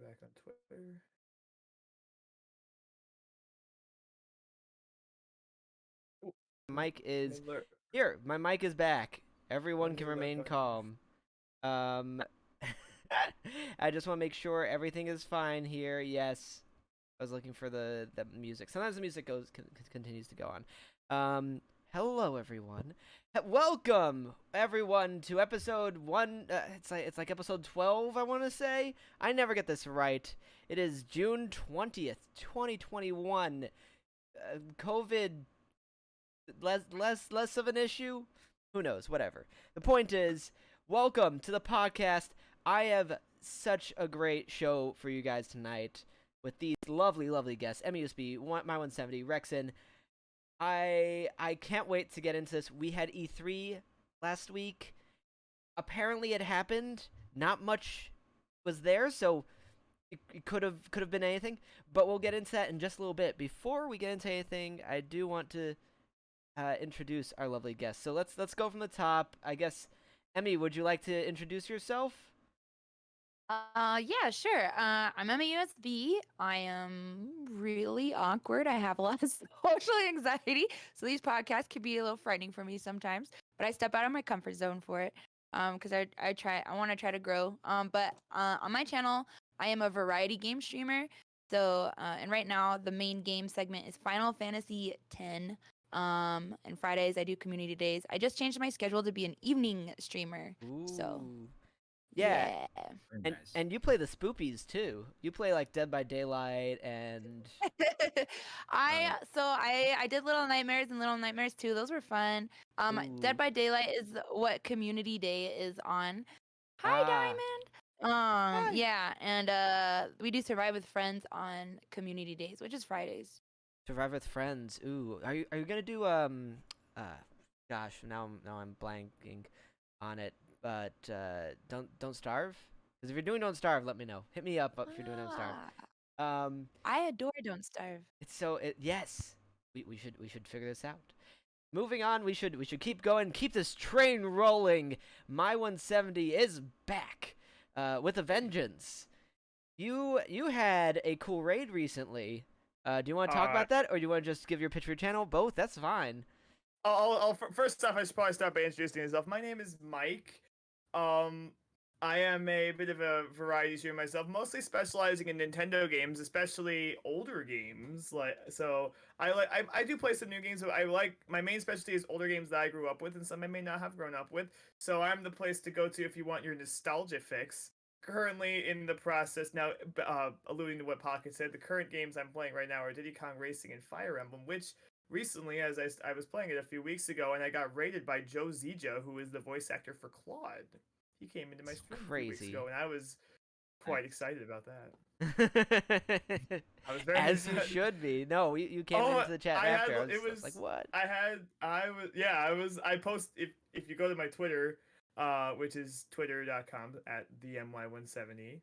back on Twitter. Mic is here. My mic is back. Everyone can remain calm. Um, I just want to make sure everything is fine here. Yes, I was looking for the music. Sometimes the music continues to go on. Hello everyone. Welcome everyone to episode 1. It's like episode 12. I want to say. I never get this right. It is June 20th, 2021. COVID. Less of an issue. Who knows? Whatever. The point is, welcome to the podcast. I have such a great show for you guys tonight with these lovely guests. EmyUSB, My170, Rhexyn. I can't wait to get into this. We had E3 last week. Apparently it happened. Not much was there, so it could have been anything. But we'll get into that in just a little bit. Before we get into anything, I do want to introduce our lovely guests. So let's go from the top. I guess, Emmy, would you like to introduce yourself? Yeah, sure. I'm EmyUSB. I am really awkward. I have a lot of social anxiety, so these podcasts can be a little frightening for me sometimes. But I step out of my comfort zone for it, because I want to try to grow. But on my channel, I am a variety game streamer. So, and right now the main game segment is Final Fantasy X. And Fridays I do community days. I just changed my schedule to be an evening streamer. Ooh. So. Yeah. Nice. And you play the spoopies too. You play like Dead by Daylight and I did Little Nightmares and Little Nightmares 2. Those were fun. Ooh. Dead by Daylight is what community day is on. Hi, Diamond. Hi. Yeah, and we do Survive with Friends on community days, which is Fridays. Survive with friends. Ooh, are you gonna do uh, gosh, now I'm blanking on it. But don't starve. Because if you're doing Don't Starve, let me know. Hit me up if you're doing Don't Starve. Ah, Um, I adore Don't Starve. yes, we should figure this out. Moving on, we should keep going, keep this train rolling. My170 is back, with a vengeance. You had a cool raid recently. Do you want to talk Uh, about that, or do you want to just give your pitch for your channel? Both, that's fine. first off, I should probably start by introducing myself. My name is Mike. Um, I am a bit of a variety streamer myself, mostly specializing in Nintendo games, especially older games. I do play some new games, but I like my main specialty is older games that I grew up with and some I may not have grown up with. So I'm the place to go to if you want your nostalgia fix. Currently in the process now, alluding to what Pocket said, the current games I'm playing right now are Diddy Kong Racing and Fire Emblem, which recently, as I was playing it a few weeks ago, and I got raided by Joe Zija, who is the voice actor for Claude. He came into my It's stream a few weeks crazy. ago, and I was quite excited about that. I was very As you excited. should be. No, you came Oh, into the chat I had after. I it was like, was what? I was yeah I was I post if you go to my Twitter, which is twitter.com at the My170.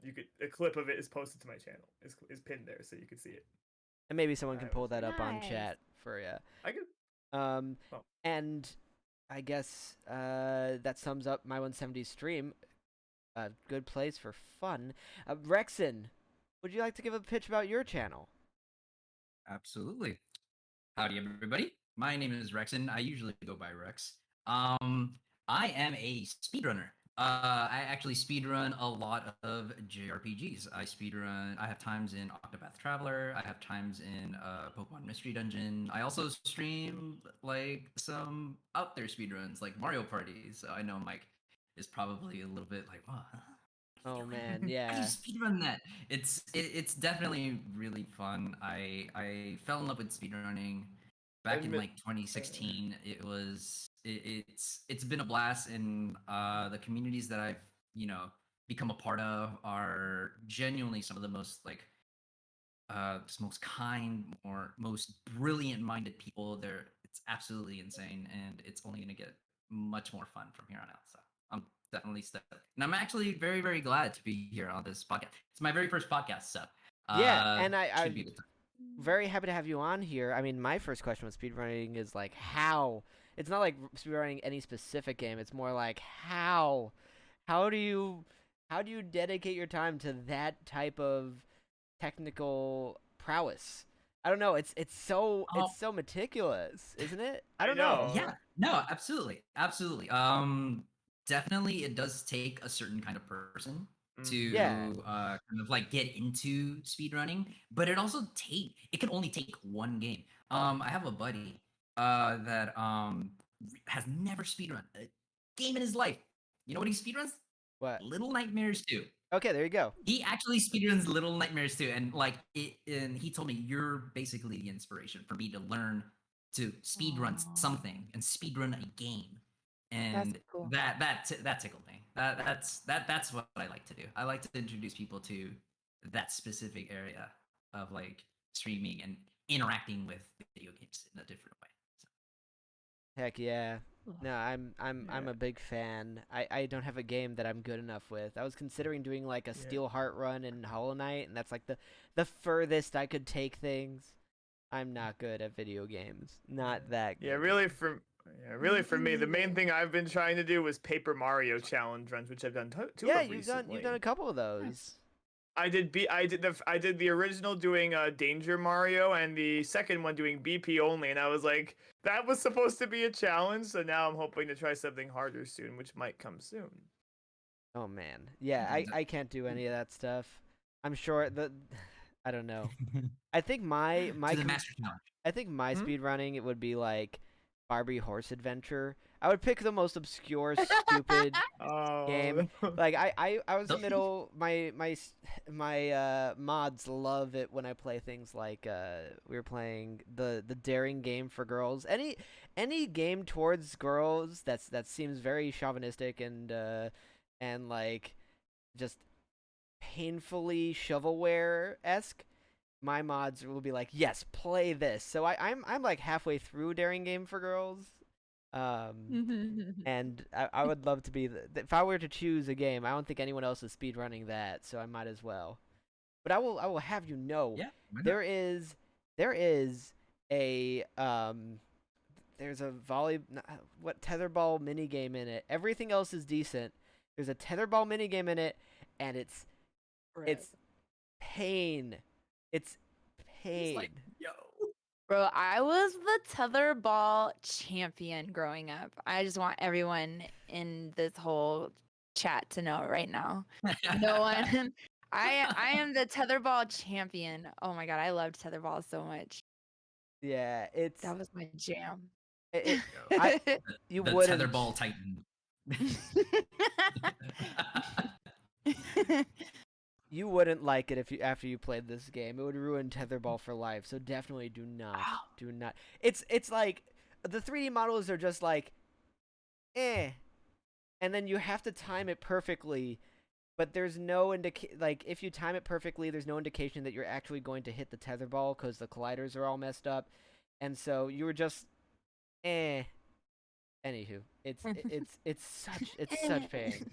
You could a clip of it is posted to my channel. Is pinned there so you can see it. And maybe someone can I pull was that up on Nice. chat for you. I could Um, well and I guess that sums up My170 stream. A good place for fun. Rexyn, would you like to give a pitch about your channel? Absolutely. Howdy, everybody. My name is Rhexyn. I usually go by Rex. Um, I am a speedrunner. I actually speedrun a lot of JRPGs. I have times in Octopath Traveler. I have times in Pokemon Mystery Dungeon. I also stream like some out there speedruns, like Mario Party. So I know Mike is probably a little bit like, what? Oh Doing? man, How do you yeah. speedrun that? It's definitely really fun. I fell in love with speedrunning back in admit like 2016. It's been a blast, and the communities that I've become a part of are genuinely some of the most kind or most brilliant minded people. It's absolutely insane, and it's only going to get much more fun from here on out. So I'm definitely stoked, and I'm actually very very glad to be here on this podcast. It's my very first podcast, so Yeah, and should I'm be a good time. very happy to have you on here. I mean, my first question with speedrunning is like, how? It's not like speedrunning any specific game. It's more like how? How do you how do you dedicate your time to that type of technical prowess? I don't know. Oh, It's so meticulous, isn't it? I I don't know. know. yeah, no, absolutely, absolutely. Definitely, it does take a certain kind of person Yeah. to kind of like get into speedrunning, but it can only take one game. I have a buddy that has never speedrun a game in his life. You know what he speedruns? What? Little Nightmares 2. Okay, there you go. He actually speedruns Little Nightmares 2, and and he told me you're basically the inspiration for me to learn to speedrun Aw, something and speedrun a game, that's and cool. that tickled me. That's what I like to do. I like to introduce people to that specific area of like streaming and interacting with video games in a different way. So, Heck yeah. Cool. No, I'm Yeah, a big fan. I don't have a game that I'm good enough with. I was considering doing like a yeah, Steel Heart run in Hollow Knight, and that's like the furthest I could take things. I'm not good at video games. Not that yeah. good. Really for me, the main Neither. thing I've been trying to do was Paper Mario challenge runs, which I've done two Yeah, of you've done a recently. couple of Nice. those. I did the original doing Danger Mario and the second one doing BP only, and I was like, that was supposed to be a challenge, so now I'm hoping to try something harder soon, which might come soon. Oh man. Yeah, and, I can't do any of that stuff. I'm sure that I don't know. I think to the master challenge. I think my Hmm? speed running it would be like Barbie Horse Adventure. I would pick the most obscure, stupid game. Oh, Like I was Those things. middle. My mods love it when I play things like we were playing the daring game for girls. Any game towards girls that seems very chauvinistic and like just painfully shovelware-esque, my mods will be like, yes, play this. So I'm like halfway through Daring Game for Girls. And I would love to be if I were to choose a game, I don't think anyone else is speedrunning that, so I might as well. But I will have you know, Yeah, why not? there is a there's a tetherball minigame in it. Everything else is decent. There's a tetherball minigame in it, and it's pain. It's pain. Like, yo. Bro, I was the tetherball champion growing up. I just want everyone in this whole chat to know right now. No one. I am the tetherball champion. Oh my god, I loved tetherball so much. Yeah, That was my jam. You The wouldn't. tetherball titan. You wouldn't like it after you played this game. It would ruin tetherball for life. So definitely do not. Wow. Do not. It's like the 3D models are just like, and then you have to time it perfectly. But there's no if you time it perfectly, there's no indication that you're actually going to hit the tetherball because the colliders are all messed up, and so you were just, Anywho, it's such pain.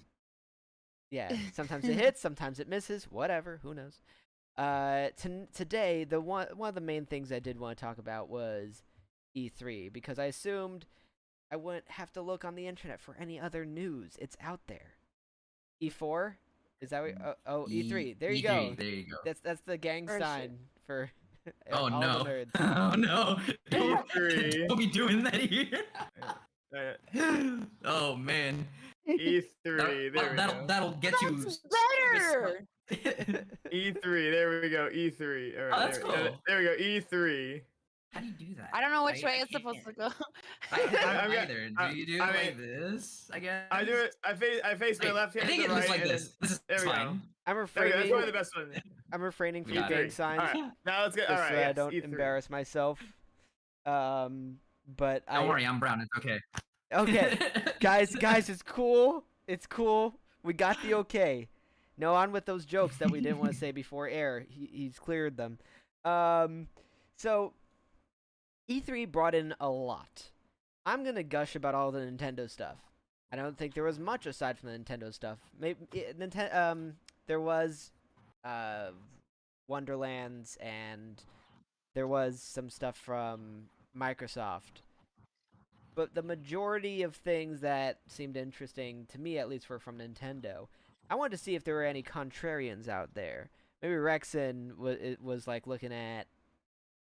Yeah, sometimes it hits, sometimes it misses, whatever, who knows. Today, one of the main things I did want to talk about was E3, because I assumed I wouldn't have to look on the internet for any other news. It's out there. E4? Is that what? E3. There you E3, go. There you go. That's the gang For sign for Oh all no. the nerds. Oh no. E3. Don't be doing that here. Oh man. E3. There we go. That'll get you. That's better. E3. There we go. E3. All right, Oh, that's cool. There we go. E3. How do you do that? I don't know which way I it's supposed to can't. go. I don't I'm either. Do you do it I like mean, this? I guess. I do it. I face my Wait, left hand I think to it the looks right. like and this. This is There we go. fine. I'm There we go. That's refraining. probably the best one. I'm refraining from Got gang it. signs All right. Now let's get. just All right. so I Yes, don't E3. embarrass myself. But Don't worry, I'm brown. It's okay. Okay, guys, it's cool. It's cool. We got the okay. No, on with those jokes that we didn't want to say before air. He's cleared them. So E3 brought in a lot. I'm gonna gush about all the Nintendo stuff. I don't think there was much aside from the Nintendo stuff. Maybe there was Wonderlands, and there was some stuff from Microsoft. But the majority of things that seemed interesting, to me at least, were from Nintendo. I wanted to see if there were any contrarians out there. Maybe Rhexyn was like looking at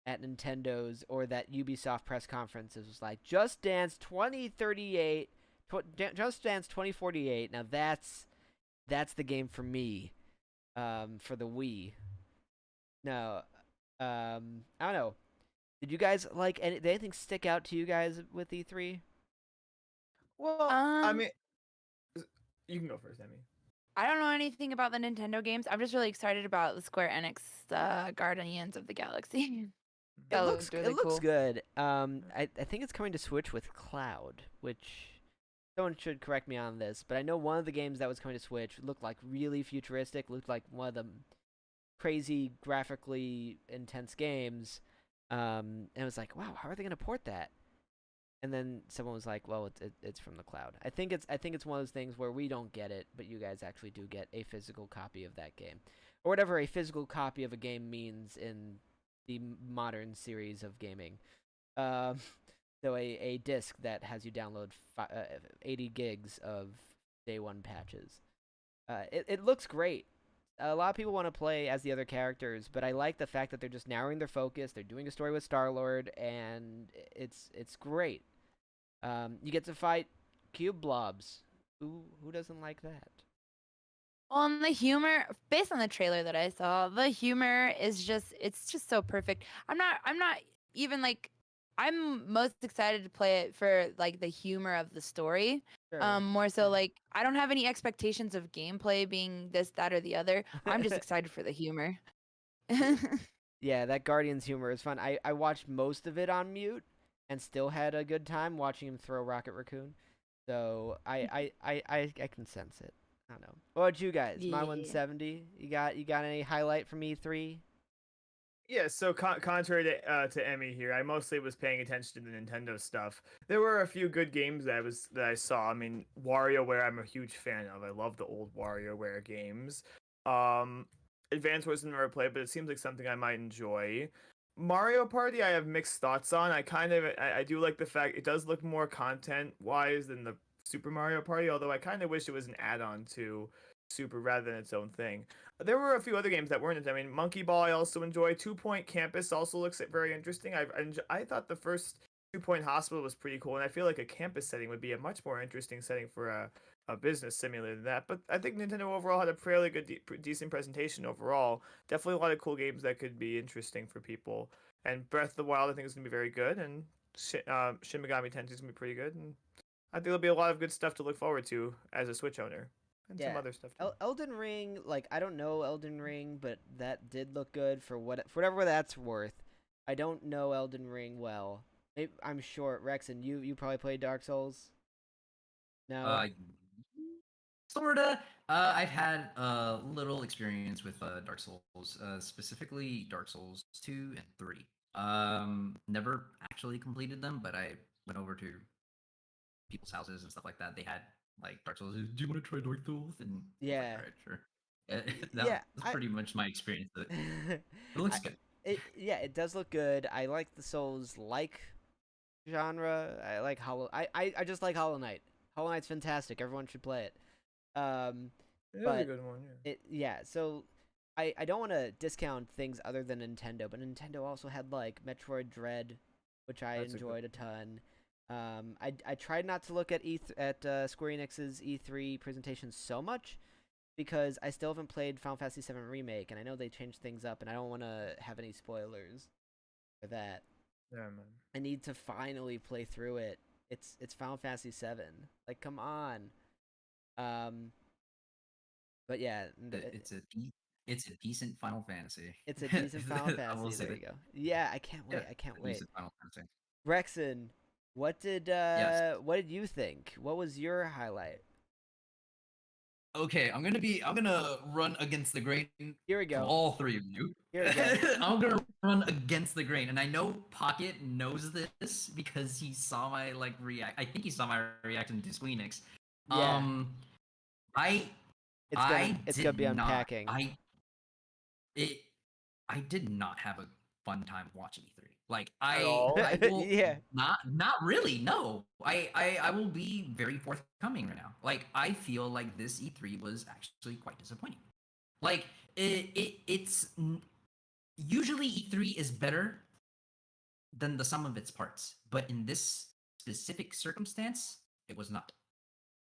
Nintendo's, or that Ubisoft press conferences was like, Just Dance 2038, Just Dance 2048. Now that's the game for me, for the Wii. No, I don't know. Did you guys like did anything stick out to you guys with E3? Well, I mean, you can go first, Emmy. I don't know anything about the Nintendo games. I'm just really excited about the Square Enix Guardians of the Galaxy. It That looks looked really cool. good. I think it's coming to Switch with Cloud, which someone should correct me on this, but I know one of the games that was coming to Switch looked like really futuristic, looked like one of the crazy graphically intense games. And it was like, wow, how are they gonna port that? And then someone was like, well, it's from the cloud. I think it's one of those things where we don't get it, but you guys actually do get a physical copy of that game, or whatever a physical copy of a game means in the modern series of gaming. So a disc that has you download 80 gigs of day one patches. It looks great. A lot of people want to play as the other characters, but I like the fact that they're just narrowing their focus. They're doing a story with Star-Lord, and it's great. You get to fight cube blobs. Who doesn't like that? Well, and the humor, based on the trailer that I saw, the humor is it's just so perfect. I'm not even like, I'm most excited to play it for like the humor of the story. Sure. More so like, I don't have any expectations of gameplay being this, that, or the other. I'm just excited for the humor. Yeah, that Guardian's humor is fun. I watched most of it on mute and still had a good time watching him throw Rocket Raccoon. So I can sense it. I don't know. What about you guys? Yeah. My170. You got any highlight from E3? Yeah, so contrary to Emmy here, I mostly was paying attention to the Nintendo stuff. There were a few good games that I saw. I mean, WarioWare, I'm a huge fan of. I love the old WarioWare games. Um, Advance Wars never played, but it seems like something I might enjoy. Mario Party, I have mixed thoughts on. I do like the fact it does look more content wise than the Super Mario Party, although I kind of wish it was an add-on to Super rather than its own thing. There were a few other games that weren't. I mean, Monkey Ball I also enjoy. 2 Point Campus also looks very interesting. I thought the first 2 Point Hospital was pretty cool, and I feel like a campus setting would be a much more interesting setting for a business simulator than that. But I think Nintendo overall had a fairly good, decent presentation overall. Definitely a lot of cool games that could be interesting for people. And Breath of the Wild I think is gonna be very good, and Shin Megami Tensei is gonna be pretty good. And I think there'll be a lot of good stuff to look forward to as a Switch owner, and some Yeah. other stuff too. Elden Ring, like I don't know Elden Ring, but that did look good for whatever that's worth. I don't know Elden Ring well. I'm sure Rexon, you probably played Dark Souls. No. Sorta. I've had a little experience with Dark Souls, specifically Dark Souls 2 and 3. Never actually completed them, but I went over to people's houses and stuff like that. They had like Dark Souls. Do you want to try Dark Souls? And I was Yeah. like, all right, sure. That Yeah, was pretty much my experience with it. It looks good. It does look good. I like the Souls like genre. I like I just like Hollow Knight. Hollow Knight's fantastic. Everyone should play it. It was a But good one, yeah. so I don't want to discount things other than Nintendo, but Nintendo also had like Metroid Dread, which I That's a good enjoyed a ton. I tried not to look at Square Enix's E3 presentation so much because I still haven't played Final Fantasy VII Remake, and I know they changed things up, and I don't want to have any spoilers for that. Yeah, man. I need to finally play through it. It's Final Fantasy VII. Like, come on. But yeah, It's a decent Final Fantasy. it's a decent Final I will Fantasy. say There you that. go. Yeah, I can't Yeah, wait. I can't it's a wait. decent Final Fantasy. Rexon, Yes. what did you think? What was your highlight? Okay, I'm gonna run against the grain Here we from go. all three of you. Here we go. I'm gonna run against the grain, and I know Pocket knows this because he saw my react. I think he saw my reaction to Squeenix. Yeah. I It's gonna be unpacking. it I did not have a fun time watching E3. Like At all? I will Yeah. not really. No, I will be very forthcoming right now. Like I feel like this E3 was actually quite disappointing. Like it's usually E3 is better than the sum of its parts, but in this specific circumstance, it was not.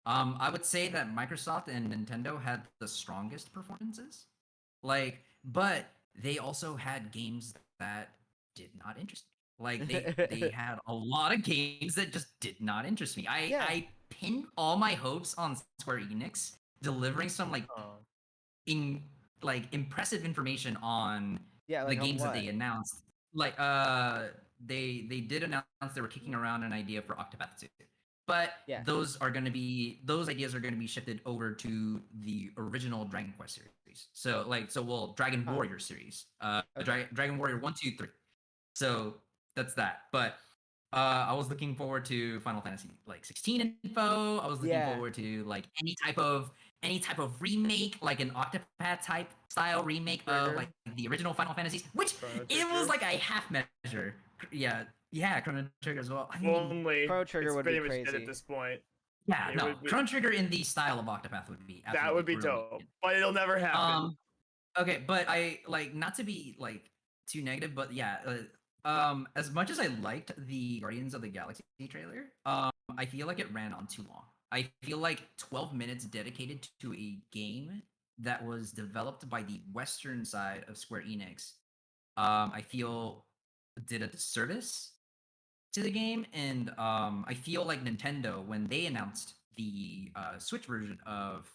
I would say that Microsoft and Nintendo had the strongest performances. Like, but they also had games that did not interest me. Like they had a lot of games that just did not interest me. Yeah. I pinned all my hopes on Square Enix delivering some Oh. impressive information on Yeah, the like on games that what? they announced. Like they did announce they were kicking around an idea for Octopath 2. But Yeah. those ideas are going to be shifted over to the original Dragon Quest series. So Dragon Huh. Warrior series. Okay. Dragon Warrior 1, 2, 3. So that's that. But I was looking forward to Final Fantasy 16 info. I was looking Yeah. forward to like any type of remake, like an Octopath type style remake of Trigger. like the original Final Fantasies, which Chrono it was Trigger? like a half measure. Yeah, Chrono Trigger as well. I mean, Only Chrono Trigger it's would pretty be much dead crazy. at this point. yeah, It no, would be, Chrono Trigger in the style of Octopath would be that would be absolutely dope, brilliant. but it'll never happen. Okay, but I like not to be like too negative, but yeah, as much as I liked the Guardians of the Galaxy trailer, I feel like it ran on too long. I feel like 12 minutes dedicated to a game that was developed by the Western side of Square Enix, I feel did a disservice to the game, and I feel like Nintendo when they announced the Switch version of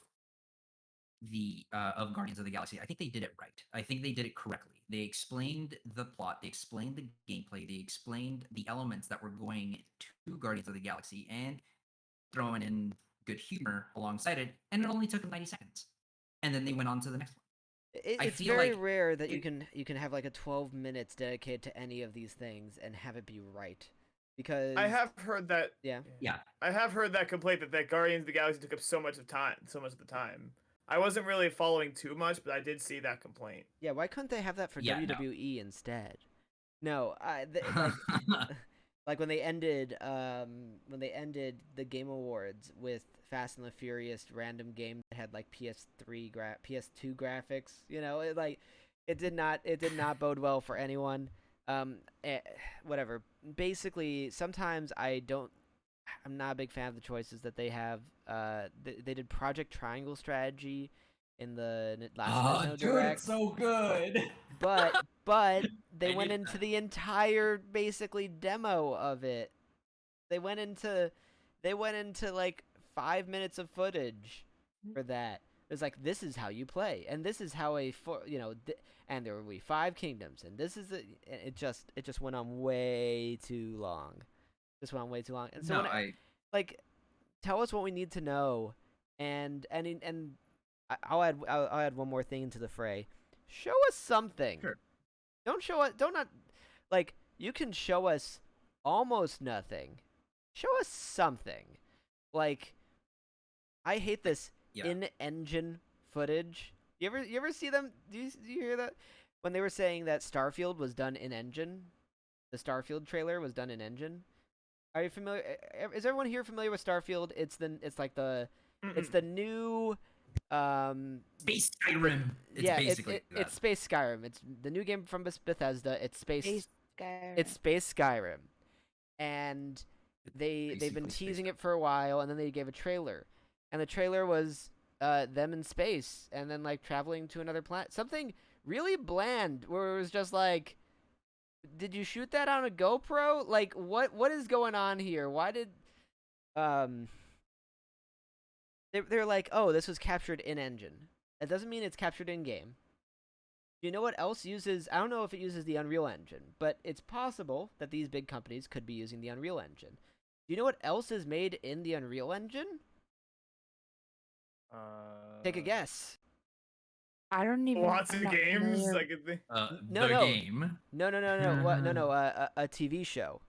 Guardians of the Galaxy, I think they did it right. I think they did it correctly. They explained the plot, they explained the gameplay, they explained the elements that were going to Guardians of the Galaxy, and throwing in good humor alongside it, and it only took them 90 seconds. And then they went on to the next one. It's feel very like rare that it- you can have like a 12 minutes dedicated to any of these things and have it be right, because I have heard that. yeah. Yeah. I have heard that complaint that Guardians of the Galaxy took up so much of the time. I wasn't really following too much, but I did see that complaint. Yeah, why couldn't they have that for Yeah, no. WWE instead? No, like when they ended the Game Awards with Fast and the Furious random game that had like PS2 graphics, it did not bode well for anyone. Whatever. Basically, sometimes I'm not a big fan of the choices that they have. They did Project Triangle Strategy in the last Nintendo Direct. so good. But they I went did into that. the entire basically demo of it. They went into like 5 minutes of footage for that. It was like, this is how you play, and this is how and there will be 5 kingdoms, and this is it just went on way too long. Just went on way too long. And so tell us what we need to know, and I'll add one more thing into the fray. Show us something. Sure. You can show us almost nothing. Show us something. Like, I hate this in-engine footage. You ever see them? Do you hear that? When they were saying that Starfield was done in-engine, the Starfield trailer was done in-engine. Are you familiar? Is everyone here familiar with Starfield? It's the new Space Skyrim. It's Space Skyrim. It's the new game from Bethesda. It's Skyrim. It's Space Skyrim, and they've been teasing it for a while, and then they gave a trailer, and the trailer was them in space, and then like traveling to another planet. Something really bland, where it was just like, did you shoot that on a GoPro? Like, what is going on here? Why did they're like, oh, this was captured in engine. That doesn't mean it's captured in game. Do you know what else uses? I don't know if it uses the Unreal Engine, but it's possible that these big companies could be using the Unreal Engine. Do you know what else is made in the Unreal Engine? Take a guess. I don't even. Lots I'm of not games. familiar. I could think. No. Game. No. A TV show.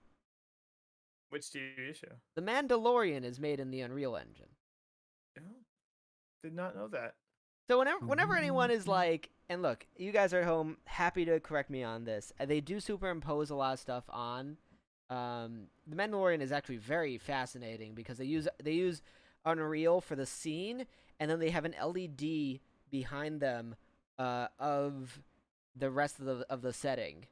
Which TV show? The Mandalorian is made in the Unreal Engine. Oh, did not know that. So whenever anyone is like, and look, you guys are at home, happy to correct me on this. They do superimpose a lot of stuff on. The Mandalorian is actually very fascinating because they use Unreal for the scene, and then they have an LED behind them of the rest of the setting.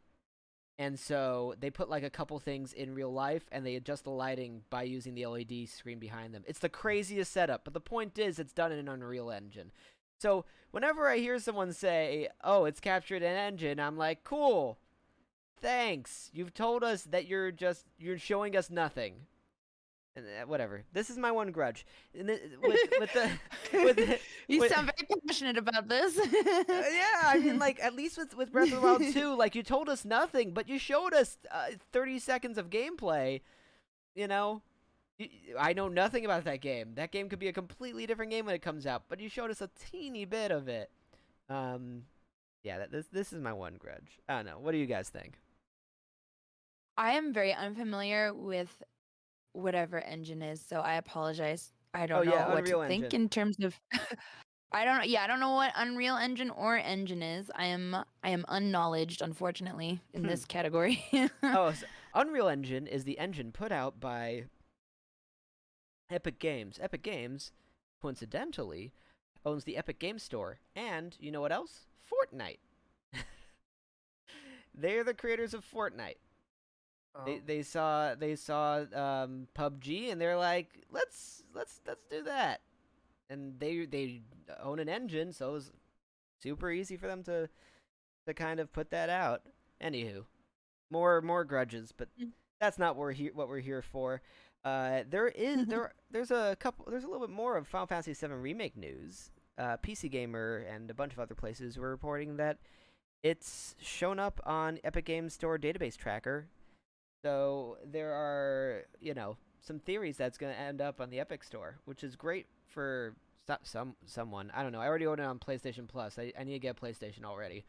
And so they put like a couple things in real life, and they adjust the lighting by using the LED screen behind them. It's the craziest setup, but the point is it's done in an Unreal Engine. So whenever I hear someone say, oh, it's captured in engine, I'm like, cool, thanks. You've told us that you're showing us nothing. And whatever. This is my one grudge. You sound very passionate about this. Yeah, I mean, like, at least with Breath of the Wild 2, like, you told us nothing, but you showed us 30 seconds of gameplay. I know nothing about that game. That game could be a completely different game when it comes out, but you showed us a teeny bit of it. Yeah, this is my one grudge. I don't know. What do you guys think? I am very unfamiliar with whatever engine is, so I apologize. I don't know what Unreal to think Engine. in terms of. I don't know what Unreal Engine or engine is. I am unknowledged, unfortunately, in this category. So Unreal Engine is the engine put out by Epic Games. Epic Games, coincidentally, owns the Epic Games Store, and you know what else? Fortnite. They're the creators of Fortnite. They saw PUBG, and they're like, let's do that. And they own an engine, so it was super easy for them to kind of put that out. Anywho, more grudges, but that's not what we're here for. There's a little bit more of Final Fantasy VII Remake news. PC Gamer and a bunch of other places were reporting that it's shown up on Epic Games Store database tracker. So there are, some theories that's gonna end up on the Epic Store, which is great for someone. I don't know. I already ordered it on PlayStation Plus. I need to get PlayStation already.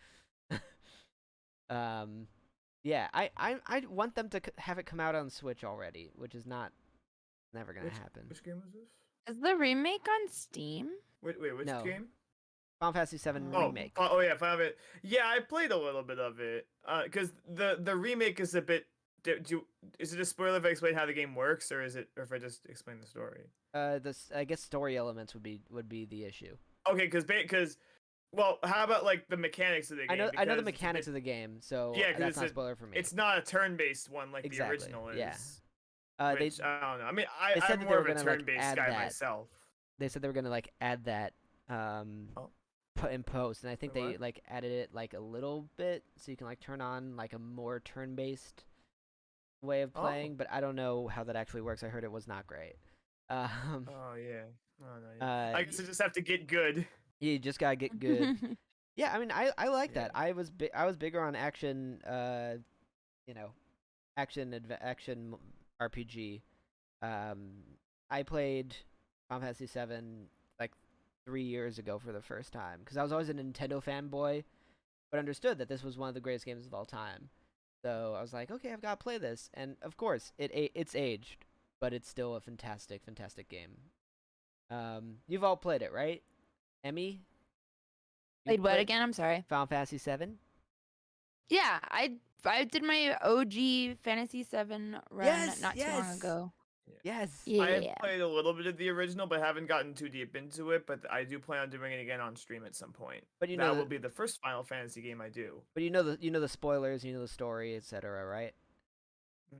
Yeah, I want them to have it come out on Switch already, which is never gonna happen. Which game was this? Is the remake on Steam? Wait, which No. game? Final Fantasy VII remake. Oh yeah, Final Fantasy. Yeah, I played a little bit of it. Because the remake is a bit. Is it a spoiler if I explain how the game works, or if I just explain the story? I guess story elements would be the issue. Okay, because well, how about like the mechanics of the game? I know the mechanics of the game, so yeah, that's not a it's spoiler for me. It's not a turn-based one like Exactly, the original is. yeah. Which, I don't know. I mean, they said I'm that more they of were a gonna, like, turn-based add guy that. myself. They said they were gonna like add that put in post, and I think Wait, they what? like added it like a little bit, so you can like turn on like a more turn-based way of playing. But I don't know how that actually works. I heard it was not great. Oh yeah. Oh no. Yeah. I guess I just have to get good. You just gotta get good. Yeah, I mean, I like that. Yeah. I was bigger on action, action RPG. I played Final Fantasy VII like 3 years ago for the first time because I was always a Nintendo fanboy, but understood that this was one of the greatest games of all time. So I was like, okay, I've got to play this, and of course, it's aged, but it's still a fantastic, fantastic game. You've all played it, right? Emmy? Played what again? I'm sorry. Final Fantasy VII? Yeah, I did my OG Fantasy 7 run not too long ago. Yes. Yeah. I have played a little bit of the original, but haven't gotten too deep into it. But I do plan on doing it again on stream at some point. But that will be the first Final Fantasy game I do. But you know the spoilers, you know the story, etc., right?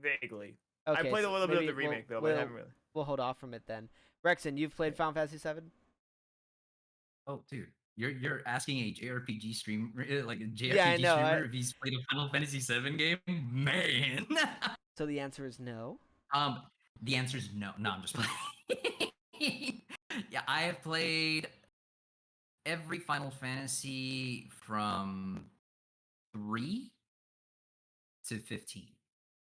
Vaguely. Okay, I played a little bit of the remake though, but I haven't really. We'll hold off from it then. Rhexyn, you've played Final Fantasy VII? Oh, dude, you're asking a JRPG stream like a JRPG Yeah, I know, streamer if he's played a Final Fantasy VII game, man. So the answer is no. The answer is no. No, I'm just playing. Yeah, I have played every Final Fantasy from 3 to 15.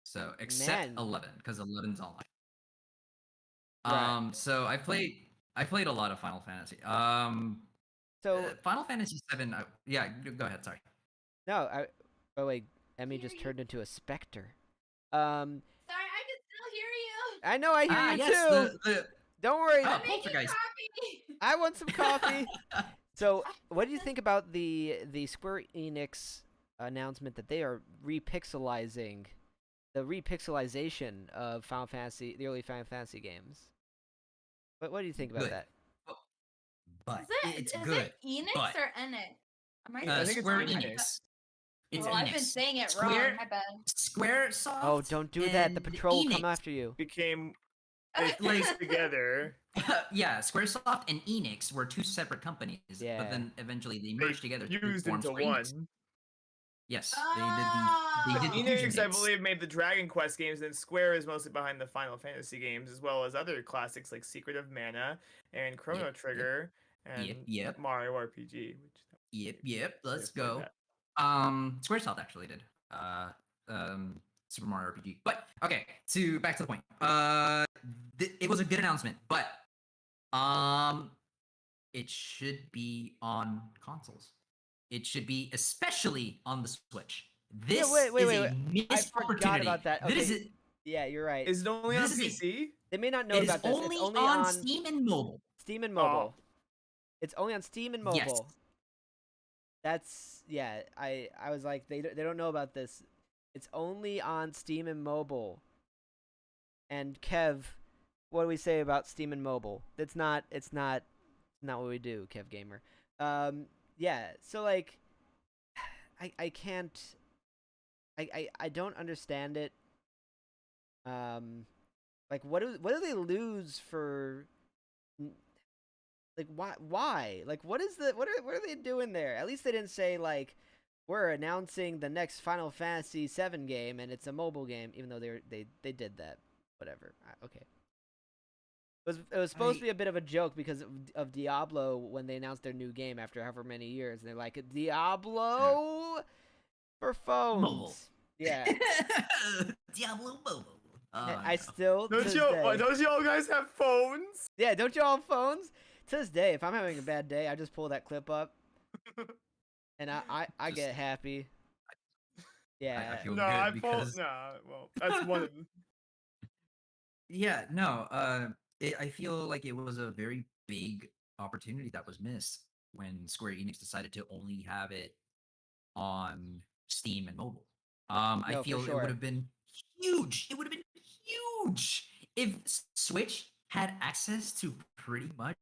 So except 11, because 11's online. Right. So I played a lot of Final Fantasy. So Final Fantasy 7. Yeah, go ahead. Sorry. no, oh wait, Emmy just turned into a specter. Sorry, I can still hear you. I know, I hear you yes, too. Don't worry. Oh, I'm making Poltergeist. coffee. I want some coffee. So, what do you think about the Square Enix announcement that they are repixelizing the repixelization of Final Fantasy, the early Final Fantasy games? What do you think about Good. that? But it's is good. it Enix but- or Enix? Am I think it's Square Enix. Enix. It's Well, I've been Enix. saying it Square- wrong. My bad. Squaresoft. Oh, don't do that. The and patrol will come Enix. after you. Became they fused together. Yeah, Squaresoft and Enix were two separate companies, Yeah. but then eventually they They merged together to fused form into Square Enix. one. Yes, Oh. they did the fusion Enix, I hits. believe, made the Dragon Quest games, and Square is mostly behind the Final Fantasy games, as well as other classics like Secret of Mana and Chrono Yep, Trigger and yep. Mario RPG. Yep. Let's played go. that. Squaresoft actually did. Super Mario RPG. But okay, back to the point. It was a good announcement, but it should be on consoles. It should be especially on the Switch. This wait, is a I missed forgot opportunity. about that. This Okay. is Yeah, you're right. Is it only on This is PC? They may not know it is about this. only, It's only on Steam and mobile. Steam and mobile. It's only on Steam and mobile. Yes. That's I was like they don't know about this. It's only on Steam and mobile. And Kev, what do we say about Steam and mobile? It's not what we do, Kev Gamer. Yeah, so like I can't I don't understand it. Like what do they lose for like why? Like what are they doing there? At least they didn't say like we're announcing the next Final Fantasy VII game and it's a mobile game, even though they did that. Whatever. Okay. It was supposed to be a bit of a joke because of Diablo when they announced their new game after however many years, and they're like Diablo for phones. Mobile. Yeah. Diablo mobile. I still to Don't this you? day. Don't you all guys have phones? Yeah, don't you all have phones? To this day, if I'm having a bad day, I just pull that clip up, and I Just- get happy. I Yeah. feel No, good I because well, that's one of them. yeah, no, I feel like it was a very big opportunity that was missed when Square Enix decided to only have it on Steam and mobile. I No, for feel it sure. would have been huge. It would have been huge if Switch had access to pretty much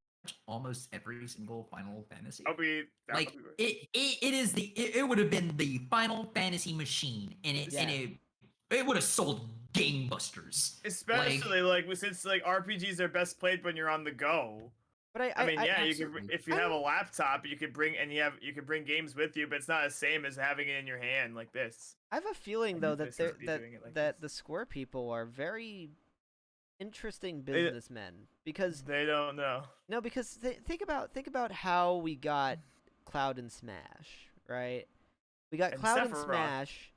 almost every single Final Fantasy. That would Like be right. it would have been the Final Fantasy machine, and Yeah. it would have sold gangbusters. Especially since like RPGs are best played when you're on the go. But I mean, yeah, you could absolutely. if you have a laptop, you could bring you could bring games with you, but it's not the same as having it in your hand like this. I have a feeling though that This is they're, doing it like that this. the Square people are very interesting They- businessmen because They don't know. no, because think about how we got Cloud and Smash, right? We got And Cloud and Sephiroth. Smash.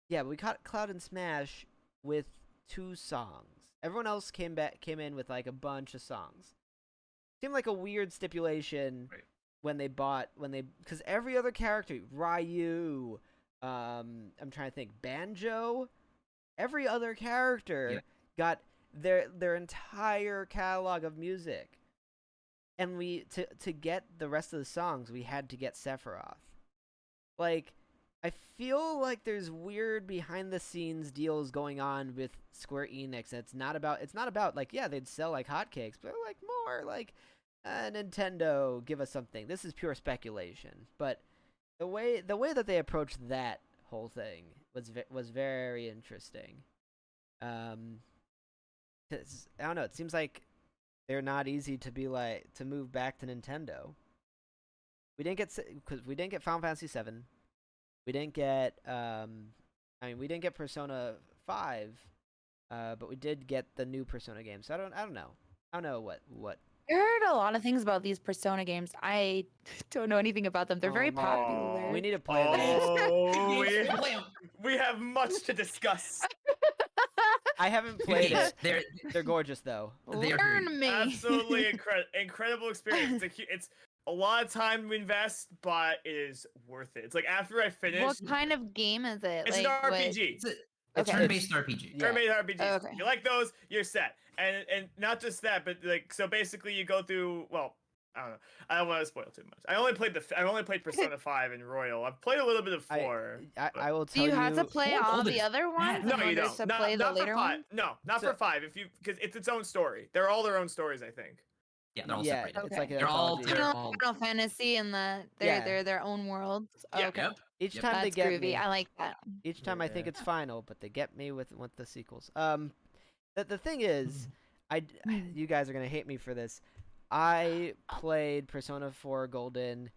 Yeah, we got Cloud and Smash with 2 songs. Everyone else came in with like a bunch of songs. Seemed like a weird stipulation Right. because every other character, Ryu, I'm trying to think, Banjo, every other character got their entire catalog of music, and to get the rest of the songs, we had to get Sephiroth. Like, I feel like there's weird behind the scenes deals going on with Square Enix. It's not about like, yeah, they'd sell like hotcakes, but like more like Nintendo, give us something. This is pure speculation, but the way that they approached that whole thing was very interesting. 'Cause, I don't know. It seems like they're not easy to move back to Nintendo. We didn't get Final Fantasy 7. We didn't get we didn't get Persona 5, but we did get the new Persona game. So I don't know what. I heard a lot of things about these Persona games. I don't know anything about them. They're Oh, very no. popular. We need to play this. Oh, Games, we have much to discuss. I haven't played Games, it. They're gorgeous though. They are Learn great. me. Absolutely incredible experience. It's a lot of time to invest, but it is worth it. It's like after I finish, What kind of game is it? it's like, an what- RPG. It's a Okay. turn-based RPG. Yeah. Turn-based RPGs. Oh, okay. You like those, you're set. And not just that, but like so basically you go through. Well, I don't know. I don't want to spoil too much. I only played Persona 5 and Royal. I've played a little bit of 4. I will Do tell you have to play How all old the is other ones? No, in you order don't. To Not, play the not for later 5. ones? No, not So- for 5. Because it's its own story. They're all their own stories, I think. Yeah, they're all yeah, separated. it's like an They're all anthology. they're Kind of all Final Fantasy and Yeah. they're their own worlds. Yeah. Okay. Yep. Each Yep. time they That's get groovy. me. I like that. Each time I think Yeah. it's final, but they get me with the sequels. The thing is, you guys are gonna hate me for this. I played Persona 4 Golden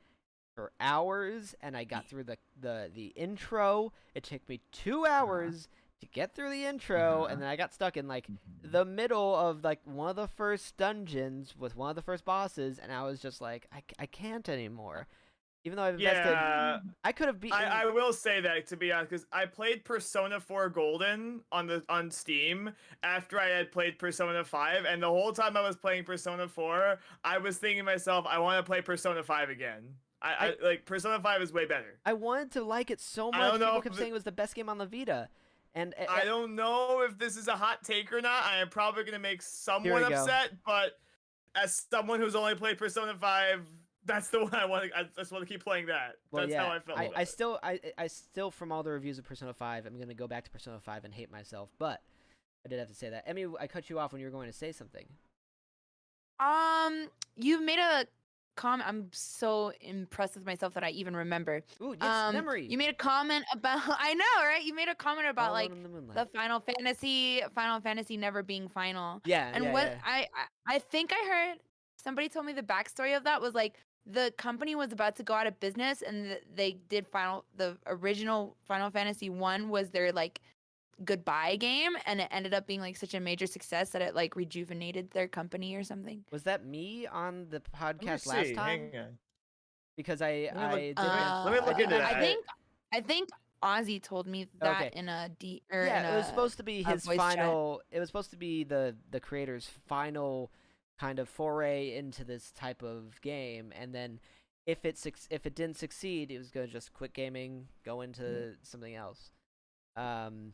for hours, and I got through the intro. It took me 2 hours to get through the intro, and then I got stuck in like the middle of like one of the first dungeons with one of the first bosses, and I was just like, I can't anymore. Even though I've invested, Yeah. I could have beaten. I will say that, to be honest, because I played Persona 4 Golden on Steam after I had played Persona 5, and the whole time I was playing Persona 4, I was thinking to myself, I want to play Persona 5 again. I like Persona 5 is way better. I wanted to like it so I much. don't know People if kept the- saying it was the best game on the Vita, and I don't know if this is a hot take or not. I am probably gonna make someone we go. upset, but as someone who's only played Persona 5, that's the one I want to. I just want to keep playing that. Well, That's yeah, how I felt. I about it. still, from all the reviews of Persona 5, I'm gonna go back to Persona 5 and hate myself. But I did have to say that. Emmy, I cut you off when you were going to say something. You made a comment. I'm so impressed with myself that I even remember. Ooh, yes, memory. You made a comment about. I know, right? You made a comment about All like Alone in the the Moonlight. Final Fantasy never being final. Yeah, And yeah, what yeah. I think I heard somebody told me the backstory of that was like the company was about to go out of business, and they did the original Final Fantasy 1 was their like goodbye game, and it ended up being like such a major success that it like rejuvenated their company or something. Was that me on the Let me podcast last see, time? hang on. Because I Let me look- did. let me look into I that. I think Ozzy told me that Okay. in a or in Yeah, it was a supposed to be a his voice chat. final. It was supposed to be the creator's final kind of foray into this type of game, and then if it didn't succeed, it was gonna just quit gaming, go into something else. Um,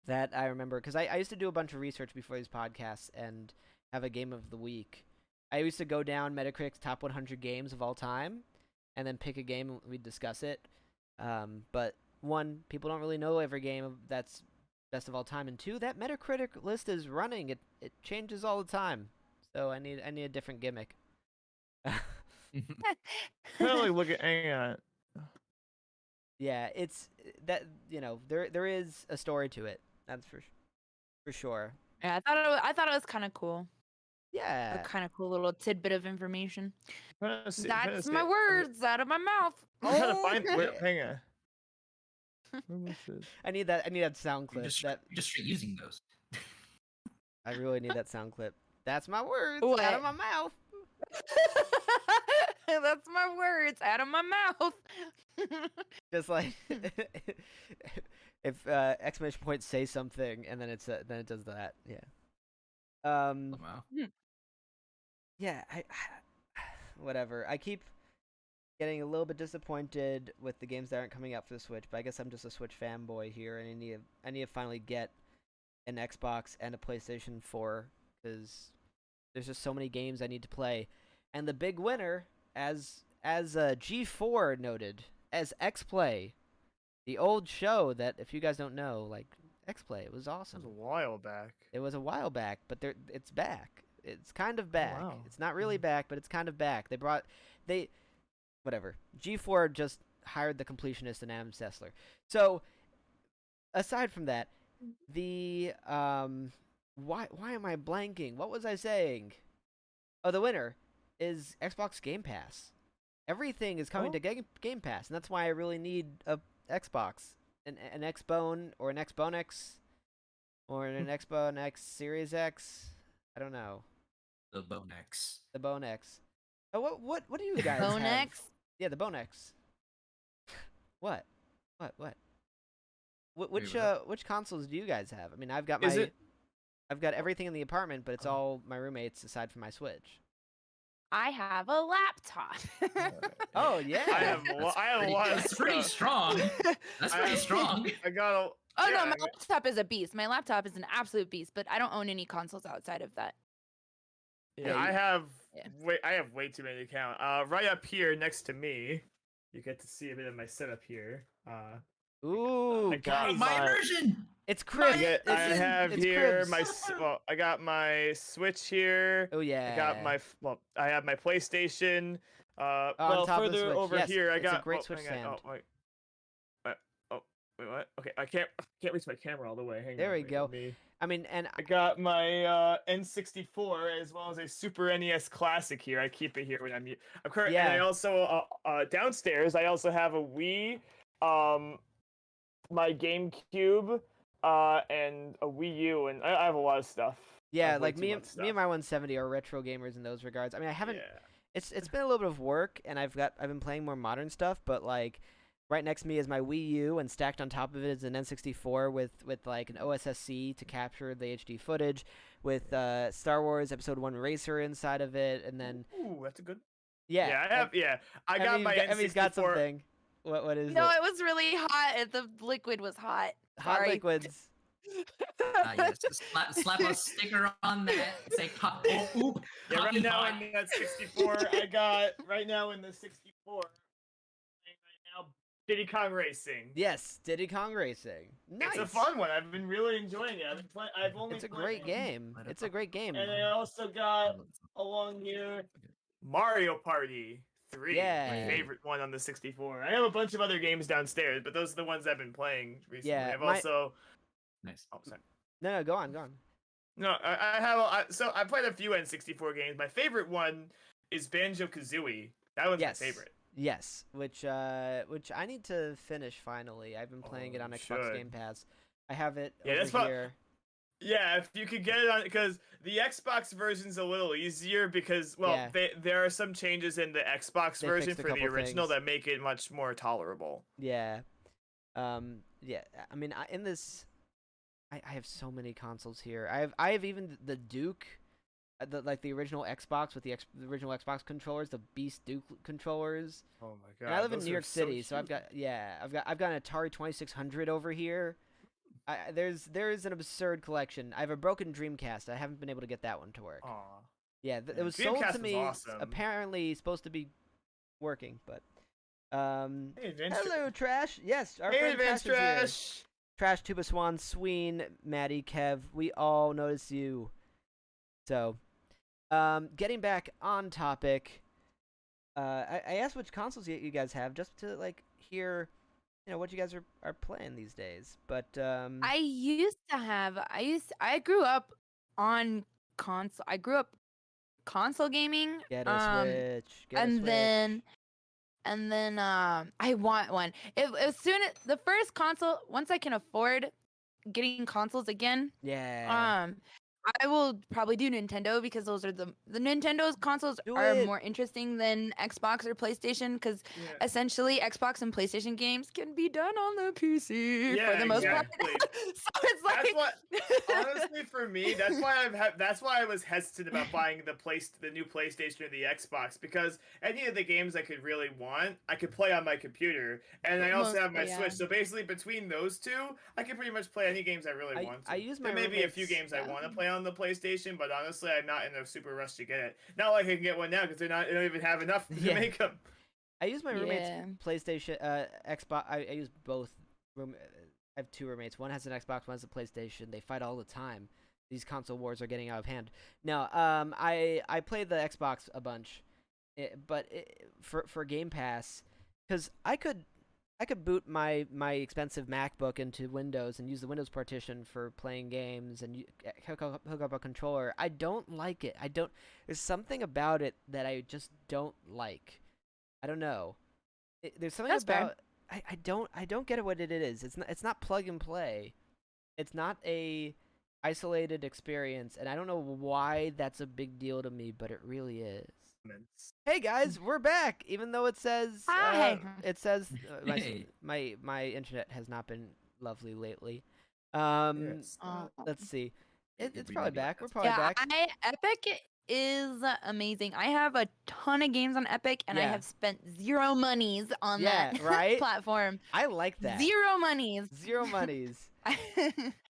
that I remember because I used to do a bunch of research before these podcasts and have a game of the week. I used to go down Metacritic's top 100 games of all time, and then pick a game and we'd discuss it. But one, people don't really know every game that's best of all time, and two, that Metacritic list is running. It changes all the time, so I need a different gimmick. Really look at hang on. Yeah, it's that there is a story to it. That's for sure. Yeah, I thought it was kind of cool. A Yeah. kind of cool little tidbit of information. I'm That's my words out of my mouth. I'm trying to find. Oh, Wait, yeah. hang on. Where was this? I need that sound clip. You're just straight using those. I really need that sound clip. That's my words What? out of my mouth. That's my words out of my mouth. Just like if exclamation point say something and then then it does that. Yeah. Oh, wow. Yeah. I whatever. I keep getting a little bit disappointed with the games that aren't coming out for the Switch, but I guess I'm just a Switch fanboy here, and I need to finally get an Xbox and a PlayStation 4 because there's just so many games I need to play. And the big winner, as G4 noted, as XPlay, the old show that if you guys don't know, like XPlay, it was That awesome. was a while back. It was a while back, but it's back. It's kind of back. wow. It's not really back, but it's kind of back. Whatever. G4 just hired the completionist and Adam Sessler. So, aside from that, the why am I blanking? What was I saying? Oh, the winner is Xbox Game Pass. Everything is coming to Game Pass, and that's why I really need a Xbox, an Xbone or an Xbone X, or an Xbone X Series X. I don't know. The Bone X. The Bone X. Oh, what do you guys Bone have? X? Yeah, the Bone X. What? Which what's consoles do you guys have? I mean, I've got I've got everything in the apartment, but it's all my roommates aside from my Switch. I have a laptop. Oh yeah. I have a lot of That's pretty stuff. strong. That's pretty strong. I got a. Oh yeah, no, I my mean- laptop is a beast. My laptop is an absolute beast, but I don't own any consoles outside of that. Yeah, Yeah, I have. Yeah. I have way too many to count. Right up here next to me, you get to see a bit of my setup here. Ooh, I got guys, My version. it's Chris. I have it's here Cribs. I got my Switch here. Oh yeah. I got I have my PlayStation. On Well, top of the further Switch. over Yes, here, I it's a got. great Switch hang on. stand. Oh, wait. Wait, what? Okay, I can't reach my camera all the way. Hang There on. we wait, go. let me- I mean, and I got my N64 as well as a Super NES Classic here. I keep it here when I'm. I'm current. Yeah. And I also downstairs. I also have a Wii, my GameCube, and a Wii U, and I have a lot of stuff. I yeah, have way like too me much and stuff. my 170 are retro gamers in those regards. I mean, I haven't. Yeah. It's been a little bit of work, and I've been playing more modern stuff, but like. Right next to me is my Wii U, and stacked on top of it is an N64 with like an OSSC to capture the HD footage, with Star Wars Episode 1 Racer inside of it, and then Ooh, that's a good. yeah, Yeah, I have. Yeah, I got my N64. Emmy's got something. What is No, it? it was really hot. The liquid was hot. Hot Sorry. liquids. Yes. Slap a sticker on that. Say, oop. Yeah, right Hopping now hot. in that 64, I got right now in the 64. Right now, Diddy Kong Racing. Yes, Diddy Kong Racing. Nice. It's a fun one. I've been really enjoying it. I've only It's a played great it. game. It's a great game. And I also got along here Mario Party 3. Yeah. My favorite one on the 64. I have a bunch of other games downstairs, but those are the ones I've been playing recently. Yeah, I've my- also. Nice. Oh, sorry. No, go on. No, I have. So I played a few N64 games. My favorite one is Banjo Kazooie. That one's Yes. my favorite. Yes, which I need to finish finally. I've been playing it Oh, on you Xbox should. Game Pass. I have it Yeah, over that's prob- here. Yeah, if you could get it on, because the Xbox version's a little easier because, well, Yeah. there are some changes in the Xbox They version fixed a for the couple original things. that make it much more tolerable. Yeah. Yeah, I mean, in this, I have so many consoles here. I have even the Duke, the original Xbox with the original Xbox controllers, the Beast Duke controllers. Oh my god. And I live in those New are York so City, so I've cute. got an Atari 2600 over here. There's an absurd collection. I have a broken Dreamcast. I haven't been able to get that one to work. Aw. Yeah, Yeah, it was sold Dreamcast to was me. awesome. Apparently supposed to be working, but Hey, Advanced hello, Trash. Yes, our Hey, friend Advanced Trash is here. Trash. Trash, Tuba Swan, Sween, Maddie, Kev, we all notice you. So, getting back on topic, I asked which consoles you guys have just to like hear, what you guys are playing these days. But I grew up on console. I grew up console gaming. get a Switch, get a and Switch. then I want one. As soon as the first console, once I can afford getting consoles again, Yeah. I will probably do Nintendo because those are the Nintendo's consoles Do are it. more interesting than Xbox or PlayStation because Yeah. essentially Xbox and PlayStation games can be done on the PC Yeah, for the most exactly. part. So it's like That's what, honestly, for me, that's why I was hesitant about buying the new PlayStation or the Xbox, because any of the games I could really want, I could play on my computer, and I also have my Mostly, yeah. Switch. So basically, between those two, I can pretty much play any games I really want to. I use my There may be a few roommates- games I want to play on the PlayStation, but honestly, I'm not in a super rush to get it. Not like I can get one now because they don't even have enough to Yeah. make them. I use my roommate's Yeah. PlayStation, Xbox. I use both. I have two roommates. One has an Xbox, one has a PlayStation. They fight all the time. These console wars are getting out of hand. No, I play the Xbox a bunch, for Game Pass, because I could boot my expensive MacBook into Windows and use the Windows partition for playing games and hook up a controller. I don't like it. There's something about it that I just don't like. I don't know. There's something That's fair. about I don't get what it is. It's not plug and play. It's not a isolated experience, and I don't know why that's a big deal to me, but it really is. Hey guys, we're back. Even though it says Hi. Hey. my internet has not been lovely lately. Yes. Let's see. It's We probably need to back. get We're that. probably Yeah, back. Epic is amazing. I have a ton of games on Epic, and I Yeah. have spent zero monies on Yeah, that right? platform. I like that. Zero monies. Zero monies.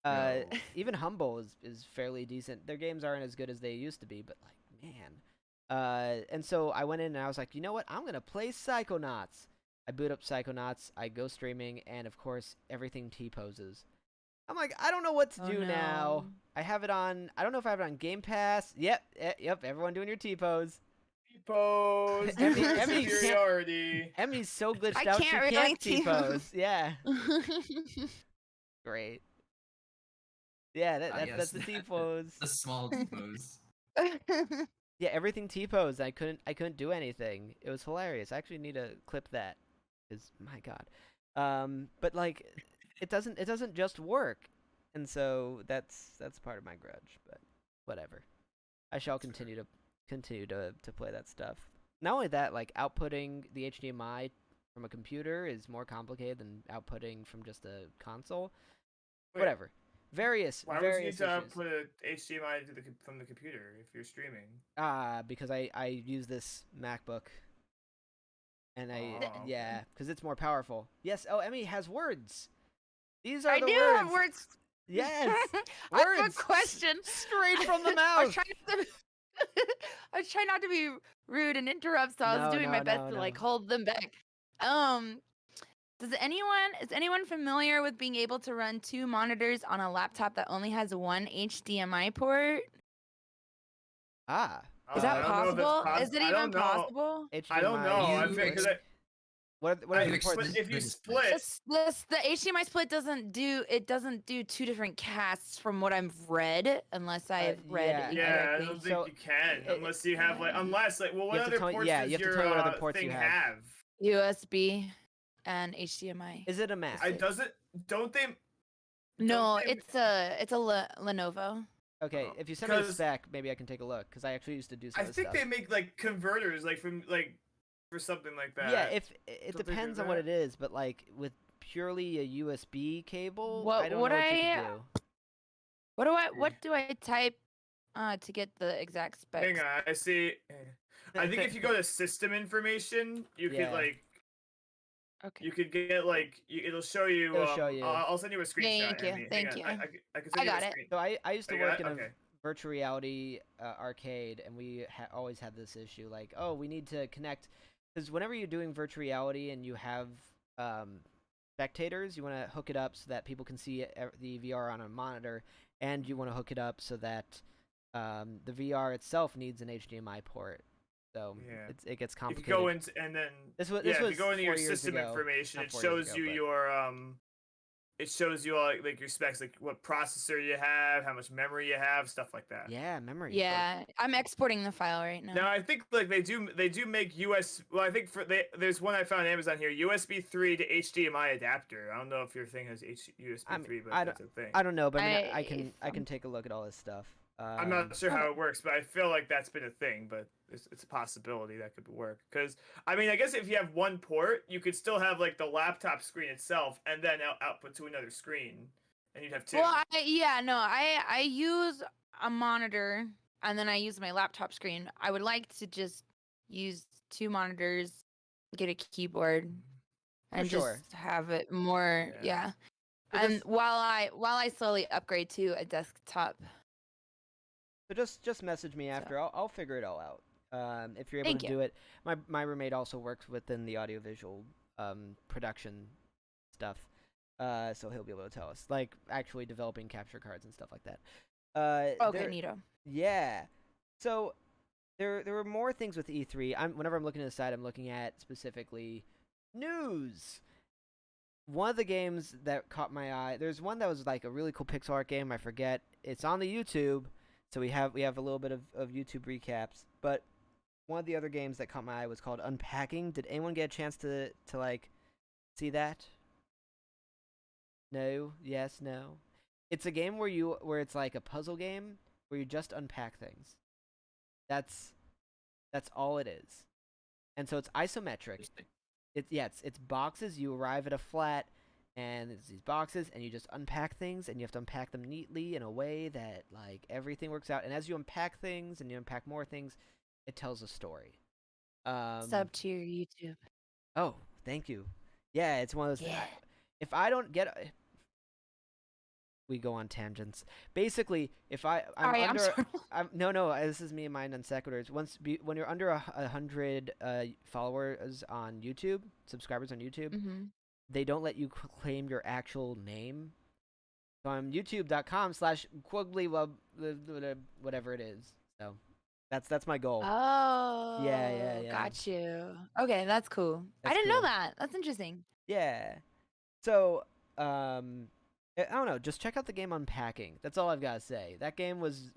No. Even Humble is fairly decent. Their games aren't as good as they used to be, but like, man. And so I went in and I was like, you know what? I'm gonna play Psychonauts. I boot up Psychonauts. I go streaming, and of course, everything T-poses. I'm like, I don't know what to Oh, do now. no. I have it on. I don't know if I have it on Game Pass. Yep. Everyone doing your T-pose. T-pose. Emmy can't- Superiority. Emmy's so glitched I out she can't really can't T-pose. T-pose. Yeah. Great. Yeah, that's yes, the T-pose. The small T-pose. Yeah, everything T-pose. I couldn't do anything. It was hilarious. I actually need to clip that. Cause my god. But like, it doesn't just work, and so that's part of my grudge. But whatever. I shall continue to play that stuff. Not only that, like outputting the HDMI from a computer is more complicated than outputting from just a console. Wait, Whatever. Various Why would you need various to issues. output a HDMI from the computer if you're streaming? Because I use this MacBook. And Oh, yeah, okay. because it's more powerful. Yes, Emmy has words. These are I the do words. have words. Yes, I have a words. question. Straight from the I was mouth. trying to I was trying not to be rude and interrupt, so I was No, doing my no, best no, to like no. hold them back. Is anyone familiar with being able to run two monitors on a laptop that only has one HDMI port? Ah. Is I that don't know if it's possible? Is it I even don't know. possible? I don't know. HDMI. I You figured ex- that What are I the ex- ports? if you Goodness split, The HDMI split doesn't do two different casts from what I've read, unless I've read yeah. incorrectly. yeah, I don't think So, you can it- unless you have well, what have to other tell- ports yeah, does you have to your tell me what other ports thing you have. USB and HDMI. Is it a Mac? Don't they? No, they- it's a Lenovo. Okay, Oh, if you send me the 'cause spec, maybe I can take a look. Because I actually used to do some I of this think stuff. they make like converters, like for something like that. Yeah, if it Don't they do depends on what that? it is, but like with purely a USB cable. What I don't would know what you I- can do. What do I type to get the exact specs? Hang on, I see. I think if you go to system information, you Yeah. could like Okay. you could get like it'll show you. It'll show you. I'll send you a screenshot. Thank you, Emmy. thank Hang on. you. I can I send you got a it. screen. So I used to Oh, you work got in it? a Okay. virtual reality arcade, and we always had this issue. Like, oh, we need to connect, because whenever you're doing virtual reality and you have spectators, you want to hook it up so that people can see the VR on a monitor, and you want to hook it up so that the VR itself needs an HDMI port. So Yeah. it gets If complicated. you go into and then This was if you go into 4 your years system ago. information, Not it 4 years shows ago, you but- your it shows you all like your specs, like what processor you have, how much memory you have, stuff like that. Yeah, memory. Yeah, I'm exporting the file right now. Now I think like they do make US. Well, I think there's one I found on Amazon here, USB 3 to HDMI adapter. I don't know if your thing has USB 3, but that's a thing. I don't know, but I mean, I I can take a look at all this stuff. I'm not sure how Okay. it works, but I feel like that's been a thing. But it's a possibility that could work. Because I mean, I guess if you have one port, you could still have like the laptop screen itself, and then output to another screen, and you'd have two. Well, I use a monitor and then I use my laptop screen. I would like to just use 2 monitors, get a keyboard, and sure. just have it more. Yeah. Yeah. But And just- while I slowly upgrade to a desktop. So just message me after. I'll figure it all out. If you're able Thank to you. do it. My roommate also works within the audiovisual production stuff. So he'll be able to tell us, like actually developing capture cards and stuff like that. Okay, neato. Yeah. So there were more things with E3. Whenever I'm looking at the site, I'm looking at specifically news. One of the games that caught my eye, there's one that was like a really cool pixel art game. I forget. It's on the YouTube, so we have a little bit of YouTube recaps. But one of the other games that caught my eye was called Unpacking. Did anyone get a chance to like see that? No. Yes. No. It's a game where it's like a puzzle game where you just unpack things. That's all it is. And so it's isometric. It's boxes. You arrive at a flat, and it's these boxes, and you just unpack things, and you have to unpack them neatly in a way that like everything works out. And as you unpack things and you unpack more things, it tells a story. Sub to your YouTube. Oh, thank you. Yeah, it's one of those. Yeah. If I don't get, we go on tangents. Basically, if I'm Sorry, I'm under, sorry. no, this is me and my non sequiturs. When you're under 100 followers on YouTube, subscribers on YouTube, Mm-hmm. they don't let you claim your actual name. So I'm youtube.com/quigley whatever it is. So that's my goal. Oh. yeah. Got you. Okay, that's cool. I That's didn't know cool. that. That's interesting. Yeah. So, I don't know. Just check out the game Unpacking. That's all I've got to say. That game was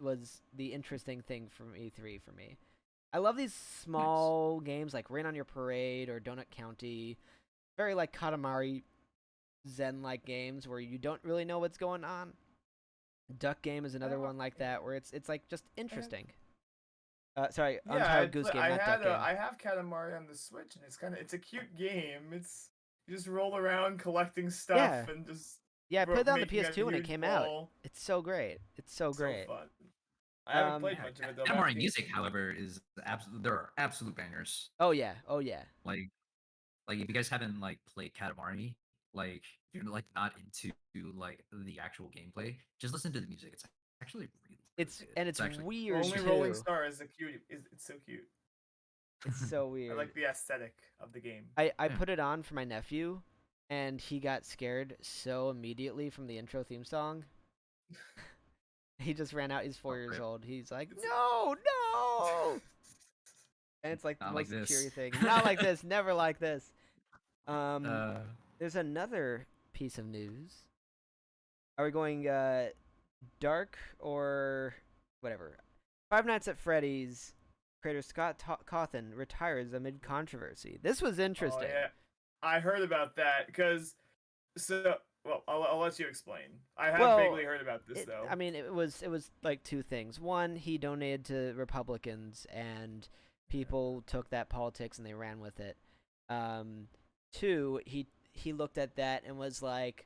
the interesting thing from E3 for me. I love these small games like Rain on Your Parade or Donut County. Very like Katamari Zen-like games where you don't really know what's going on. Duck Game is another one like that where it's like just interesting. Sorry, Untitled Goose Game, not Duck Game. I have Katamari on the Switch, and it's a cute game. You just roll around collecting stuff Yeah. and just Yeah, I played that on the making a PS2 when it huge came out. ball. It's so great. It's so great. fun. I haven't played Yeah, much of it though. but Katamari I've music, seen- however, is there are absolute bangers. Oh yeah. Like if you guys haven't like played Katamari, like if you're like not into like the actual gameplay, just listen to the music. It's actually really It's good. and it's actually weird Only too. Rolling Star is it's so cute. It's so I weird. like the aesthetic of the game. I Yeah. put it on for my nephew, and he got scared so immediately from the intro theme song. He just ran out. He's 4 years rip. old. He's like, no. And it's like the Not like most this. scary thing. Not like this. Never like this. uh, There's another piece of news. Are we going dark or whatever? Five Nights at Freddy's creator Scott Cawthon retires amid controversy. This was interesting. Oh, yeah. I heard about that because well, I'll let you explain. I have Well, vaguely heard about this though. I mean, it was like two things. One, he donated to Republicans, and people took that politics and they ran with it. Two, he looked at that and was like,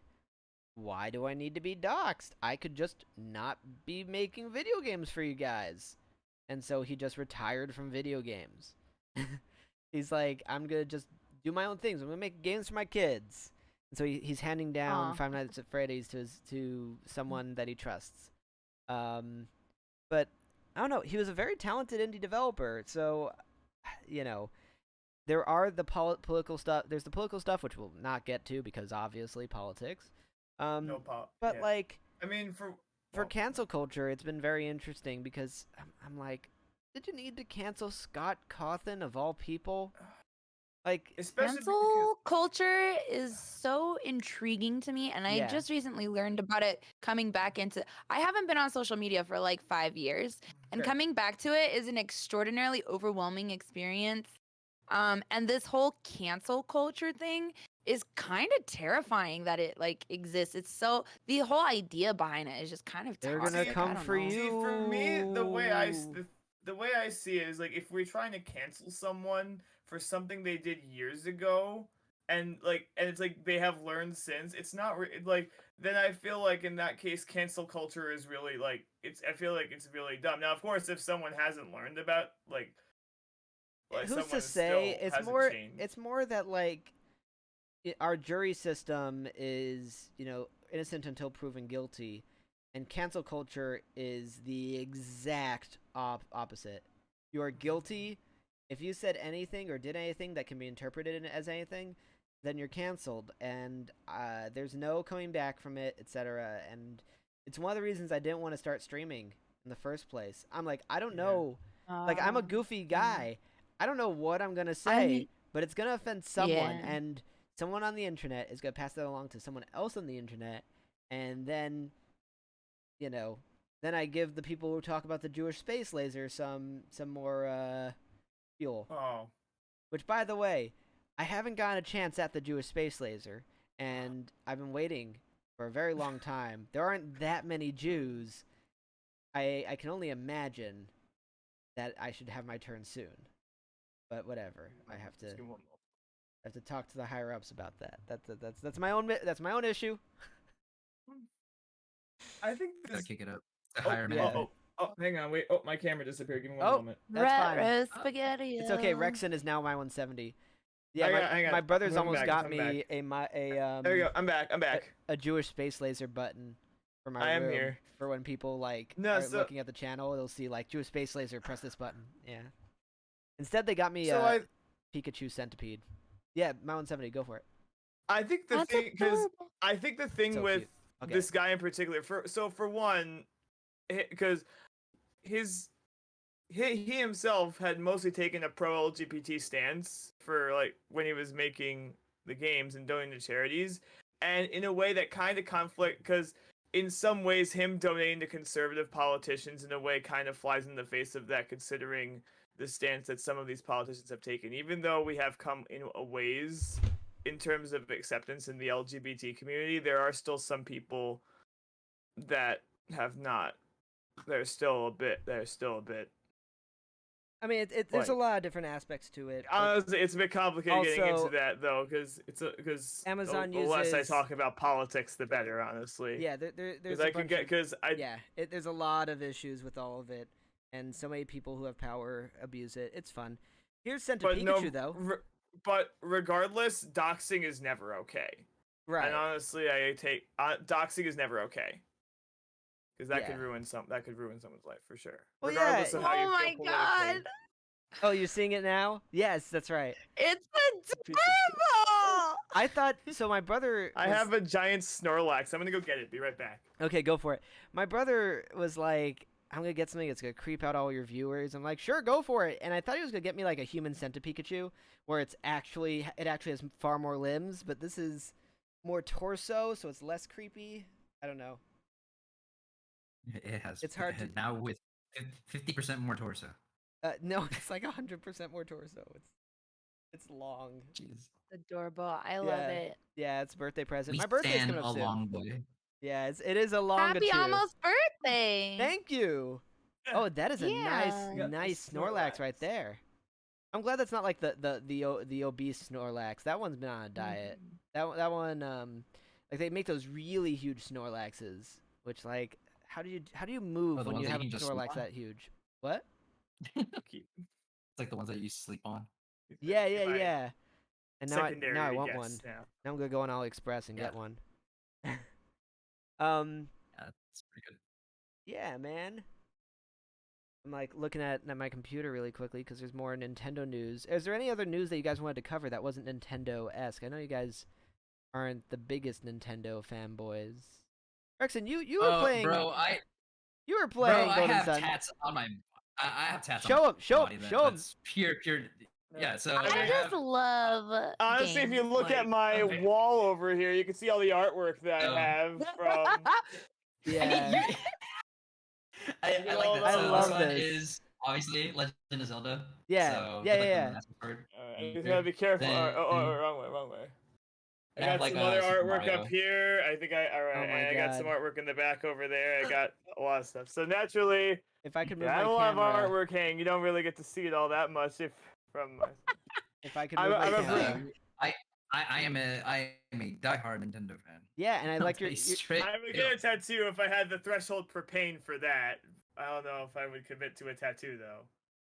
why do I need to be doxxed? I could just not be making video games for you guys. And so he just retired from video games. He's like, I'm going to just do my own things. I'm going to make games for my kids. And so he's handing down Aw. Five Nights at Freddy's to someone that he trusts. But I don't know. He was a very talented indie developer. So, you know, there are the political stuff. There's the political stuff, which we'll not get to because obviously politics. No pop. But yeah. like I mean, for well, cancel culture, it's been very interesting because I'm like, did you need to cancel Scott Cawthon of all people? Like, especially Cancel culture is so intriguing to me, and I Yeah. just recently learned about it coming back into. I haven't been on social media for like 5 years, and Okay. coming back to it is an extraordinarily overwhelming experience. And this whole cancel culture thing is kind of terrifying that it like exists. It's so the whole idea behind it is just kind of they're toxic. gonna See, come I don't for know. you. See, for me, the way I see it is like if we're trying to cancel someone for something they did years ago, and it's like they have learned since, it's not like then I feel like in that case cancel culture is really like I feel like it's really dumb. Now, of course, if someone hasn't learned about like Who's someone to say? still It's hasn't more. changed. It's more that like our jury system is, innocent until proven guilty, and cancel culture is the exact opposite. You are guilty. If you said anything or did anything that can be interpreted as anything, then you're canceled, and there's no coming back from it, etc. And it's one of the reasons I didn't want to start streaming in the first place. I'm like, I don't Yeah. know. Like, I'm a Um, goofy guy. I don't know what I'm gonna I say, mean- but it's gonna offend someone, Yeah. and someone on the internet is gonna pass that along to someone else on the internet, and then, then I give the people who talk about the Jewish space laser some more fuel. Oh, Which, by the way, I haven't gotten a chance at the Jewish space laser, and I've been waiting for a very long time. There aren't that many Jews. I can only imagine that I should have my turn soon. But whatever, I have just give me one to talk to the higher ups about that. That's my own issue. moment. I think Gotta this. kick it up. To Oh, higher yeah. management. hang on, wait. Oh, my camera disappeared. Give me one Oh. moment. That's fine. Red spaghetti. It's okay. Rhexyn is now My170. Yeah, Hang on. my brother's I'm almost back, got I'm me There we go. I'm back. a Jewish space laser button for my I am room here. for when people like No, are so- looking at the channel. They'll see like Jewish space laser. Press this button. Yeah. Instead, they got me So a Pikachu centipede. Yeah, My170. Go for it. I think the That's thing because adorable. I think the thing So with cute. Okay. this guy in particular for one, because he himself had mostly taken a pro LGBT stance for like when he was making the games and donating to charities, and in a way that kind of conflict because in some ways him donating to conservative politicians in a way kind of flies in the face of that, considering the stance that some of these politicians have taken. Even though we have come in a ways in terms of acceptance in the LGBT community, there are still some people that have not. There's still a bit. I mean, there's a like- lot of different aspects to it. but- Honestly, it's a bit complicated getting Also- into that though, because Amazon the less I uses- talk about politics, the better. Honestly, yeah, there's because a I could bunch get of- yeah, there's a lot of issues with all of it, and so many people who have power abuse it. It's fun. Here's Sent to but Pikachu no, though. but regardless, doxing is never okay. Right. And honestly, I take doxing is never okay. Because that could Yeah. ruin someone's life for sure. Well, yeah, Regardless of how you Oh my feel politically. god. Oh, you're seeing it now? Yes, that's right. It's Piece of shit. adorable. I thought so. My brother. I was- have a giant Snorlax. I'm gonna go get it. Be right back. Okay, go for it. My brother was like, "I'm gonna get something that's gonna creep out all your viewers." I'm like, "Sure, go for it." And I thought he was gonna get me like a human centipede Pikachu, where it actually has far more limbs, but this is more torso, so it's less creepy. I don't know. It has. It's hard to- now with 50% more torso. No, it's like 100% more torso. It's long. Jeez. Adorable. I love Yeah. it. Yeah, it's a birthday present. We My birthday's stand coming a up soon. long way. Yeah, it is a long. Happy almost birthday. Thank you. Oh, that is a Yeah. Got the nice Snorlax right Snorlax. there. I'm glad that's not like the obese Snorlax. That one's been on a diet. That one, like they make those really huge Snorlaxes, which like, how do you move Oh, the when ones you that have a you can just sleep Snorlax on? that huge? What? Keep- It's like the ones that you sleep on. Yeah, if I- yeah. And Secondary now I to want guess one. now. Now I'm gonna go on AliExpress and Yeah. get one. Yeah, it's pretty good. Yeah, man. I'm like looking at my computer really quickly because there's more Nintendo news. Is there any other news that you guys wanted to cover that wasn't Nintendo-esque? I know you guys aren't the biggest Nintendo fanboys. Rexyn, you were playing. Bro, You were playing I Golden have Sun. tats on my. I have tats Show on 'em, show 'em, my body. show 'em. That's pure. Yeah. So I I mean, just love. Honestly, if you games, look at like- my okay. wall over here, you can see all the artwork that Oh. I have from. Yeah. I mean, I like that. I So love this one this. is obviously Legend of Zelda. Yeah, So yeah, with, like, yeah, the yeah. Master Sword You just here. gotta be careful. Then- Wrong way. I I have, got like, some other Super artwork Mario. up here. I think all right, Oh my and I got some God. artwork in the back over there. I got a lot of stuff. So naturally, If I could move I my have a lot of camera, artwork hanging. You don't really get to see it all that much if from. My... if I could I'm move a- my I'm a camera. freak. I am a diehard Nintendo fan. Yeah, and I I'll like tell your. you straight. I would get a tattoo if I had the threshold for pain for that. I don't know if I would commit to a tattoo though.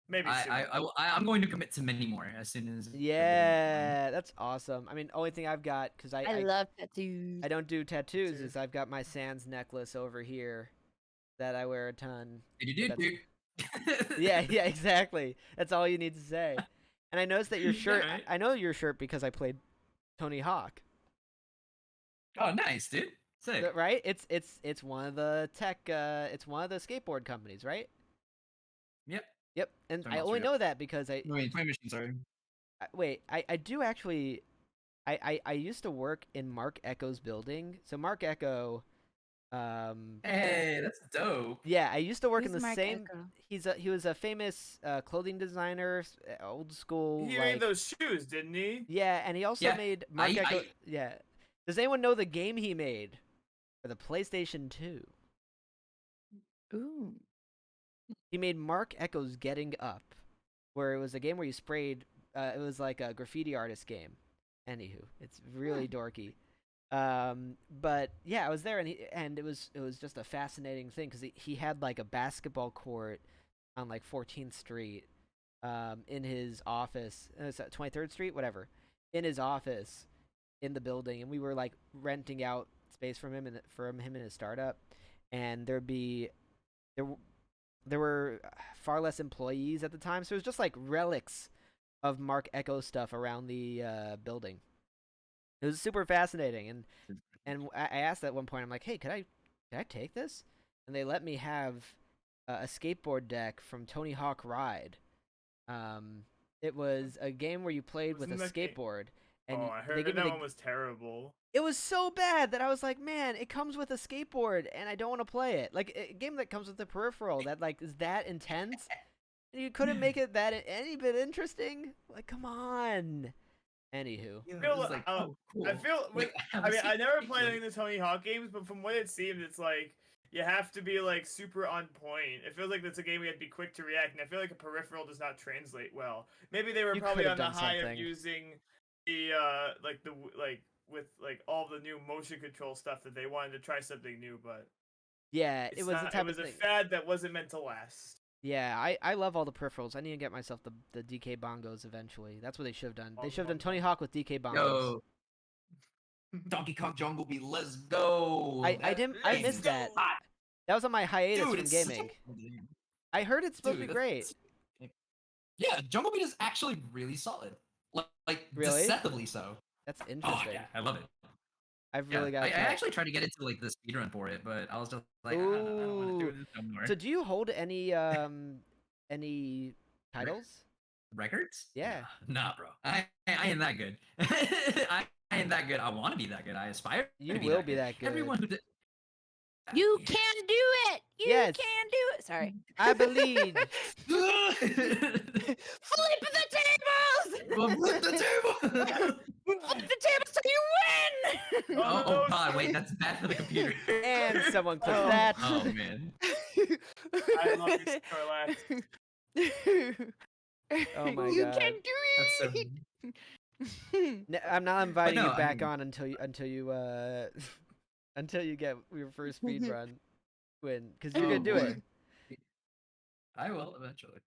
Maybe soon. I'm going to commit to many more as soon as. Yeah, that's awesome. I mean, only thing I've got because I love tattoos. I don't do tattoos Too. is I've got my Sans necklace over here that I wear a ton. Do. Yeah, yeah, exactly. That's all you need to say. And I noticed that your shirt. Alright. I know your shirt because I played Tony Hawk. Oh, nice, dude. Sick. Right? It's one of the tech. It's one of the skateboard companies, right? Yep. Yep. And Tony I Hawk's only real. know that because Wait, Flame Machine, sorry. wait. I do actually. I used to work in Mark Echo's building. So Mark Echo. Hey, that's dope. Yeah, I used to work in Who's the Mark same. Echo? He was a famous clothing designer, old school. He like, made those shoes, didn't he? Yeah, and he also Yeah, made Mark I- Echo. Yeah. Does anyone know the game he made for the PlayStation 2? Ooh. He made Mark Echo's Getting Up, where it was a game where you sprayed. It was like a graffiti artist game. Anywho, it's really dorky. But yeah, I was there, and it was just a fascinating thing because he had like a basketball court on like 14th Street, in his office. It's at 23rd Street, whatever, in his office, in the building, and we were like renting out space from him and his startup, and there were far less employees at the time, so it was just like relics of Mark Echo stuff around the building. It was super fascinating, and I asked at one point, I'm like, hey, could I take this? And they let me have a skateboard deck from Tony Hawk Ride. It was a game where you played with a Wasn't that game- skateboard. And Oh, I they heard gave that me one was terrible. It was so bad that I was like, man, it comes with a skateboard, and I don't want to play it. Like a game that comes with a peripheral that like is that intense, and you couldn't make it that any bit interesting. Like, come on. Anywho, Yeah, feel it was like- like, oh, cool. I feel. Wait, I mean, I never played any of the Tony Hawk games, but from what it seemed, it's like you have to be like super on point. It feels like that's a game you have to be quick to react, and I feel like a peripheral does not translate well. Maybe they were You probably could've on the done high something. of using the with like all the new motion control stuff that they wanted to try something new, but yeah, it's it was the not- type it was of a thing. fad that wasn't meant to last. Yeah, I love all the peripherals. I need to get myself the DK bongos eventually. That's what they should have done. They Oh, should have done bongos. Tony Hawk with DK bongos. Yo, Donkey Kong Jungle Beat, let's go. I missed that. That was on my hiatus Dude, from it's such a- gaming. I heard it's supposed to Dude, be great. Yeah, Jungle Beat is actually really solid. Like Really? deceptively so. That's Oh interesting. yeah, I love it. I've Yeah, really got. I actually tried to get into like the speedrun for it, but I was just like, I don't want to do this no more. So do you hold any titles? Records? Yeah. Nah, bro. I ain't that good. I ain't that good. I want to be that good. I aspire. You to be will that be good. that good. Everyone who did. You can do it. You Yes. can do it. Sorry. I believe. Flip the tables. Flip the table. Flip the tables so you win. Oh god, wait, that's bad for the computer. And someone clicked Oh. that. Oh man. I love you, Snorlax. Oh my you God. can do That's so it. I'm not inviting no, you I back mean- on until you until you get your first speed run win, because you're Oh gonna do it. boy. I will eventually.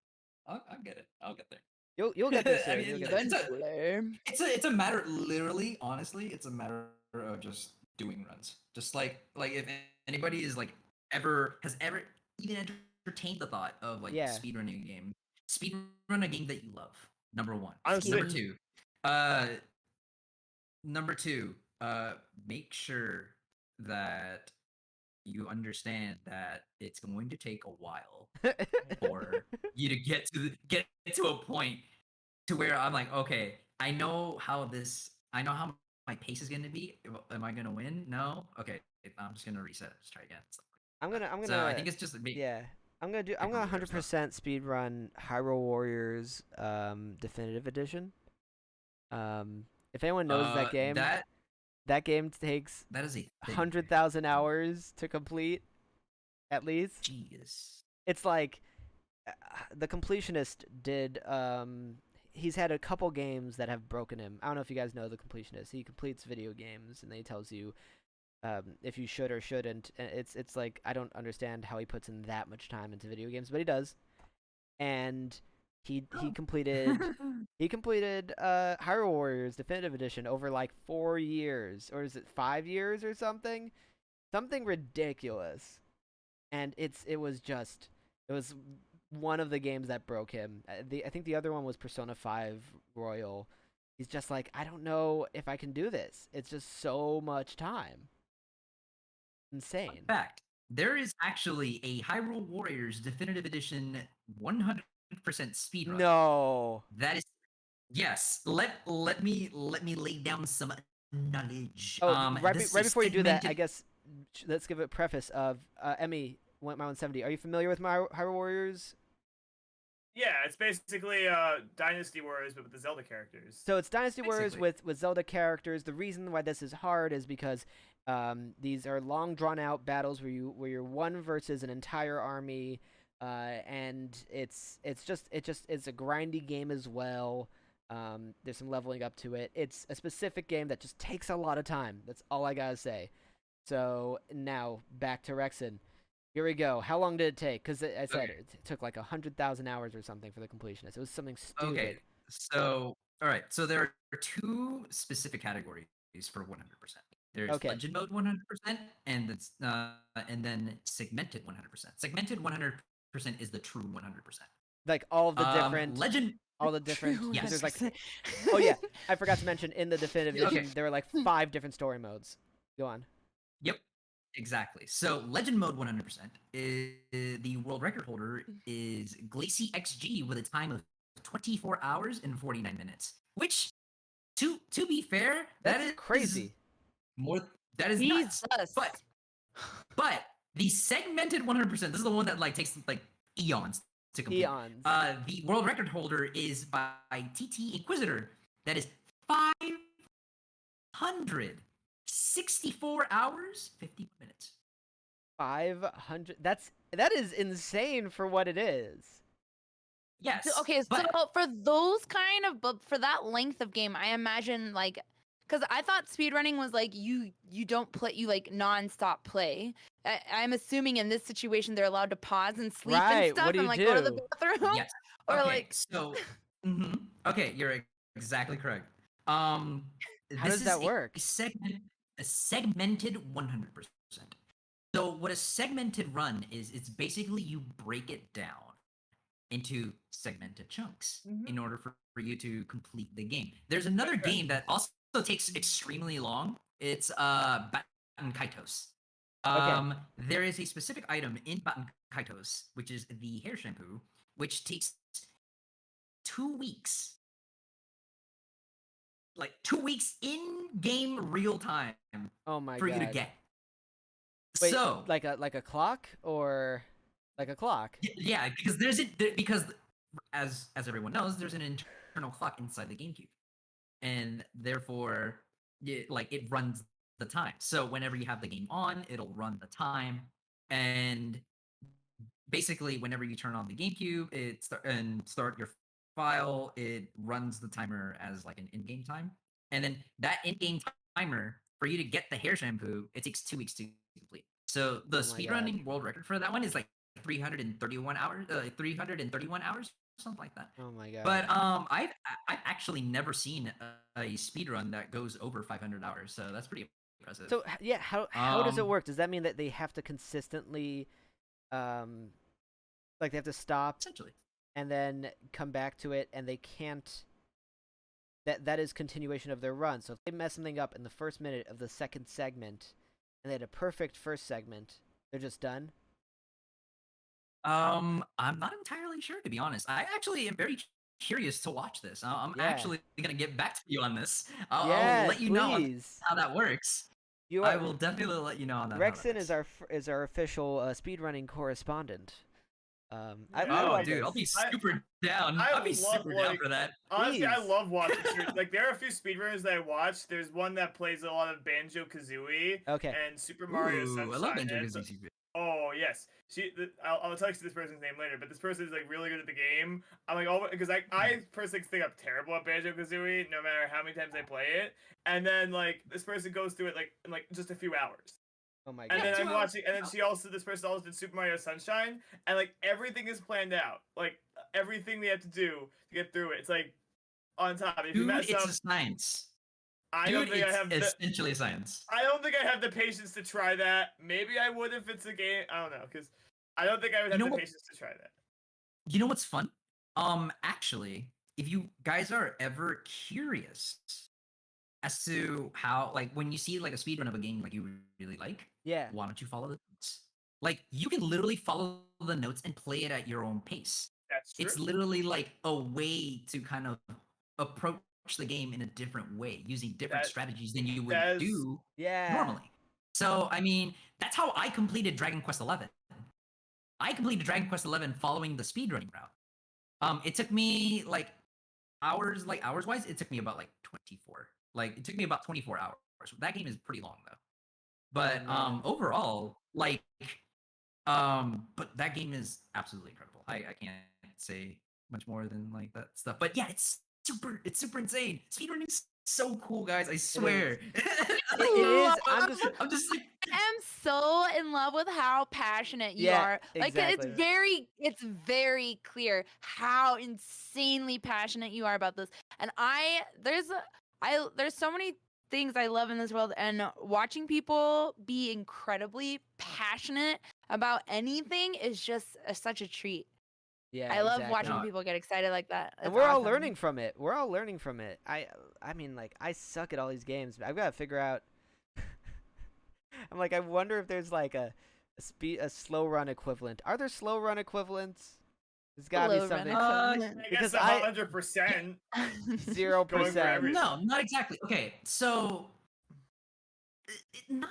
I'll get it. I'll get there. You'll get there I soon. mean, You'll get there. Eventually. it's a matter. Literally, honestly, it's a matter of just doing runs. Just like if anybody is like ever even entertained the thought of like Yeah. speedrunning a game, speedrun a game that you love. Number one. Honestly- Number two. Uh, number two. Make sure that you understand that it's going to take a while for you to get to a point to where I'm like, okay, I know how my pace is going to be. Am I going to win? No. Okay, I'm just going to reset. Just try again. I'm gonna. So I think it's just Yeah. I'm gonna computer 100% speed run Hyrule Warriors Definitive Edition. If anyone knows that game, that game takes that is a thing. 100,000 hours to complete, at least. Jeez. It's like the completionist did. He's had a couple games that have broken him. I don't know if you guys know the completionist. He completes video games and then he tells you if you should or shouldn't. It's like I don't understand how he puts in that much time into video games, but he does. And he completed Hyrule Warriors Definitive Edition over like 4 years, or is it 5 years or something? Something ridiculous. And it was one of the games that broke him. I think the other one was Persona 5 Royal. He's just like, I don't know if I can do this. It's just so much time. Insane. Fact. There is actually a Hyrule Warriors Definitive Edition 100% speedrun. No. That is yes. Let me lay down some knowledge. Oh, right this is before you do that, I segmented- guess let's give a preface of Emmy My170. Are you familiar with Hyrule Warriors? Yeah, it's basically Dynasty Warriors, but with the Zelda characters. So it's Dynasty Warriors Basically. with Zelda characters. The reason why this is hard is because these are long drawn out battles where you're one versus an entire army, and it's a grindy game as well. There's some leveling up to it. It's a specific game that just takes a lot of time. That's all I gotta say. So now back to Rhexyn. Here we go. How long did it take? Because I said Okay. it took like 100,000 hours or something for the completionist. It was something stupid. Okay. So all right. So there are two specific categories for 100%. There's Okay. Legend mode 100%, and then segmented 100%. Segmented 100% is the true 100%. Like all of the different Legend. all the different True, because there's like 100%. oh yeah, I forgot to mention in the definitive Okay. edition there were like 5 different story modes. Go on. Yep, exactly. So Legend mode 100% is the world record holder is Glacy XG with a time of 24 hours and 49 minutes. Which, to be fair, That's that is crazy. more. That is nuts. Jesus. But the segmented 100%. This is the one that like takes like eons to complete. Eons. The world record holder is by TT Inquisitor. That is 564 hours, 50 minutes. 500. That is insane for what it is. Yes. Okay, so but for those kind of, but for that length of game, I imagine like, because I thought speedrunning was like you don't play, you like nonstop play. I'm assuming in this situation they're allowed to pause and sleep Right, and stuff what do and you like go to the do? bathroom. yes. Or okay. like, So. Okay, you're exactly correct. How This does that is work? a segmented 100%. So what a segmented run is, it's basically you break it down into segmented chunks in order for you to complete the game. There's another game that also takes extremely long. It's Baton Kaitos. There is a specific item in Baton Kaitos, which is the hair shampoo, which takes 2 weeks. Like 2 weeks in game real time Oh my for god. you to get. Wait, So like a clock or like a clock? yeah, because because as everyone knows, there's an internal clock inside the GameCube, and therefore it runs the time. So whenever you have the game on, it'll run the time, and basically whenever you turn on the GameCube, start your file, it runs the timer as like an in-game time, and then that in-game timer for you to get the hair shampoo, it takes 2 weeks to complete. So the Oh my God. speedrunning world record for that one is like 331 hours, 331 hours, something like that. Oh my God. But I've actually never seen a speed run that goes over 500 hours, so that's pretty impressive. So yeah, how does it Um, work? Does that mean that they have to consistently, like they have to stop essentially. and then come back to it, and they can't? That is continuation of their run. So if they mess something up in the first minute of the second segment, and they had a perfect first segment, they're just done. I'm not entirely sure, to be honest. I actually am very curious to watch this. I'm Yeah. actually gonna get back to you on this. I'll Yeah, let you know on please. how that works. You I are will definitely let you know on that. how that Rhexyn is works. our official speedrunning correspondent. I Oh, love dude, I'll this. be super down. I I'll be love, super down like, for that. Honestly, I Please. love watching like there are a few speedrunners that I watch. There's one that plays a lot of Banjo Kazooie Okay. and Super Mario Ooh, Sunshine. I love Banjo and it's Kazooie. Oh yes, I'll text you this person's name later. But this person is like really good at the game. I'm like, oh, because I personally think I'm terrible at Banjo Kazooie, no matter how many times I play it. And then like this person goes through it like in like just a few hours. Oh my And God. then I'm 2 hours. watching, and then this person also did Super Mario Sunshine, and like everything is planned out, like everything they have to do to get through it. It's like on top. If you Dude, mess it's up, a science. I Dude, don't think I it's have the. essentially a science. I don't think I have the patience to try that. Maybe I would if it's a game. I don't know, because I don't think I would You have know the what? patience to try that. You know what's fun? Actually, if you guys are ever curious as to how, like, when you see like a speedrun of a game like you really like, Yeah. why don't you follow the notes? Like, you can literally follow the notes and play it at your own pace. That's true. It's literally like a way to kind of approach the game in a different way, using different That strategies than you would that is do Yeah. normally. So, I mean, that's how I completed Dragon Quest XI. I completed Dragon Quest XI following the speedrunning route. It took me hours wise, it took me about like 24. Like it took me about 24 hours. That game is pretty long though. But man. overall, like but that game is absolutely incredible. I can't say much more than like that stuff. But yeah, it's super insane. Speedrunning's so cool, guys. I swear. It is. I'm just like am so in love with how passionate you Yeah, are. Like exactly. it's very clear how insanely passionate you are about this. And there's so many things I love in this world, and watching people be incredibly passionate about anything is just such a treat. Yeah. I love exactly. watching No. people get excited like that. And It's we're all awesome. learning from it. We're all learning from it. I mean, like, I suck at all these games. But I've got to figure out. I'm like, I wonder if there's like a slow run equivalent. Are there slow run equivalents? There's got to be Slow run something. equivalent. I because guess I- 100%. 0%. Going for everything. no, not exactly. Okay, so not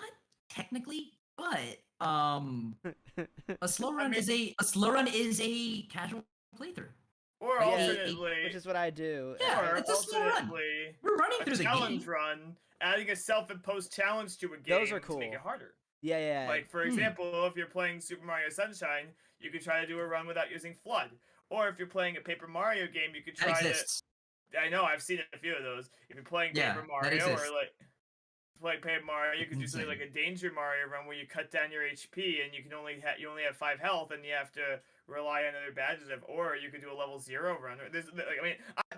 technically, but a slow run mean- is a casual playthrough. Or Yeah, alternately, Which is what I do. Yeah, or it's a slow run. alternately, We're running a through the challenge game. run, adding a self-imposed challenge to a game Those are to make cool. it harder. Yeah, yeah. Like for example, if you're playing Super Mario Sunshine, you could try to do a run without using Flood. Or if you're playing a Paper Mario game, you could That try to. exists. I know I've seen a few of those. If you're playing Yeah, Paper that Mario or exists. like Paper Mario, you could do something Insane. like a Danger Mario run where you cut down your HP and you can only have 5 health and you have to rely on other badges or you could do a level 0 run.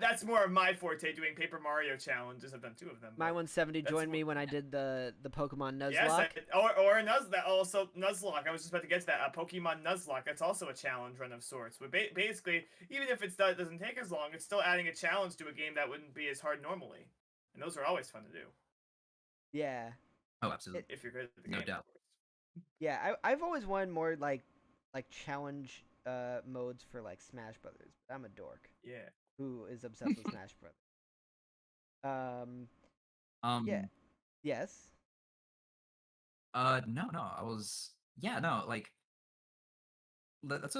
That's more of my forte, doing Paper Mario challenges. I've done 2 of them. but My170 that's joined me what- when I did the Pokemon Nuzlocke. Yes, or a Nuzlocke. I was just about to get to that. A Pokemon Nuzlocke. That's also a challenge run of sorts. But basically, even if it doesn't take as long, it's still adding a challenge to a game that wouldn't be as hard normally. And those are always fun to do Yeah. Oh, absolutely. if you're good at the No game. doubt. Of course. Yeah, I've always wanted more like challenge modes for like Smash Brothers. But I'm a dork Yeah. who is obsessed with Smash Brothers. Yeah. Yes. No, I was. Yeah, no, like that's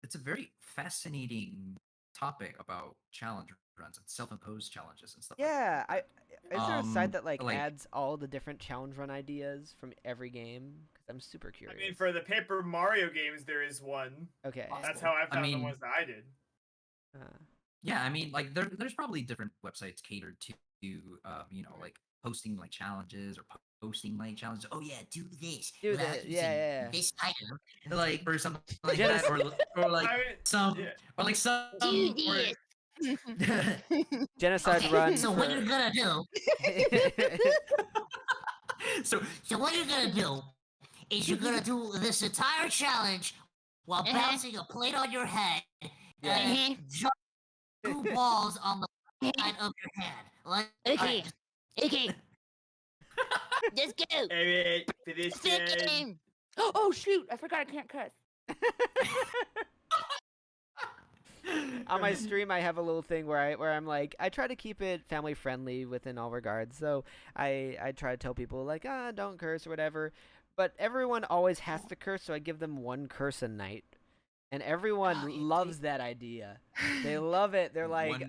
it's a very fascinating topic about challenge runs and self-imposed challenges and stuff. Yeah. Is there a site that like like- adds all the different challenge run ideas from every game? Because I'm super I curious. mean, for the Paper Mario games, there is one. Okay. That's how I found the mean- ones that I did. Uh, Yeah, I mean, like there's probably different websites catered to like posting like challenges or posting like challenges. Oh yeah, do this Do without the using yeah. this item, like or something like Genes- that, or like I mean, some yeah. or like some Do or this. Genocide Okay, run so for. what you're gonna do? So what you're gonna do is you're gonna do this entire challenge while bouncing a plate on your head and drop two balls on the side of your hand. Like, Okay. Okay. Let's go. Alright, Let's tradition. game. Oh shoot! I forgot I can't cuss. On my stream, I have a little thing where I'm like, I try to keep it family friendly within all regards. So I try to tell people like, don't curse or whatever. But everyone always has to curse, so I give them one curse a night, and everyone loves that idea. They love it. They're like,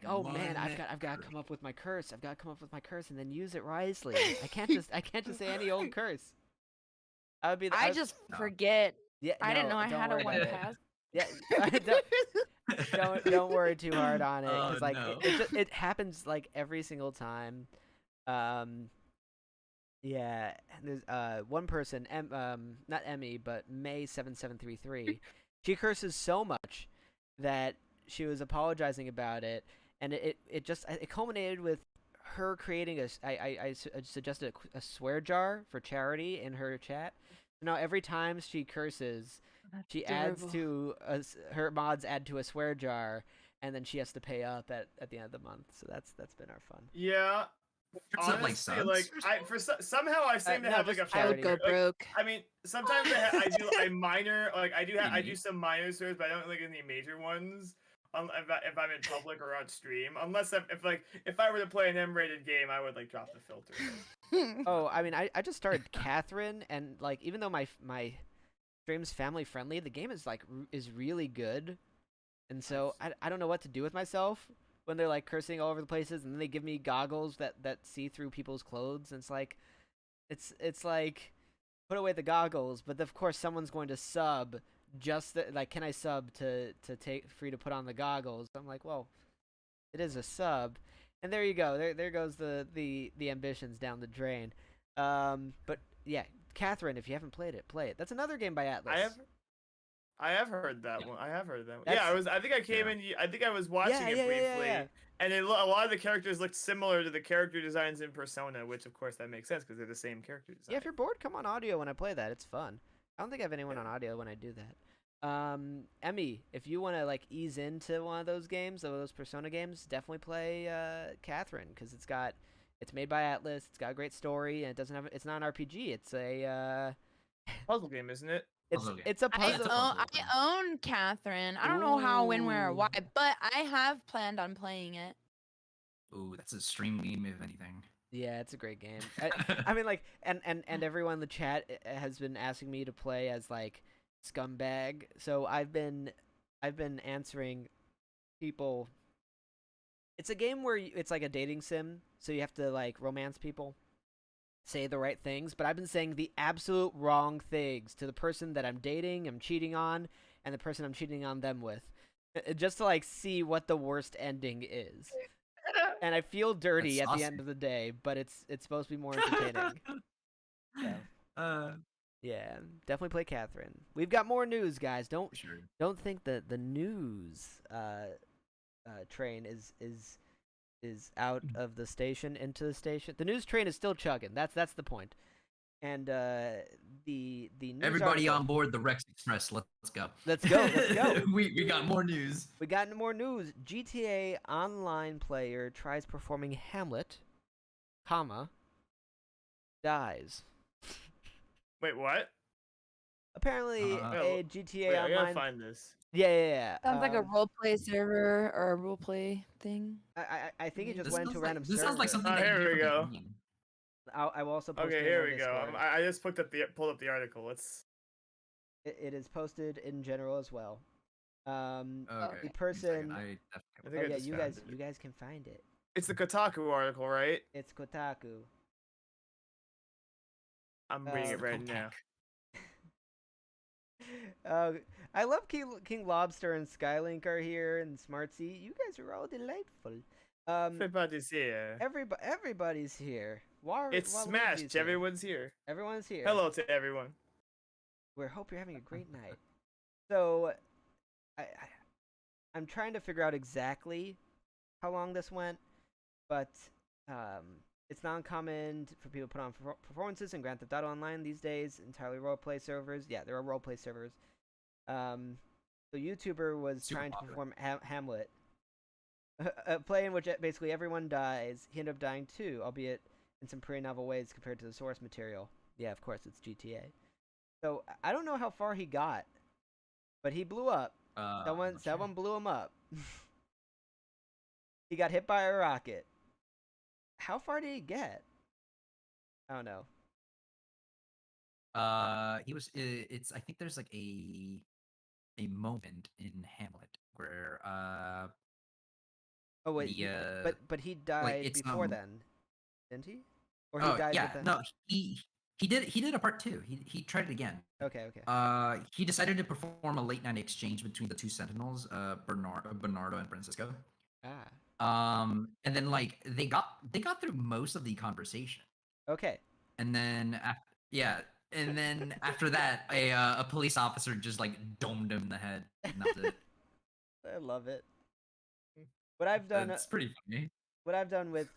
oh man, I've got to come up with my curse. I've got to come up with my curse and then use it wisely. I can't just say any old curse. I would be. I just forget. Yeah, I didn't no, know I don't had worry a one about it. pass. Yeah, don't worry too hard on it, because like no. it happens like every single time. Yeah, there's one person, not Emmy, but My170. She curses so much that she was apologizing about it, and it just it culminated with her creating I suggested a swear jar for charity in her chat. Now every time she curses, she adds adorable. to her mods add to a swear jar, and then she has to pay up at the end of the month. So that's been our fun. Yeah. Curse of, like, Honestly, subs like or I for somehow I seem to no, have like a just I would charity. go like, broke. I mean, sometimes I do I minor like I do Maybe. some minor serves, but I don't like any major ones. If I'm in public or on stream, unless if I were to play an M-rated game, I would like drop the filter. Oh, I mean, I just started Catherine, and like even though my stream's family friendly, the game is like is really good, and so I don't know what to do with myself when they're like cursing all over the places, and then they give me goggles that see through people's clothes, and it's like put away the goggles, but of course someone's going to sub like, can I sub to take free to put on the goggles? I'm like, well, it is a sub, and there you go. There goes the ambitions down the drain. But yeah, Catherine, if you haven't played it, play it. That's another game by Atlas. I have heard that one. I have heard that one. That's- Yeah, I think I came in. I think I was watching it briefly, and a lot of the characters looked similar to the character designs in Persona, which of course that makes sense because they're the same character design. Yeah, if you're bored, come on audio when I play that. It's fun. I don't think I have anyone on audio when I do that. Emmy, if you want to like ease into one of those games, of those Persona games, definitely play Catherine, because it's made by Atlas. It's got a great story, and it's not an RPG. It's a puzzle game, isn't it? it's a puzzle. I own Catherine. I don't know how, when, where, or why, but I have planned on playing it. Ooh, that's a stream meme if anything. Yeah, it's a great game. I mean, like, and everyone in the chat has been asking me to play as like scumbag. So I've been answering people. It's a game where it's like a dating sim, so you have to like romance people, say the right things. But I've been saying the absolute wrong things to the person that I'm dating, I'm cheating on, and the person I'm cheating on them with, just to like see what the worst ending is. And I feel dirty That's at the awesome. end of the day, but it's supposed to be more entertaining. So, yeah, definitely play Catherine. We've got more news, guys. Don't think that the news train is out of the station into the station. The news train is still chugging. That's the point. And the news Everybody article, on board the Rex Express. Let's go. Let's go. Let's go. we got more news. We got more news. GTA Online player tries performing Hamlet, comma, dies. Wait, what? Apparently, a GTA Wait, I Online. gotta find this. Yeah. Sounds like a roleplay server or a roleplay thing. I think it just This went into sounds random like, this sounds like server. something. that Here you we never go. believe. I will also post Okay, it here on we go. Discord. I just pulled up the article. Let's. It is posted in general as well. Okay. The person. I I Oh think I yeah, just you found guys it. can find it. It's the Kotaku article, right? It's Kotaku. I'm reading it right now. I love King Lobster and Skylink are here, and Smartsy. You guys are all delightful. Everybody's here. Everybody's here. It's smashed. Everyone's here. Everyone's here. Hello to everyone. We hope you're having a great night. So, I'm trying to figure out exactly how long this went, but it's not uncommon for people to put on performances in Grand Theft Auto Online these days. Entirely roleplay servers. Yeah, there are roleplay servers. The YouTuber was Super trying to popular. perform Hamlet, a play in which basically everyone dies. He ended up dying too, albeit in some pretty novel ways compared to the source material. Yeah, of course, it's GTA. So I don't know how far he got, but he blew up. Someone blew him up. He got hit by a rocket. How far did he get? I don't know. He was. It's. I think there's like a moment in Hamlet where Oh wait, the but he died it's, before then, didn't he? Or he died yeah, with the... no, he did a part two. He tried it again. Okay, okay. He decided to perform a late night exchange between the two sentinels, Bernardo and Francisco. Ah. And then like they got through most of the conversation, Okay. and then and then after that, a police officer just like domed him in the head, and that was it. I love it. What I've done... It's pretty funny. What I've done with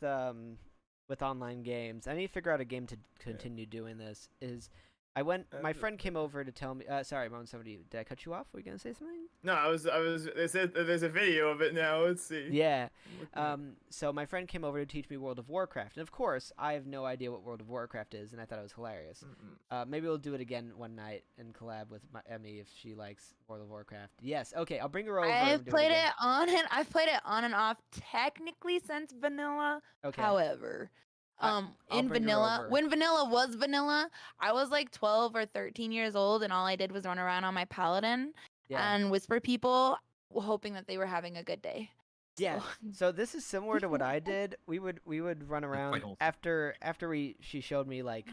online games, I need to figure out a game to continue doing this, is my friend came over to tell me, sorry, My170, did I cut you off? Were you going to say something? No, I was. There's a video of it now. Let's see. Yeah. So my friend came over to teach me World of Warcraft, and of course, I have no idea what World of Warcraft is, and I thought it was hilarious. Maybe we'll do it again one night and collab with Emmy if she likes World of Warcraft. Yes. Okay, I'll bring her over. I've played it on and off technically since vanilla. Okay. However, I'll in bring her vanilla, over. when vanilla was vanilla, I was like 12 or 13 years old, and all I did was run around on my paladin Yeah. and whisper people, hoping that they were having a good day. Yeah. So- So this is similar to what I did. We would run around wholesome. after she showed me like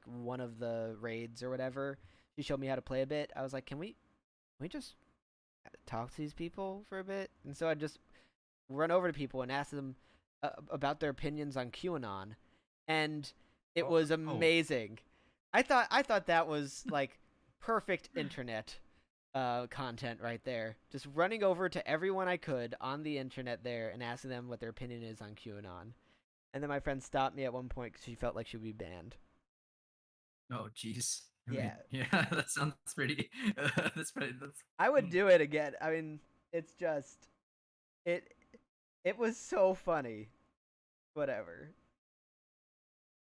one of the raids or whatever. She showed me how to play a bit. I was like, can we just talk to these people for a bit? And so I just run over to people and ask them about their opinions on QAnon, and it was amazing. I thought that was like perfect internet content right there. Just running over to everyone I could on the internet there and asking them what their opinion is on QAnon. And then my friend stopped me at one point because she felt like she would be banned. Oh, jeez. Yeah. Yeah, that sounds pretty. That's I would do it again. I mean, it's just it was so funny. Whatever.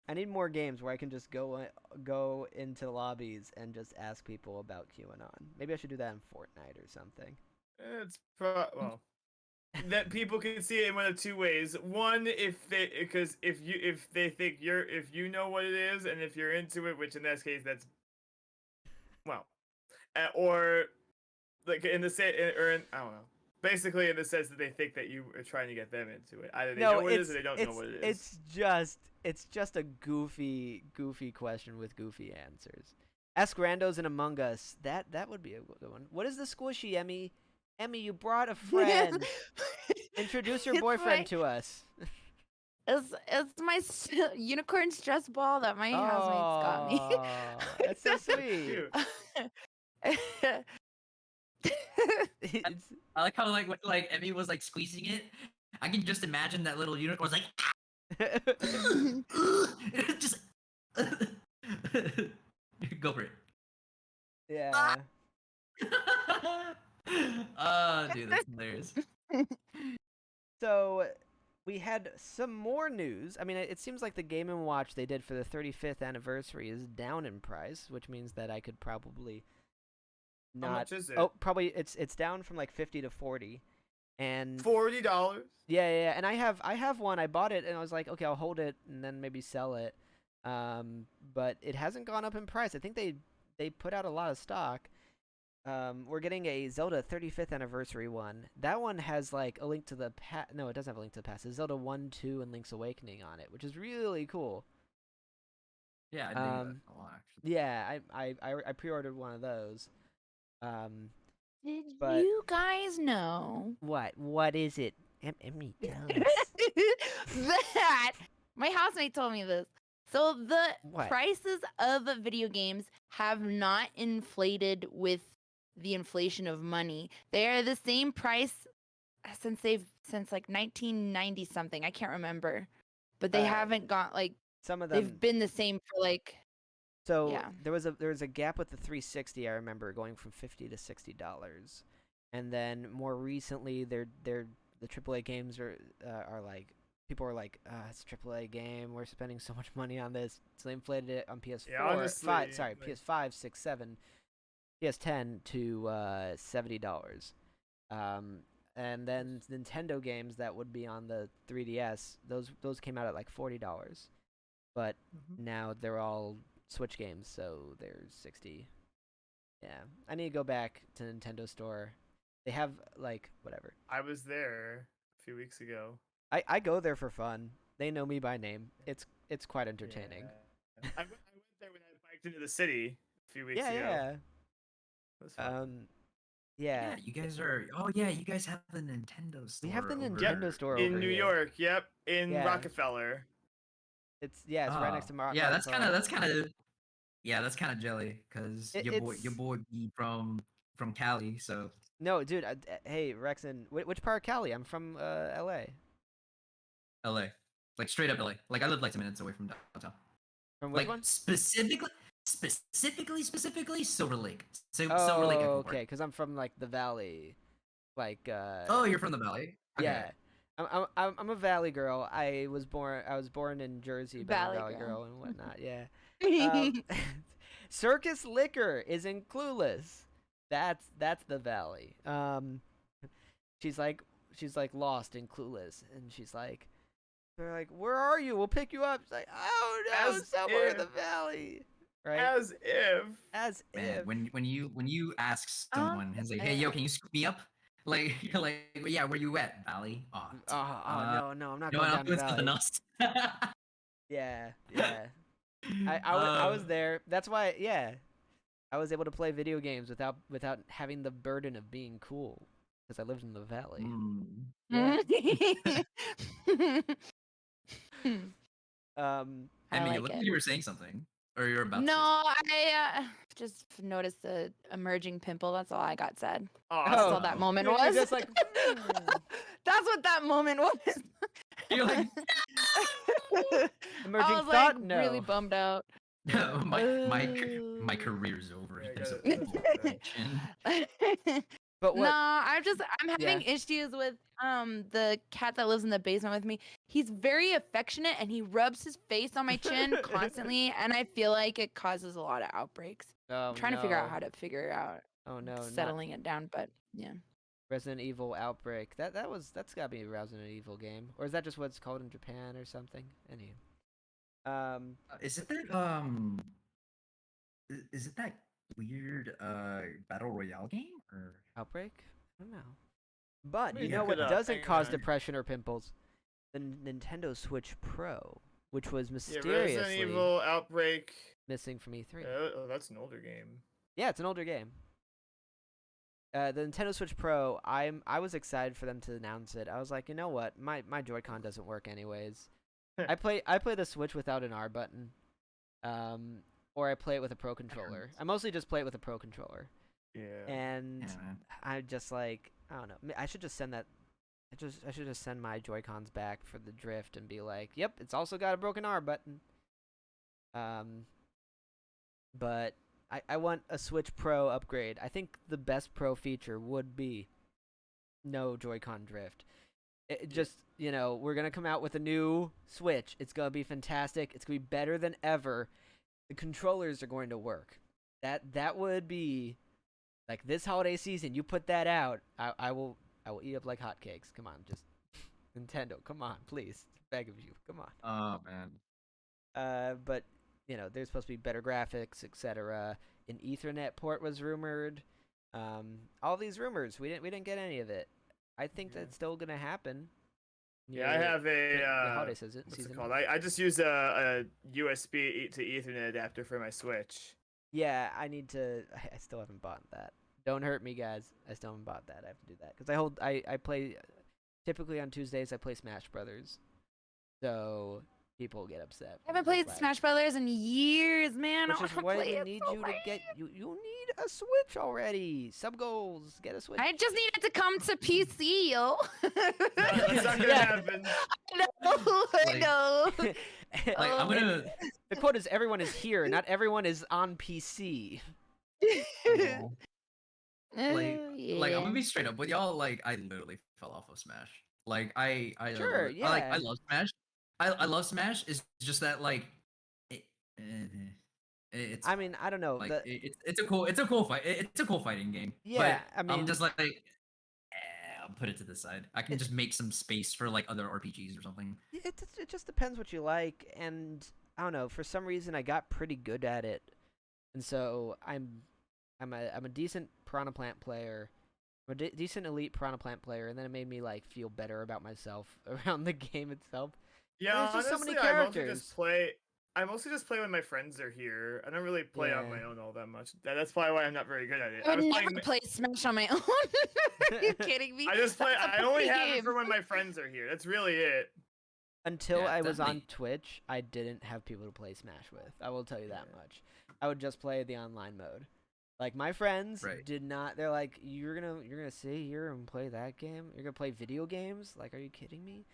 I need more games where I can just go into lobbies and just ask people about QAnon. Maybe I should do that in Fortnite or something. It's well that people can see it in one of two ways. One, if they think if you know what it is and if you're into it, which in this case that's or like in the I don't know. Basically, in the sense that they think that you are trying to get them into it. Either they know what it is or they don't know what it is. It's just a goofy question with goofy answers. Ask randos in Among Us. That would be a good one. What is the squishy, Emmy? Emmy, you brought a friend. Introduce your boyfriend to us. It's my unicorn stress ball that my housemates got me. Aw, that's so sweet. It's- I like how like Emmy was like squeezing it. I can just imagine that little unicorn was like just go for it. yeah. Dude, that's hilarious. So we had some more news. I mean, it seems like the Game & Watch they did for the 35th anniversary is down in price, which means that I could probably not. How much is it? Oh, probably it's down from like 50 to 40, and $40. yeah. And I have one. I bought it and I was like, okay, I'll hold it and then maybe sell it. But it hasn't gone up in price. I think they put out a lot of stock. We're getting a Zelda 35th anniversary one. That one has like a link to the past. No, it doesn't have a link to the past. It's Zelda 1, 2, and Link's Awakening on it, which is really cool. Yeah, I dig that a lot, actually. Yeah, I pre-ordered one of those. Um, Did But- you guys know what is it? Emmy, tell us. that my housemate told me this? So the What? prices of video games have not inflated with the inflation of money. They are the same price since like 1990 something. I can't remember, but they Uh, haven't got like Some of they've them. been the same for like. So yeah. there was a gap with the 360. I remember going from $50 to $60, and then more recently, the AAA games are like people are like, it's a AAA game. We're spending so much money on this, so they inflated it on PS4. Yeah, honestly, like- PS5, 6, 7, PS10 to $70. And then Nintendo games that would be on the 3DS, those came out at like $40, but now they're all Switch games, so they're 60. Yeah, I need to go back to Nintendo Store. They have like whatever. I was there a few weeks ago. I go there for fun. They know me by name. It's quite entertaining. Yeah. I went there when I biked into the city a few weeks Yeah, ago. yeah. It was fun. Yeah. Yeah, you guys are. Oh yeah, you guys have the Nintendo store. We have the over Nintendo there. store in over New here. York, yep, in Yeah. Rockefeller. It's right next to Yeah, that's Rockefeller. that's kind of jelly because It- your it's- boy be from Cali, so No, dude. Hey, Rhexyn, which part of Cali? I'm from LA. LA, like straight up LA. Like I live like 10 minutes away from downtown. From which Like one? specifically Silver Lake. Silver Oh, Lake Echo Park. okay. Because I'm from like the Valley, like Oh, you're from the Valley. Okay. yeah. I'm a Valley girl. I was born in Jersey, but I'm a Valley Valley girl. girl and whatnot. Yeah. Circus Liquor is in Clueless. That's the Valley. She's like lost in Clueless, and they're like, where are you? We'll pick you up. She's like, oh no, As somewhere in the if- Valley. Right? As if. As Man, if. when you ask someone and say, "Hey, yo, can you scoop me up?" Like you're like, well, "Yeah, where you at, Valley?" Oh, No, I'm not no, going I'm down to doing something Valley. else. Yeah. I was there. That's why. Yeah, I was able to play video games without having the burden of being cool because I lived in the Valley. Yeah. I Emmy, like it looked it. like you were saying something, or you're about No, to. I just noticed the emerging pimple. That's all I got said. Oh, That's Oh. all that moment You're was. just like, That's what that moment was. You're like, Emerging I was thought? like No. really bummed out. no, my Uh, career's over. Yeah, I There's a gotta- pimple on my chin. But what? No, I'm having issues with the cat that lives in the basement with me. He's very affectionate and he rubs his face on my chin constantly, and I feel like it causes a lot of outbreaks. Oh, I'm trying to figure out no. how to figure out Oh no, not settling it down, but yeah. Resident Evil Outbreak. That's gotta be a Resident Evil game, or is that just what it's called in Japan or something? Any. Is it that Is it that weird battle royale game or? Outbreak? I don't know. But Let me you know look what it up, doesn't hang cause on. depression or pimples? The Nintendo Switch Pro, which was Yeah, mysteriously Resident Evil Outbreak. missing from E3. Oh, that's an older game. Yeah, it's an older game. The Nintendo Switch Pro, I was excited for them to announce it. I was like, you know what, my Joy-Con doesn't work anyways. I play the Switch without an R button, or I play it with a Pro controller. I mostly just play it with a Pro controller, Yeah. and Yeah, man. I'm just like, I don't know. I should just send that. I should just send my Joy-Cons back for the drift and be like, yep, it's also got a broken R button. But I want a Switch Pro upgrade. I think the best Pro feature would be no Joy-Con drift. It just, we're going to come out with a new Switch. It's going to be fantastic. It's going to be better than ever. The controllers are going to work. That would be, like, this holiday season, you put that out, I will eat up like hotcakes. Come on, just Nintendo, come on, please. Beg of you. Come on. Oh man. But there's supposed to be better graphics, etc. An Ethernet port was rumored. All these rumors, we didn't get any of it. I think that's still gonna happen. Yeah, I have the a holiday season. what's it called? I just use a USB to Ethernet adapter for my Switch. Yeah, I need to. I still haven't bought that, Don't hurt me, guys. I still haven't bought that. I have to do that because I play typically on Tuesdays. I play Smash Brothers, so people get upset. I haven't played Like, Smash Brothers in years, man. which I is wanna why play we it need so you to bad. get you. You need a Switch already. Sub goals. Get a Switch. I just need it to come to PC, yo. No, that's not gonna Yeah. happen. No, I Like- know. Like, I'm Oh, gonna. The quote is everyone is here, not everyone is on PC. Oh, like, yeah. I'm gonna be straight up with y'all. Like, I literally fell off of Smash. Like, I Sure, I yeah. love Smash. I love Smash. It's just that like, it, it's I mean, I don't know. like it's a cool fight. It's a cool fighting game. Yeah, but I mean- I'm just like, I'll put it to the side. I can just make some space for like other RPGs or something. it just depends what you like, and I don't know. For some reason, I got pretty good at it, and so I'm a decent Piranha Plant player. I'm a decent elite Piranha Plant player, and then it made me like feel better about myself around the game itself. Yeah, There's just so many honestly, characters. I mostly just play when my friends are here. I don't really play on my Yeah. own all that much. That's probably why I'm not very good at it. I would was never playing- play Smash on my own. Are you kidding me? I just play. That's a I only pretty have it game. for when my friends are here. That's really it. Until Yeah, I was on definitely. Twitch, I didn't have people to play Smash with. I will tell you that much. I would just play the online mode. Like my friends Right. did not. They're like, you're gonna sit here and play that game? You're gonna play video games? Like, are you kidding me?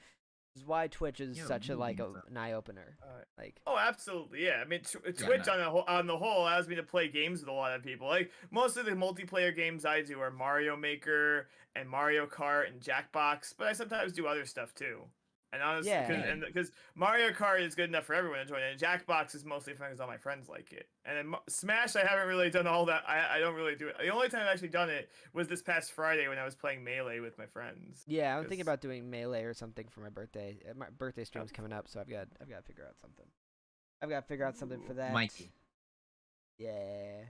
This is why Twitch is Yeah, such a video like games, an eye opener. Uh, Like, Oh, absolutely. Yeah. I mean, Yeah, Twitch no. on the whole allows me to play games with a lot of people. Like most of the multiplayer games I do are Mario Maker and Mario Kart and Jackbox, but I sometimes do other stuff too. And honestly, Yeah. because Mario Kart is good enough for everyone to join, and Jackbox is mostly fun because all my friends like it. And then Smash, I haven't really done all that. I don't really do it. The only time I've actually done it was this past Friday when I was playing Melee with my friends. yeah, I'm thinking 'Cause- about doing Melee or something for my birthday. My birthday stream's coming up, so I've got to figure out something. I've got to figure out something for that. Mikey. Yeah.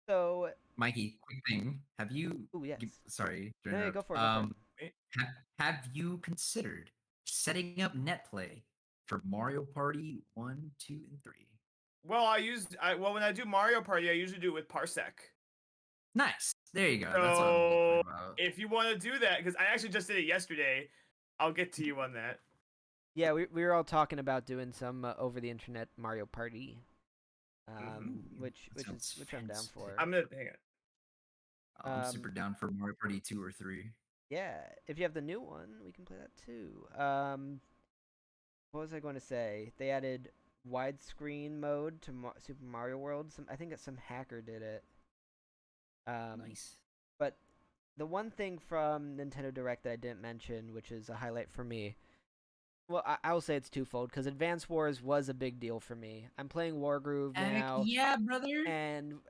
So. Mikey, quick thing. Have you? Ooh, yes. Sorry. to No, yeah, interrupt. go for it. Go for it. Have you considered setting up NetPlay for Mario Party 1, 2, and 3? Well, when I do Mario Party, I usually do it with Parsec. Nice. There you go. That's what I'm talking about. If you want to do that, because I actually just did it yesterday, I'll get to you on that. Yeah, we were all talking about doing some over the internet Mario Party, which Sounds I'm down fantastic. for. I'm gonna hang it. I'm super Um, down for Mario Party 2 or 3. Yeah, if you have the new one, we can play that too. What was I going to say? They added widescreen mode to Super Mario World. I think that some hacker did it. Nice. But the one thing from Nintendo Direct that I didn't mention, which is a highlight for me, well, I will say it's twofold because Advance Wars was a big deal for me. I'm playing Wargroove now, Yeah, brother. and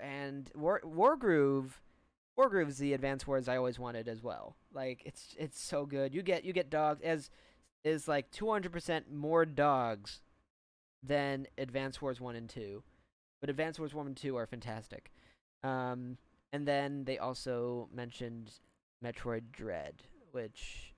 Wargroove's the Advance Wars I always wanted as well. Like it's so good. You get dogs is like 200% more dogs than Advance Wars 1 and 2. But Advance Wars 1 and 2 are fantastic. And then they also mentioned Metroid Dread, which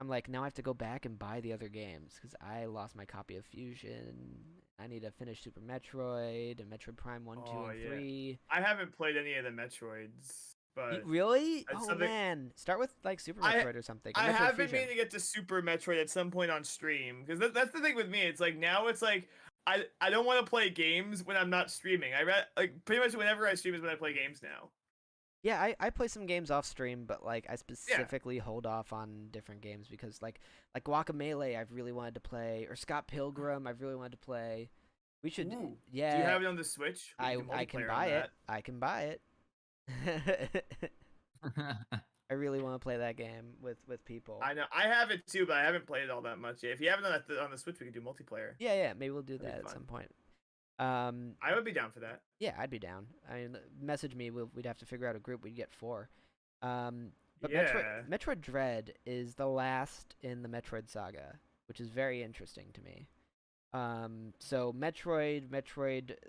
I'm like, now I have to go back and buy the other games because I lost my copy of Fusion. I need to finish Super Metroid and Metroid Prime 1, 2, Oh, and yeah. 3. I haven't played any of the Metroids, but Really? that's Oh, something- man. Start with like Super I- Metroid or something. or I Metroid have been Fusion. meaning to get to Super Metroid at some point on stream because that's the thing with me. It's like now it's like I don't want to play games when I'm not streaming. Like pretty much whenever I stream is when I play games now. Yeah, I play some games off stream, but like I specifically hold off on different games because like Guacamelee I've really wanted to play, or Scott Pilgrim I've really wanted to play. We should, Ooh. yeah. Do you have it on the Switch? We I can multiplayer on buy it. that. I can buy it. I really want to play that game with people. I know I have it too, but I haven't played it all that much yet. If you have it on the Switch, we can do multiplayer. Yeah, maybe we'll do That'd be that at fun. some point. I would be down for that. Yeah, I'd be down. I mean, message me. We'd have to figure out a group. We'd get 4. But Yeah. Metroid Dread is the last in the Metroid saga, which is very interesting to me. So Metroid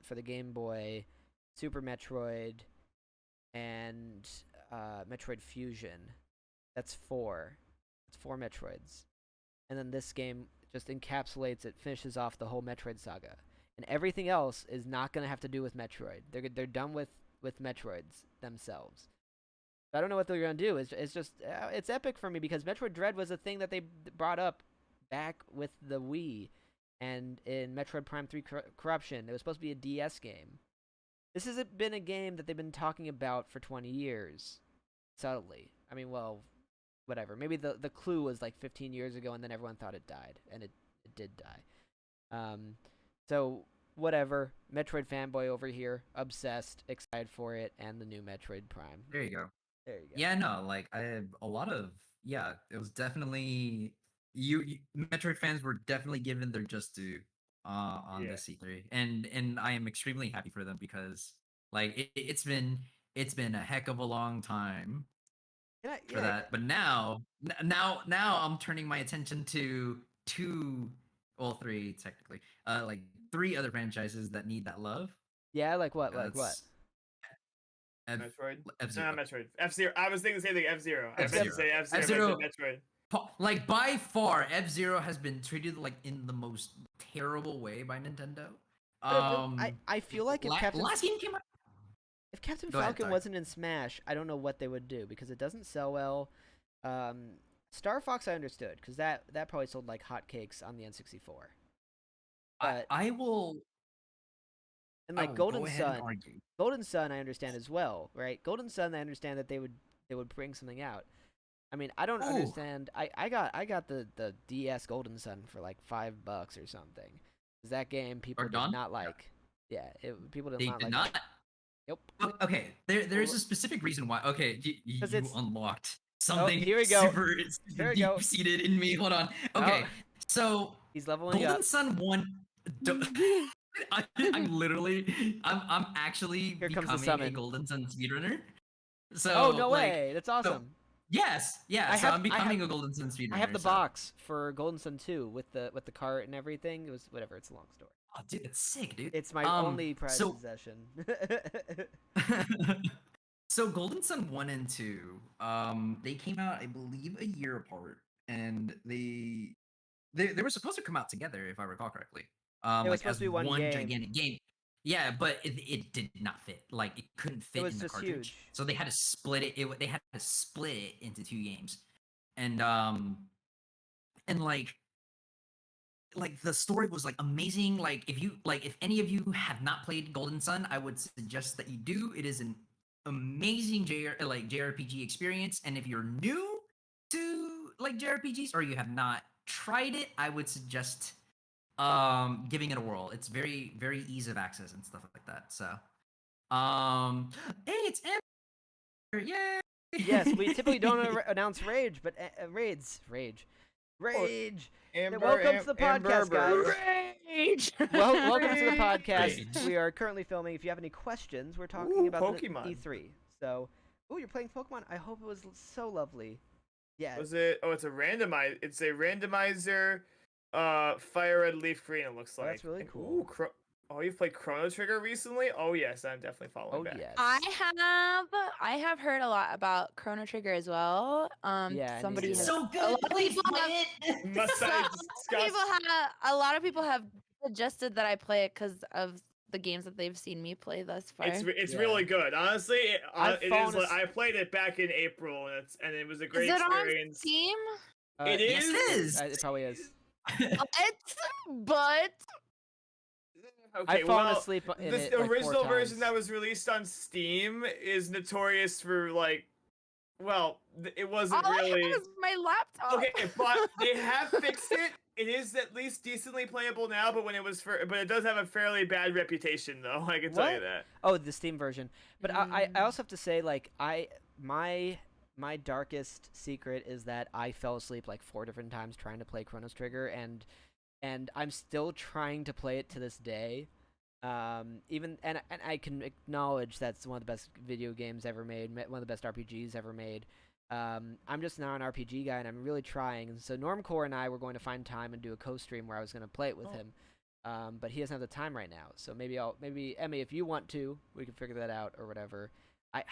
for the Game Boy, Super Metroid, and Metroid Fusion. That's 4. It's 4 Metroids. And then this game just encapsulates it, finishes off the whole Metroid saga. And everything else is not going to have to do with Metroid. They're done with with Metroids themselves. I don't know what they're gonna do. It's just it's epic for me because Metroid Dread was a thing that they brought up back with the Wii, and in Metroid Prime 3 Corruption, it was supposed to be a DS game. This hasn't been a game that they've been talking about for 20 years, subtly. I mean, well, whatever. Maybe the clue was like 15 years ago, and then everyone thought it died, and it did die. So whatever. Metroid fanboy over here, obsessed, excited for it, and the new Metroid Prime. There you go. There you go. Yeah, no, like I have a lot of it was definitely Metroid fans were definitely given their just due on Yeah. this E3, and I am extremely happy for them because like it's been a heck of a long time for that, but now I'm turning my attention to three technically, like three other franchises that need that love. Yeah, like what? Like what? That's Metroid? F-Zero. Metroid. F-Zero. I was thinking the same thing. F-Zero. I meant F-Zero. to say F-Zero. F-Zero. Metroid. Like by far, F-Zero has been treated like in the most terrible way by Nintendo. I feel like if last game came out. If Captain Go ahead, Falcon sorry. wasn't in Smash, I don't know what they would do because it doesn't sell well. Star Fox I understood because that probably sold like hotcakes on the N64. But I will. and I like will Golden go ahead and Sun, argue. Golden Sun I understand as well, right? Golden Sun I understand that they would bring something out. I mean, I don't Ooh. understand. I got the DS Golden Sun for like $5 or something. 'Cause that game people did Dawn? not like. Yeah, people did They not did like. not. Nope. Okay, there's a specific reason why. Okay, you 'Cause it's- unlocked something here we go. super Here we go. deep seated in me. Hold on. Okay, so He's leveling Golden up. Sun 1. I'm literally, I'm actually Here comes the becoming a summon. Golden Sun speedrunner. So, Oh no like, way! That's awesome. Yes, yeah. I So have- I'm I becoming a Golden Sun speedrunner. I have the so- box for Golden Sun 2 with the cart and everything. It was whatever. It's a long story. Oh, dude, that's sick, dude. It's my Um, only prized so- possession. So Golden Sun 1 and 2, they came out, I believe, a year apart, and they were supposed to come out together, if I recall correctly. was Like supposed as to be one game. gigantic game. Yeah, but it did not fit. Like it couldn't fit was in the just cartridge, huge. so they had to split it. They had to split it into 2 games, and like the story was like amazing. Like if any of you have not played Golden Sun, I would suggest that you do. It is an amazing JRPG experience, and if you're new to like JRPGs or you have not tried it, I would suggest giving it a whirl. It's very ease of access and stuff like that. So hey, it's Amber. Yay! Yes, we typically don't announce rage, but rage. Amber, Welcome to the podcast, guys. Rage! Welcome to the podcast. Rage. We are currently filming. If you have any questions, we're talking about the Pokemon. E3. So, you're playing Pokemon. I hope it was so lovely. Yeah. Was it? Oh, it's a randomizer. It's a randomizer. Fire Red, Leaf Green. It looks Oh, like. that's really And- cool. Oh, you've played Chrono Trigger recently? Oh yes, I'm definitely following Oh back. yes. I have heard a lot about Chrono Trigger as well. Yeah, I Somebody knew has, that. So a good. lot of Please people play have- it. Must I discuss? a lot of people have suggested that I play it because of the games that they've seen me play thus far. It's Yeah. really good. Honestly, I've it fallen is. Like, as- I played it back in April, and it was a Is great it on experience. Steam? It Yes, is. it is. It probably is. But Okay, I've fallen well, asleep in this it like 4 original version times. that was released on Steam is notorious for like, well, it wasn't all I really. have is my laptop. Okay, but they have fixed it. It is at least decently playable now, but but it does have a fairly bad reputation, though. I can tell you What? that. Oh, the Steam version. But I also have to say, like, my darkest secret is that I fell asleep like 4 different times trying to play Chrono Trigger, and I'm still trying to play it to this day. And I can acknowledge that's one of the best video games ever made, one of the best RPGs ever made. I'm just not an RPG guy, and I'm really trying. And so Normcore and I were going to find time and do a co-stream where I was going to play it with him. But he doesn't have the time right now. So maybe Emmy, if you want to, we can figure that out or whatever. I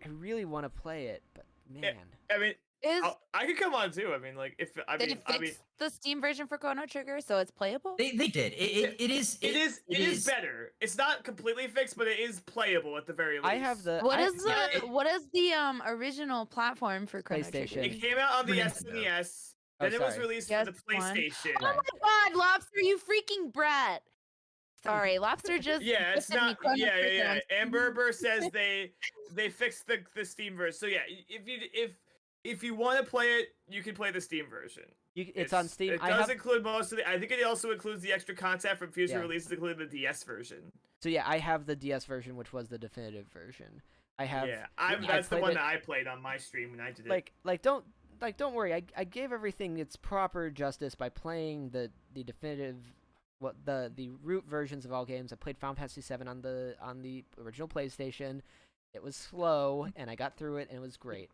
really want to play it, but man, I mean, Is I could come on too. I mean, like if I they mean, fixed the Steam version for Chrono Trigger, so it's playable? They did. It is it is better. It's not completely fixed, but it is playable at the very least. I have the What I- is the yeah, what is the original platform for Chrono PlayStation. Trigger? It came out on the For Nintendo. SNES. Oh, Then it was sorry. released for the Just one. PlayStation. Oh my God, Lobster, you freaking brat! Sorry, Lobster just Yeah, it's gifted me not. Chrono Yeah, Trigger yeah, on yeah. Steam. Amber says they fixed the Steam version. So yeah, if you want to play it, you can play the Steam version. it's on Steam. It I does have include most of the. I think it also includes the extra content from future Yeah. releases, including the DS version. so yeah, I have the DS version, which was the definitive version. I have Yeah, I that's the played one it- that I played on my stream when I did it. don't worry. I gave everything its proper justice by playing the definitive the root versions of all games. I played Final Fantasy VII on the original PlayStation. It was slow, and I got through it, and it was great.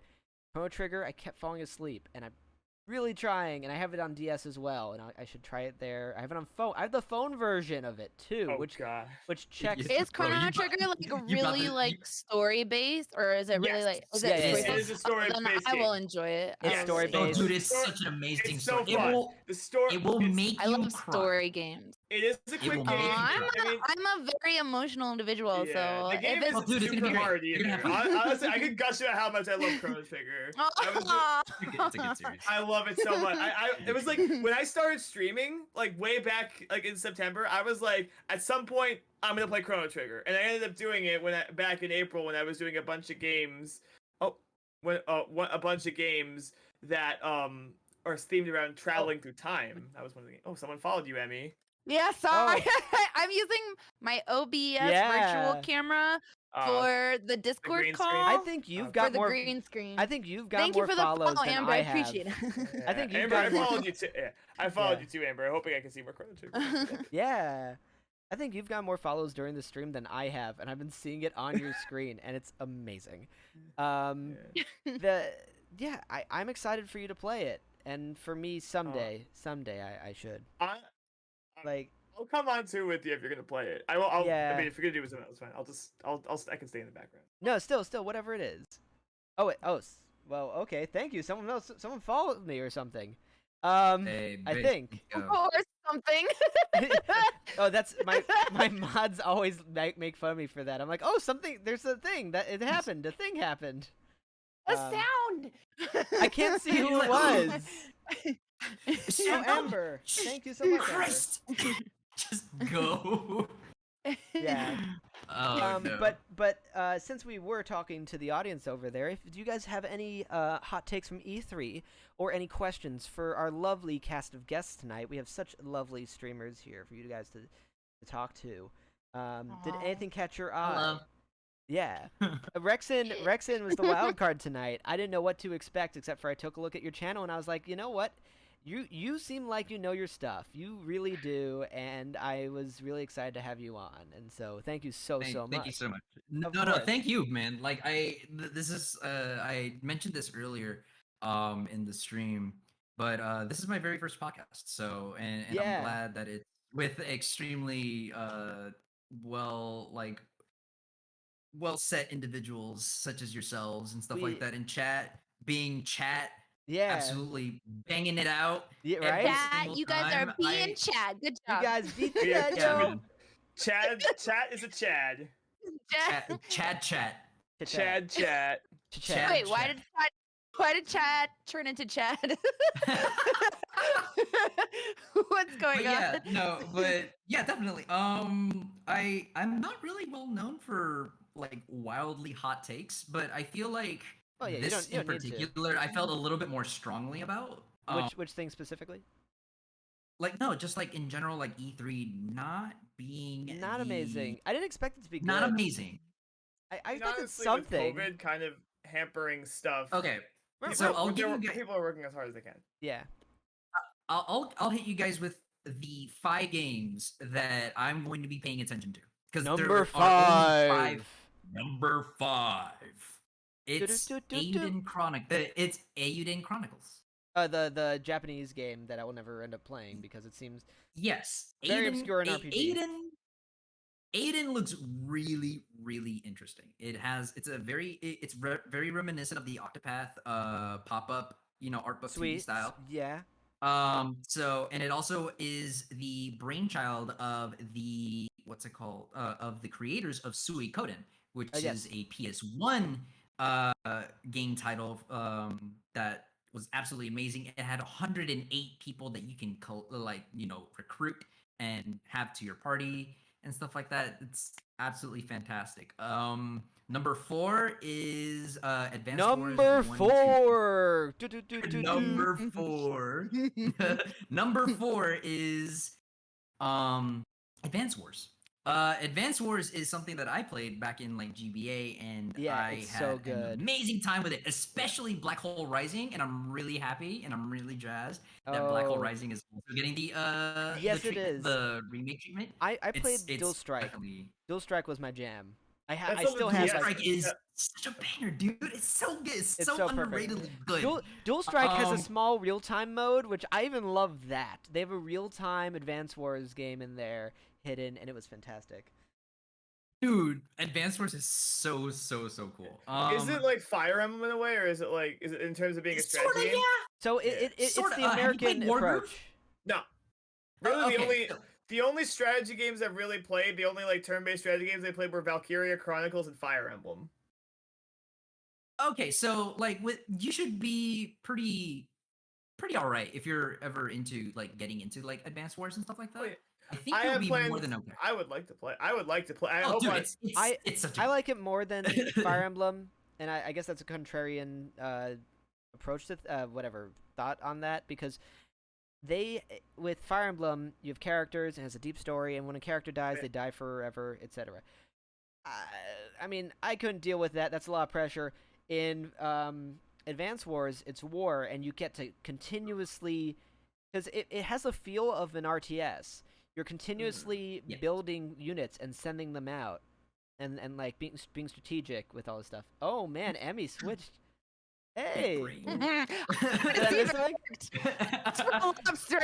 Chrono Trigger, I kept falling asleep, and I'm really trying, and I have it on DS as well, and I should try it there. I have it on phone. I have the phone version of it too, oh which god. checks. Yeah. Is Bro, Chrono you got- Trigger like you got really the- like story based, or is it really Yes. like is Yeah, it yeah, story yeah. It is a story Then based I will game. enjoy it. I It's will story enjoy Oh, it. based. dude, it's Story- such an amazing It's so story. fun. The story. It will it's- make I you love cry. story games. It is a It quick will game. make you I'm, cry. I mean, I'm a very emotional individual, yeah, so the game if isn't it's dude, it's gonna be super great. hard You're either. gonna have fun. Honestly, I could gush about how much I love Chrono Trigger. I was It's a good series. I love it so much. It was like when I started streaming, like way back, like in September. I was like, at some point, I'm gonna play Chrono Trigger, and I ended up doing it back in April when I was doing a bunch of games. A bunch of games that are themed around traveling through time. That was one of the games. Oh, someone followed you, Emmy. Yeah, sorry. Oh. I'm using my OBS Yeah. virtual camera Uh, for the Discord green call. screen? I think you've for got for the more. green screen. I think you've got Thank more you for the follows follow, than Amber. I I have. appreciate it. I think you've Amber, got I more- followed you too. Yeah, I followed Yeah. you too, Amber. Hoping I can see more Chrono Trigger. Yeah. I think you've got more follows during the stream than I have, and I've been seeing it on your screen, and it's amazing. Yeah. I'm excited for you to play it, and for me someday I should. I'll come on too with you if you're gonna play it. I will. I Yeah. mean, if you're gonna do something else, fine. I can stay in the background. No, still, whatever it is. Well, okay, thank you. Someone followed me or something. Hey, I babe, think. go. Or something. Oh, that's my mods always make fun of me for that. I'm like, oh, there's a thing that it happened. A thing happened. A Um, sound. I can't see who it Like, was. Shut Oh, up. Amber, thank you so much, Amber. Christ. Just go. Yeah. Oh, no. But since we were talking to the audience over there, do you guys have any hot takes from E3 or any questions for our lovely cast of guests tonight? We have such lovely streamers here for you guys to talk to. Did Aw. anything catch your eye? Hello. Yeah. Rhexyn was the wild card tonight. I didn't know what to expect except for I took a look at your channel and I was like, you know what? You seem like you know your stuff. You really do, and I was really excited to have you on. And so thank you so much. Thank you so much. Of No, course. thank you, man. Like this is I mentioned this earlier in the stream, but this is my very first podcast. So and Yeah. I'm glad that it's with extremely well set individuals such as yourselves and stuff We- like that in chat, being chat, Yeah. absolutely banging it out. Yeah, every right? Chat, single you guys time. are being chat. Good You job. guys beat the Yeah, Yeah, Joe. man. Chad is a Chad. Chat. Chat. Chad. Wait, why did Chad turn into Chad? What's going But on? yeah, definitely. I'm not really well known for like wildly hot takes, but I feel like Oh, yeah, you this don't in need to. particular, I felt a little bit more strongly about. Which thing specifically? Like no, just like in general, like E3 not being Not the- amazing. I didn't expect it to be good. not amazing. I And expected honestly, something. with COVID kind of hampering stuff. Okay, We're- so we're- I'll give you guys. People are working as hard as they can. Yeah. I'll hit you guys with the 5 games that I'm going to be paying attention to because Number 5. Number 5. It's Do-do-do-do-do. It's Eiyuden Chronicles. The Japanese game that I will never end up playing because it seems Yes, Very obscure in RPG. Aiden looks really, really interesting. It's very reminiscent of the Octopath pop-up art book 2D Sweet. style. Yeah. So, and it also is the brainchild of the what's it called? Of the creators of Suikoden, which Yes. is a PS1 game title that was absolutely amazing. It had 108 people that you can recruit and have to your party and stuff like that. It's absolutely fantastic. Number 4 is Advanced Wars Number 1 and 2. 4. Do, do, do, do, do. Number 4. Number 4 is Advance Wars. Advance Wars is something that I played back in like GBA, and Yeah, I it's had so an good. amazing time with it, especially Black Hole Rising, and I'm really happy and I'm really jazzed that Black Hole Oh. Rising is also getting the Yes, it treatment, is. the remake treatment. I played It's Dual Strike. definitely- Dual Strike was my jam. I That's still on the have Dual DS. like Strike is such a banger, dude. It's so good. It's It's so, so perfect. underratedly good. Dual Strike has a Um, small real-time mode, which I even love that. They have a real-time Advance Wars game in there hidden, and it was fantastic. Dude, Advance Wars is so cool. Is it like Fire Emblem in a way, or is it in terms of being a strategy sorta, game? yeah. So Yeah. it's Sorta, the have you played American Wargroove? approach. No. Really, Okay, the only strategy games I've really played, the only like turn-based strategy games I played were Valkyria Chronicles and Fire Emblem. Okay, so like you should be pretty all right if you're ever into like getting into like Advance Wars and stuff like that. Oh, yeah. I think I you'll have be plans. more than okay. I would like to play. I Oh, hope dude, I, it's such a I like it more than Fire Emblem, and I guess that's a contrarian approach to thought on that, because with Fire Emblem you have characters and it has a deep story, and when a character dies they die forever, etc. I mean, I couldn't deal with that. That's a lot of pressure. In Advance Wars, it's war, and you get to continuously, because it has a feel of an RTS. You're continuously Yeah. building units and sending them out, and like being strategic with all this stuff. Oh man, Emmy switched. Hey, great. did I miss something? It's for the lobster.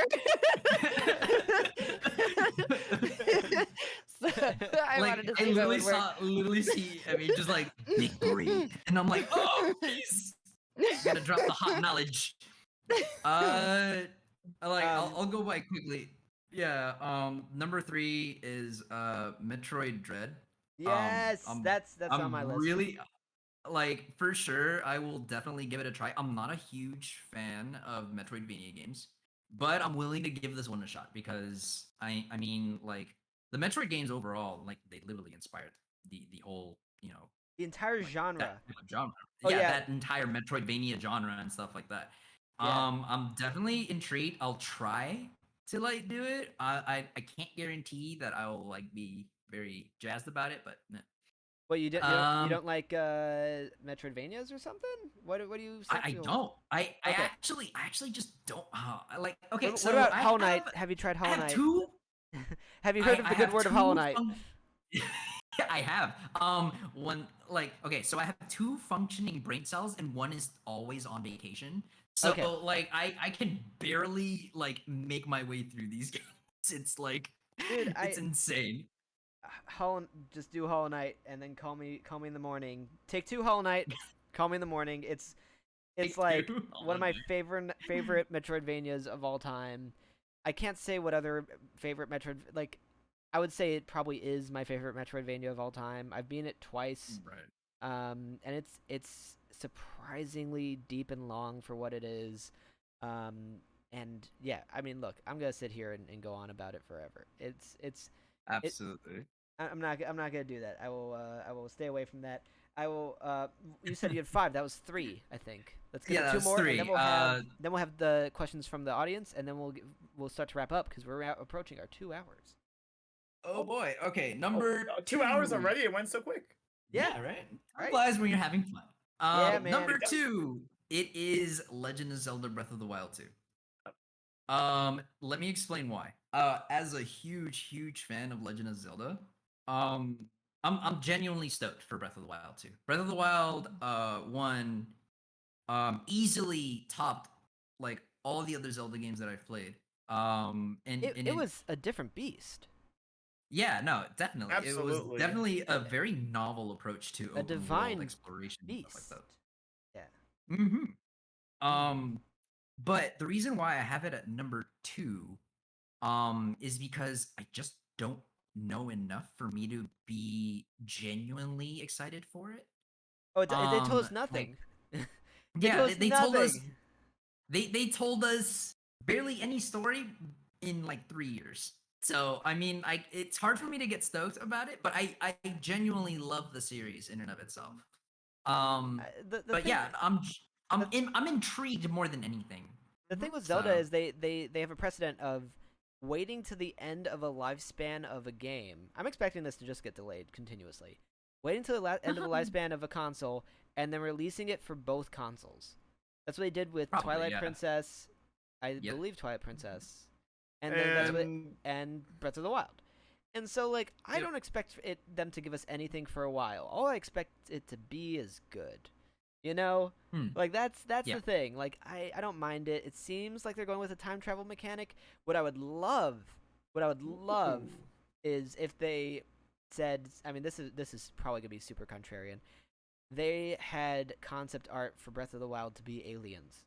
I wanted to I see if it literally would work. literally see just like big brain, and I'm like, oh, please, gotta drop the hot knowledge. I'll go by quickly. Yeah. Number 3 is Metroid Dread. Yes, that's I'm on my list. really like, for sure, I will definitely give it a try. I'm not a huge fan of Metroidvania games, but I'm willing to give this one a shot because I mean, like, the Metroid games overall, like, they literally inspired the whole, The entire like, genre. that type of genre. Oh, yeah. That entire Metroidvania genre and stuff like that. Yeah. I'm definitely intrigued. I'll try to like do it. I can't guarantee that I'll like be very jazzed about it, but What, you Um, don't like Metroidvanias or something? What do you? I feel? don't. I Okay. actually just don't. I like. Okay, What so about I Hollow Knight? have, Have you tried I Hollow have Knight? two. Have you heard of I the good have word of two Hollow Knight? I have. One like okay, so I have 2 functioning brain cells, and one is always on vacation. So Okay. like I can barely like make my way through these games. It's like, Dude, it's insane. Just do Hollow Knight and then call me in the morning. Take 2 Hollow Knight, call me in the morning. It's Take like 2 one of my Hollow favorite Metroidvanias of all time. I can't say what other favorite I would say it probably is my favorite Metroidvania of all time. I've beaten it twice. Right. And it's surprisingly deep and long for what it is. And yeah, I mean, look, I'm gonna sit here and go on about it forever. Absolutely. I'm not gonna do that. I will stay away from that. I will. You said you had 5. That was 3, I think. Let's get Yeah, to that 2 was more, 3. and then we'll have the questions from the audience, and then we'll start to wrap up because we're approaching our 2 hours. Oh boy. Okay, number 2 hours 2. already. It went so quick. Yeah, right. right. Flies when you're having fun. Yeah, man. Number It does. 2, it is Legend of Zelda: Breath of the Wild 2. Let me explain why. As a huge fan of Legend of Zelda, I'm genuinely stoked for Breath of the Wild 2. Breath of the Wild 1 easily topped like all the other Zelda games that I've played. It was a different beast. Yeah, no, definitely. It Absolutely. was definitely a very novel approach to open divine world exploration and stuff Beast. like that. Yeah. Mm-hmm. But the reason why I have it at number 2 is because I just don't know enough for me to be genuinely excited for it. Oh, they told us Like, nothing. They yeah, told us they told us nothing. they told us barely any story in like 3 years. So, I mean, it's hard for me to get stoked about it, but I genuinely love the series in and of itself. The But thing yeah, I'm intrigued more than anything. the thing with Zelda So, is they have a precedent of waiting to the end of a lifespan of a game. I'm expecting this to just get delayed continuously. Waiting to the end of a lifespan of a console and then releasing it for both consoles. That's what they did with Probably, Twilight yeah. Princess. I Yep. believe Twilight Princess. And then that's what and Breath of the Wild. And so like I Yep. don't expect them to give us anything for a while. All I expect it to be is good. You know? Like that's Yeah. the thing. Like I don't mind it. It seems like they're going with a time travel mechanic. What I would love is if they said, I mean this is probably going to be super contrarian. They had concept art for Breath of the Wild to be aliens.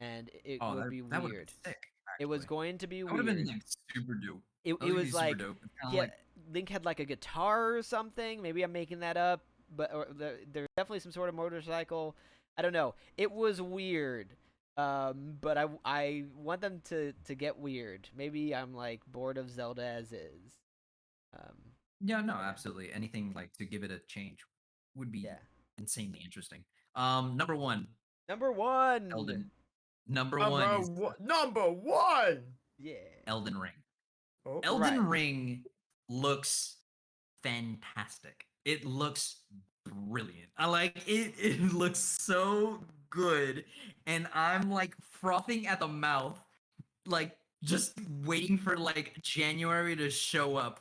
And it Oh, would be that would have weird. been sick. It was Actually. going to be That would have weird. been like super dope. It That would was be super like dope. It's kinda yeah, like Link had like a guitar or something. Maybe I'm making that up, but there's definitely some sort of motorcycle. I don't know. It was weird. But I want them to get weird. Maybe I'm like bored of Zelda as is. yeah, no, yeah. absolutely. Anything like to give it a change would be Yeah. insanely interesting. Number 1, Number 1. Elden. Number 1 is Number one. Yeah. Elden Ring. Oh, Elden Right. Ring looks fantastic. It looks brilliant. I like it. It looks so good, and I'm like frothing at the mouth, like just waiting for like January to show up.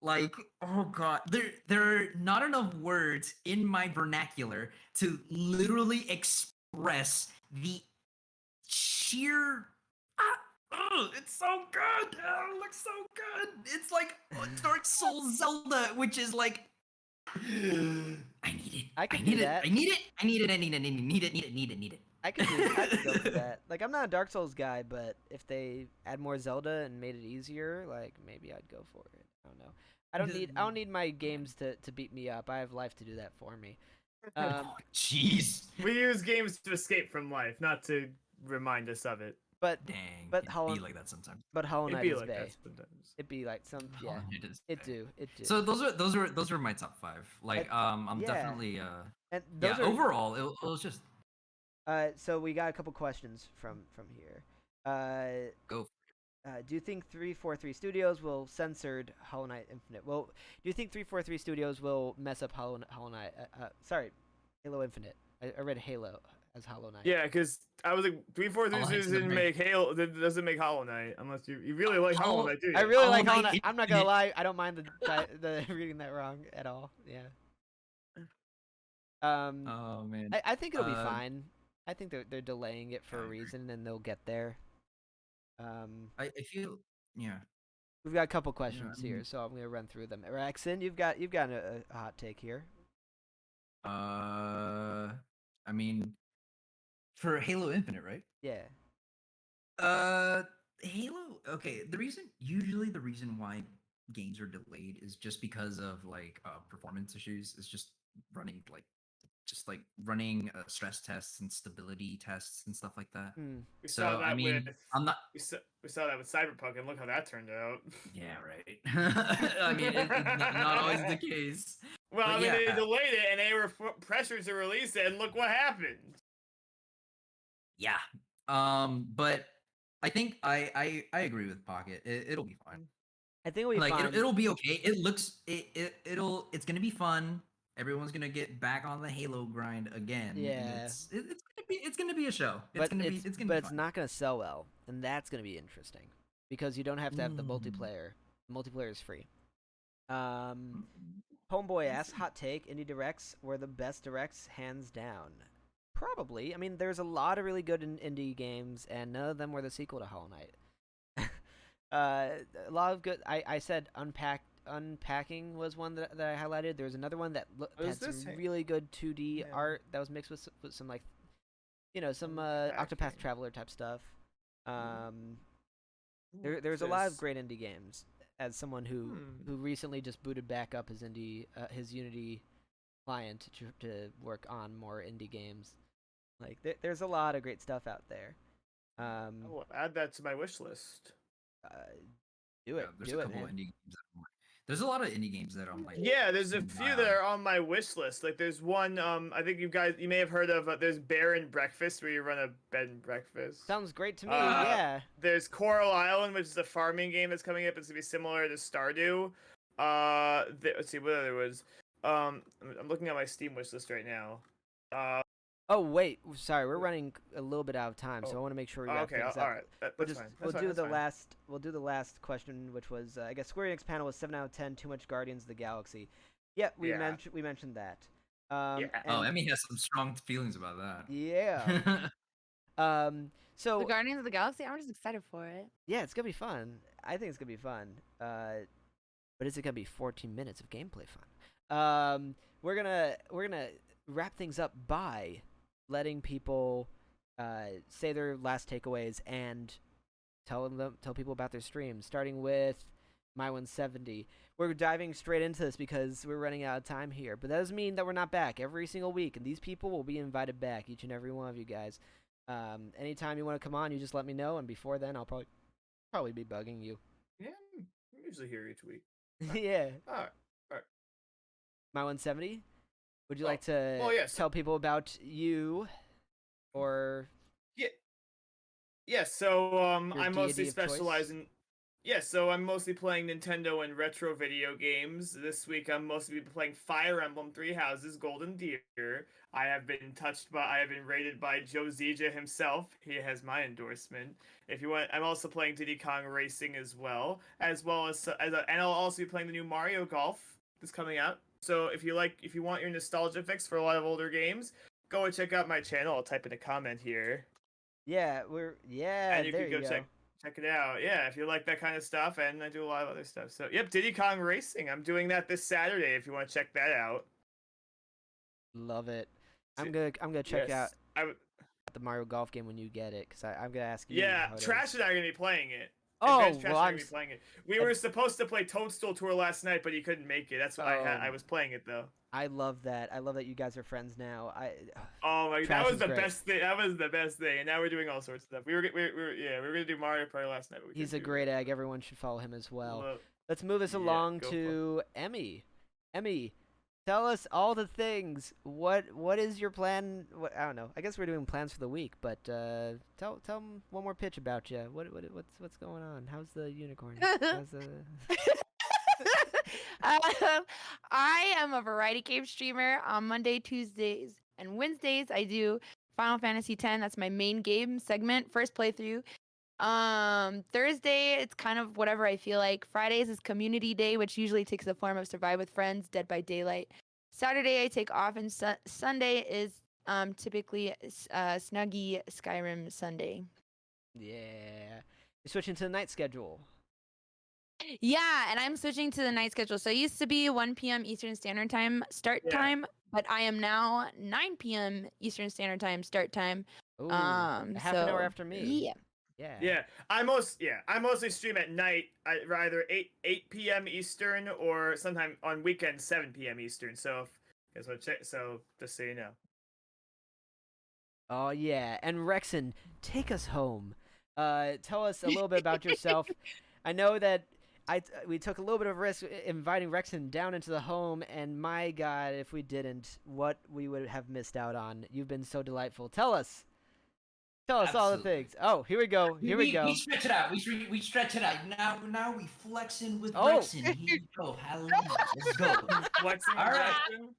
Like, oh god, there are not enough words in my vernacular to literally express the sheer it's so good. Oh, it looks so good. It's like Dark Souls Zelda, which is like I need it. I could I do need it. that. I need it. I need it. I need it. I need it. Need it. Need it. Need it. I could go for that. Like I'm not a Dark Souls guy, but if they add more Zelda and made it easier, like maybe I'd go for it. I don't know. I don't need my games to beat me up. I have life to do that for me. Oh, jeez. We use games to escape from life, not to remind us of it. But Dang. But It Hollow be like that sometimes. but Hollow It'd Knight be is like bae. that sometimes. It'd be like some yeah. It do. So those were my top 5. Like I'm yeah. definitely And those are overall it was just so we got a couple questions from here. go. Do you think 343 Studios will censored Hollow Knight Infinite? Well, do you think 343 Studios will mess up Hollow Knight? Sorry, Halo Infinite. I read Halo as Hollow Knight. Yeah, because I was like, 343 Hollow Knight's doesn't the make Halo. Doesn't make Hollow Knight unless you really like Hollow Knight, do you? I really like Hollow Hollow Knight. Knight I'm not gonna Infinite. lie. I don't mind the reading that wrong at all. Yeah. Oh man. I think it'll be Uh, fine. I think they're delaying it for I a agree. reason, and they'll get there. I feel yeah. We've got a couple questions I here, mean- so I'm gonna run through them. Rhexyn, you've got a hot take here. I mean, for Halo Infinite, right? Yeah. Halo. Okay, the reason why games are delayed is just because of like performance issues. It's just running stress tests and stability tests and stuff like that. Hmm. We So saw that I mean, with I'm not. we saw that with Cyberpunk, and look how that turned out. Yeah, right. I mean, it's not always the case. Well, But I mean, they yeah. delayed it, and they were pressured to release it, and look what happened. Yeah. But I think I agree with Pocket. It'll be fine. I think it'll be Like fine. it'll be okay. It's gonna be fun. Everyone's gonna get back on the Halo grind again. Yeah. And it's gonna be a show. It's gonna be But it's fun. not gonna sell well, and that's gonna be interesting because you don't have to have the multiplayer. Multiplayer is free. Homeboy asks, hot take: Indie directs were the best directs, hands down. Probably. I mean, there's a lot of really good indie games, and none of them were the sequel to Hollow Knight. A lot of good. I said Unpacking was one that I highlighted. There was another one that Was had this some ha- really good 2D Yeah. art that was mixed with some like some Octopath Unpacking. Traveler type stuff. Um, Ooh, there's a lot of this- great indie games. As someone who Hmm. recently just booted back up his Unity client to work on more indie games, like there's a lot of great stuff out there. I will add that to my wish list. Uh, do it, There's do a it, couple man. of indie games that I'm like. There's a lot of indie games that I'm like. Yeah, there's a seeing few my that eye. are on my wish list. Like there's one, I think you may have heard of. There's Bear and Breakfast, where you run a bed and breakfast. Sounds great to me. Uh, Yeah. There's Coral Island, which is a farming game that's coming up. It's gonna be similar to Stardew. Let's see what other was. I'm looking at my Steam wish list right now. Oh wait, sorry, we're running a little bit out of time, so I want to make sure we wrap Okay, things all up. right, We'll that's just fine. we'll That's do fine, the that's fine. last question, which was I guess Square Enix panel was 7 out of 10. Too much Guardians of the Galaxy. Yeah, we Yeah. mentioned that. Yeah. Oh, and- Emmy has some strong feelings about that. yeah. The So Guardians of the Galaxy. I'm just excited for it. yeah, it's gonna be fun. I think it's gonna be fun. But is it gonna be 14 minutes of gameplay fun? We're gonna wrap things up by letting people say their last takeaways and tell people about their streams, starting with My170. We're diving straight into this because we're running out of time here, but that doesn't mean that we're not back every single week, and these people will be invited back, each and every one of you guys. Anytime you want to come on, you just let me know, and before then, I'll probably be bugging you. Yeah, I'm usually here each week. Yeah. All right. My170, would you Oh, like to well, yes. tell people about you, or Yeah, so Your I mostly deity of choice? specialize in so I'm mostly playing Nintendo and retro video games. This week I'm mostly playing Fire Emblem Three Houses Golden Deer. I have been rated by Joe Zija himself. He has my endorsement. If you want, I'm also playing Diddy Kong Racing as well and I'll also be playing the new Mario Golf that's coming out. So if you want your nostalgia fix for a lot of older games, go and check out my channel. I'll type in a comment here. yeah, And you there could go you go. check it out. Yeah, if you like that kind of stuff, and I do a lot of other stuff. So yep, Diddy Kong Racing. I'm doing that this Saturday. If you want to check that out. Love it. So- I'm gonna check out Yes. I w- the Mario Golf game when you get it, because I'm gonna ask you. yeah, how it Trash is. and I are gonna be playing it. Oh, Advanced Trash well, and I are I'm gonna be playing it. We were supposed to play Toadstool Tour last night, but he couldn't make it. That's why I was playing it though. I love that. I love that you guys are friends now. Oh my, Trash that was is the great. best thing. That was the best thing. And now we're doing all sorts of stuff. We were gonna do Mario Party last night. But we He's a couldn't do great it. egg. Everyone should follow him as well. Love- Let's move us Yeah, along go for to Emmy. Emmy, tell us all the things. What is your plan? I don't know. I guess we're doing plans for the week, but tell them one more pitch about you. What's going on? How's the unicorn? How's the... I am a variety game streamer. On Monday, Tuesdays, and Wednesdays, I do Final Fantasy X. That's my main game segment, first playthrough. Thursday, it's kind of whatever I feel like. Fridays is Community Day, which usually takes the form of Survive with Friends, Dead by Daylight. Saturday, I take off, and Sunday is typically Snuggy Skyrim Sunday. Yeah. You're switching to the night schedule. Yeah, and I'm switching to the night schedule. So it used to be 1 p.m. Eastern Standard Time start Yeah. time, but I am now 9 p.m. Eastern Standard Time start time. Ooh, half an hour so, after me. Yeah. Yeah. Yeah, I mostly stream at night, either 8 p.m. Eastern or sometime on weekends 7 p.m. Eastern. So, so just so you know. Oh yeah, and Rhexyn, take us home. Tell us a little bit about yourself. I know that we took a little bit of risk inviting Rhexyn down into the home, and my God, if we didn't, what we would have missed out on. You've been so delightful. Tell us all the Absolutely. things. Oh, here we go. Here we go. We stretch it out. We stretch it out. Now we flexing with Oh. Rhexyn. Here you go. Hallelujah. Let's go. Flexing All right. action.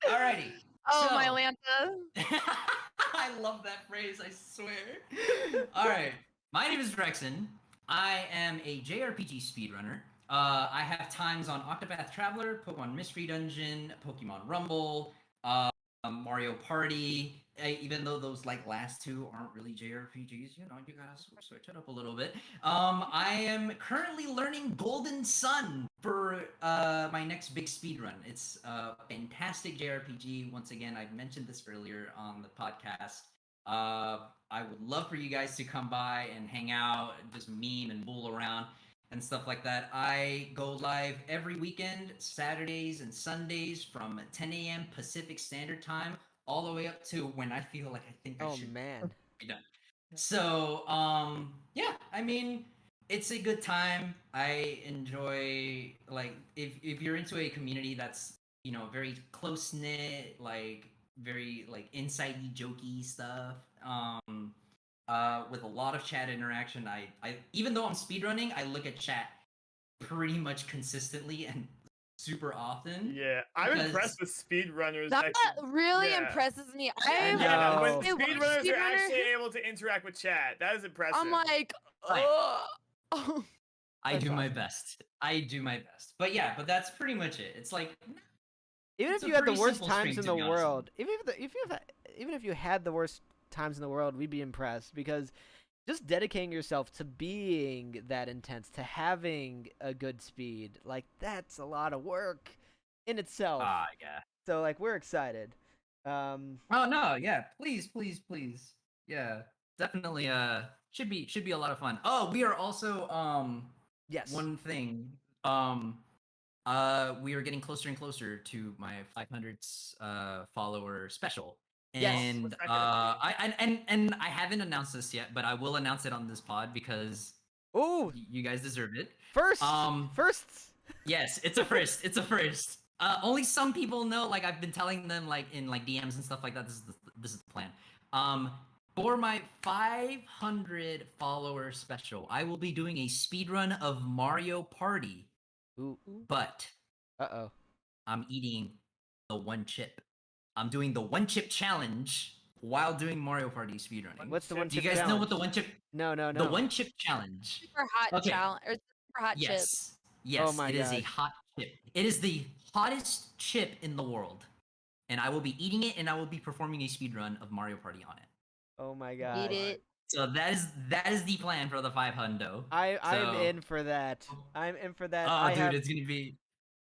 Alrighty. Oh, So- my Lanta. I love that phrase, I swear. Alright. My name is Rhexyn. I am a JRPG speedrunner. I have times on Octopath Traveler, Pokemon Mystery Dungeon, Pokemon Rumble, Mario Party. Even though those last two aren't really JRPGs, you gotta switch it up a little bit. I am currently learning Golden Sun for my next big speedrun. It's a fantastic JRPG. Once again, I mentioned this earlier on the podcast. I would love for you guys to come by and hang out, just meme and bull around and stuff like that. I go live every weekend, Saturdays and Sundays from 10 a.m. Pacific Standard Time all the way up to when I feel like I think I Oh should man. be done. So, yeah, I mean, it's a good time. I enjoy like if you're into a community that's very close knit, like very like insidey jokey stuff. With a lot of chat interaction. I even though I'm speedrunning, I look at chat pretty much consistently and super often. Yeah, I'm Because- impressed with speedrunners. That really yeah. impresses me. I know. Yeah, when No. I watch speedrunners are speedrunners, actually able to interact with chat, that is impressive. I'm like, Right. oh. I That's do my awesome. best. I do my best. But yeah, but that's pretty much it. It's like Even It's if a you had the pretty worst simple times stream, in to the be honest with world, even if you had the worst times in the world, we'd be impressed because just dedicating yourself to being that intense, to having a good speed, like that's a lot of work in itself. yeah. So like we're excited. Oh no, yeah. Please. Yeah. Definitely should be a lot of fun. Oh, we are also Yes. one thing. We are getting closer and closer to my 500th follower special. Yes. And What's that gonna and I haven't announced this yet, but I will announce it on this pod because Ooh, you guys deserve it. first. Firsts. Yes, it's a first. It's a first. Only some people know. Like I've been telling them, like in like DMs and stuff like that. This is the plan. For my 500 follower special, I will be doing a speedrun of Mario Party, Ooh. but Uh-oh. I'm eating the one chip. I'm doing the one chip challenge while doing Mario Party speedrunning. What's the one Do you chip guys know challenge? what the one chip? No. The one chip challenge. Super hot Okay. challenge or super hot chip. Yes. Yes, my it is a gosh. hot chip. It is the hottest chip in the world. And I will be eating it and I will be performing a speedrun of Mario Party on it. Oh my Eat god. it. So that is the plan for the 500. I'm So- in for that. I'm in for that. Oh, dude, it's gonna be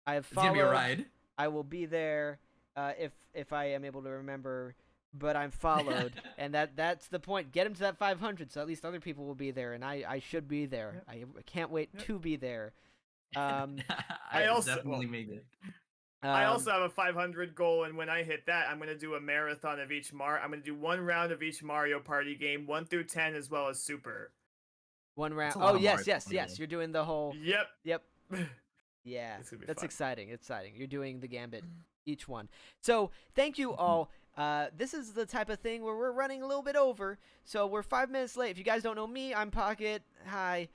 I have it's gonna be a followed. ride. I will be there if I am able to remember, but I'm followed, and that's the point. Get him to that 500, so at least other people will be there, and I should be there. I can't wait to be there. I also- definitely made it. I also have a 500 goal, and when I hit that, I'm gonna do a marathon of each I'm gonna do one round of each Mario Party game, 1 through 10, as well as Super. one round. That's a lot Oh of yes, Mario yes, Party. yes. You're doing the whole. Yep. Yep. Yeah, It's gonna be that's fun. exciting. Exciting. You're doing the gambit, each one. So thank you all. This is the type of thing where we're running a little bit over, so we're 5 minutes late. If you guys don't know me, I'm Pocket. Hi.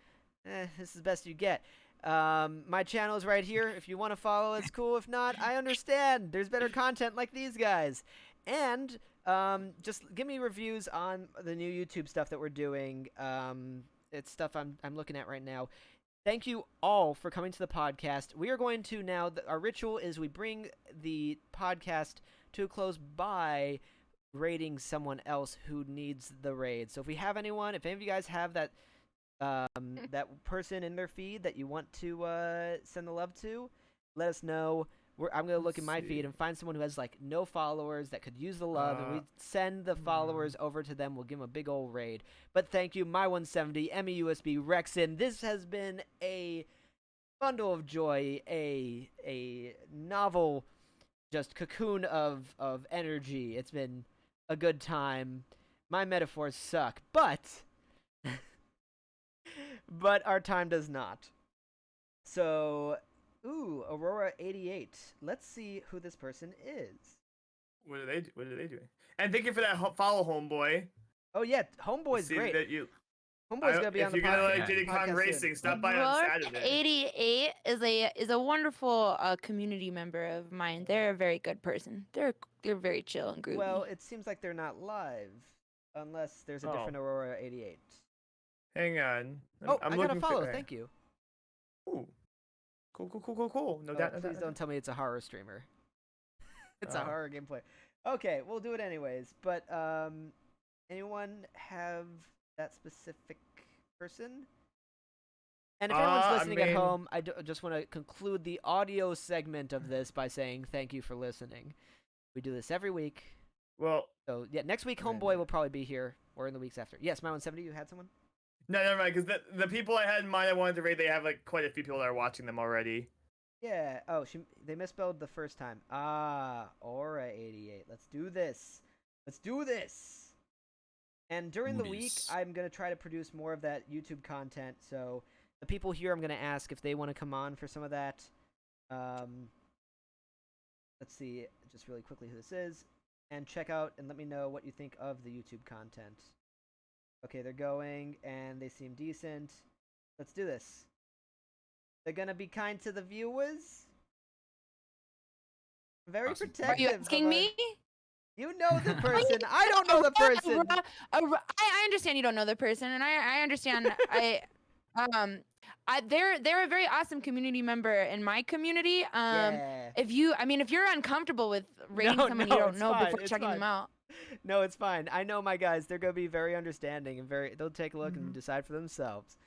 This is the best you get. My channel is right here. If you want to follow, it's cool. If not, I understand. There's better content like these guys. And just give me reviews on the new YouTube stuff that we're doing. It's stuff I'm looking at right now. Thank you all for coming to the podcast. We are going to now, our ritual is we bring the podcast to a close by raiding someone else who needs the raid. So if we have anyone, if any of you guys have that that person in their feed that you want to send the love to, let us know. I'm gonna look in my feed and find someone who has like no followers that could use the love, and we send the followers over to them. We'll give them a big old raid. But thank you, My170, EmyUSB, Rhexyn. This has been a bundle of joy, a novel, just cocoon of energy. It's been a good time. My metaphors suck, but but our time does not. So, Aurora88. Let's see who this person is. What are they doing? And thank you for that follow, homeboy. Oh yeah, Homeboy's See great. that you. Homeboy's gonna be if on the you're gonna podcast. like Diddy Kong podcast soon. Racing, stop by on Saturday. 88 is a wonderful community member of mine. They're a very good person. They're very chill and groovy. Well, it seems like they're not live, unless there's a different Aurora88. Hang on. Oh, I'm I got a looking for- follow. Thank you. Ooh. Cool. No Oh, doubt. please don't tell me it's a horror streamer. It's a Oh. horror gameplay. Okay, we'll do it anyways. But anyone have that specific person? And if anyone's I listening at mean- home, I just want to conclude the audio segment of this by saying thank you for listening. We do this every week. Well, So yeah, next week Right. Homeboy will probably be here, or in the weeks after. Yes, My170, you had someone? no, never mind. Because the people I had in mind I wanted to raid, they have like quite a few people that are watching them already. Yeah. Oh, they misspelled the first time. Ah, Aura88. Let's do this. Let's do this. And during the week, Yes. I'm gonna try to produce more of that YouTube content. So the people here, I'm gonna ask if they want to come on for some of that. Let's see, just really quickly who this is, and check out and let me know what you think of the YouTube content. Okay, they're going, and they seem decent. Let's do this. They're gonna be kind to the viewers. Very Awesome. protective. Are you of asking our- me? You know the person. I don't know the person. I understand you don't know the person, and I understand. They're a very awesome community member in my community. Yeah. If you're uncomfortable with rating No, someone no, you don't it's know fine, before it's checking fine. them out. No, it's fine. I know my guys. They're gonna be very understanding and they'll take a look Mm-hmm. and decide for themselves.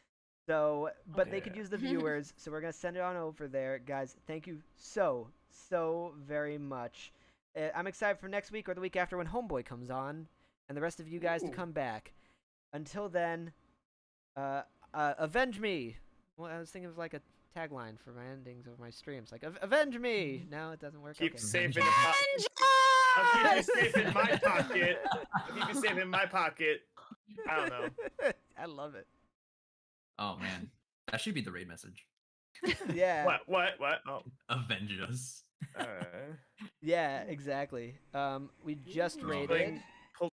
So, but they could Okay. use the viewers, so we're gonna send it on over there, guys. Thank you so very much. I'm excited for next week or the week after when Homeboy comes on, and the rest of you guys to Ooh. come back. Until then, avenge me. Well, I was thinking of like a tagline for my endings of my streams, like avenge me. No, it doesn't work. Keep Okay. safe in the pocket. I'll keep you safe in my pocket. I'll keep you safe in my pocket. I don't know. I love it. Oh man, that should be the raid message. Yeah. What? Oh. Avenge us. Uh, Yeah, exactly. We just Ooh. raided. Like-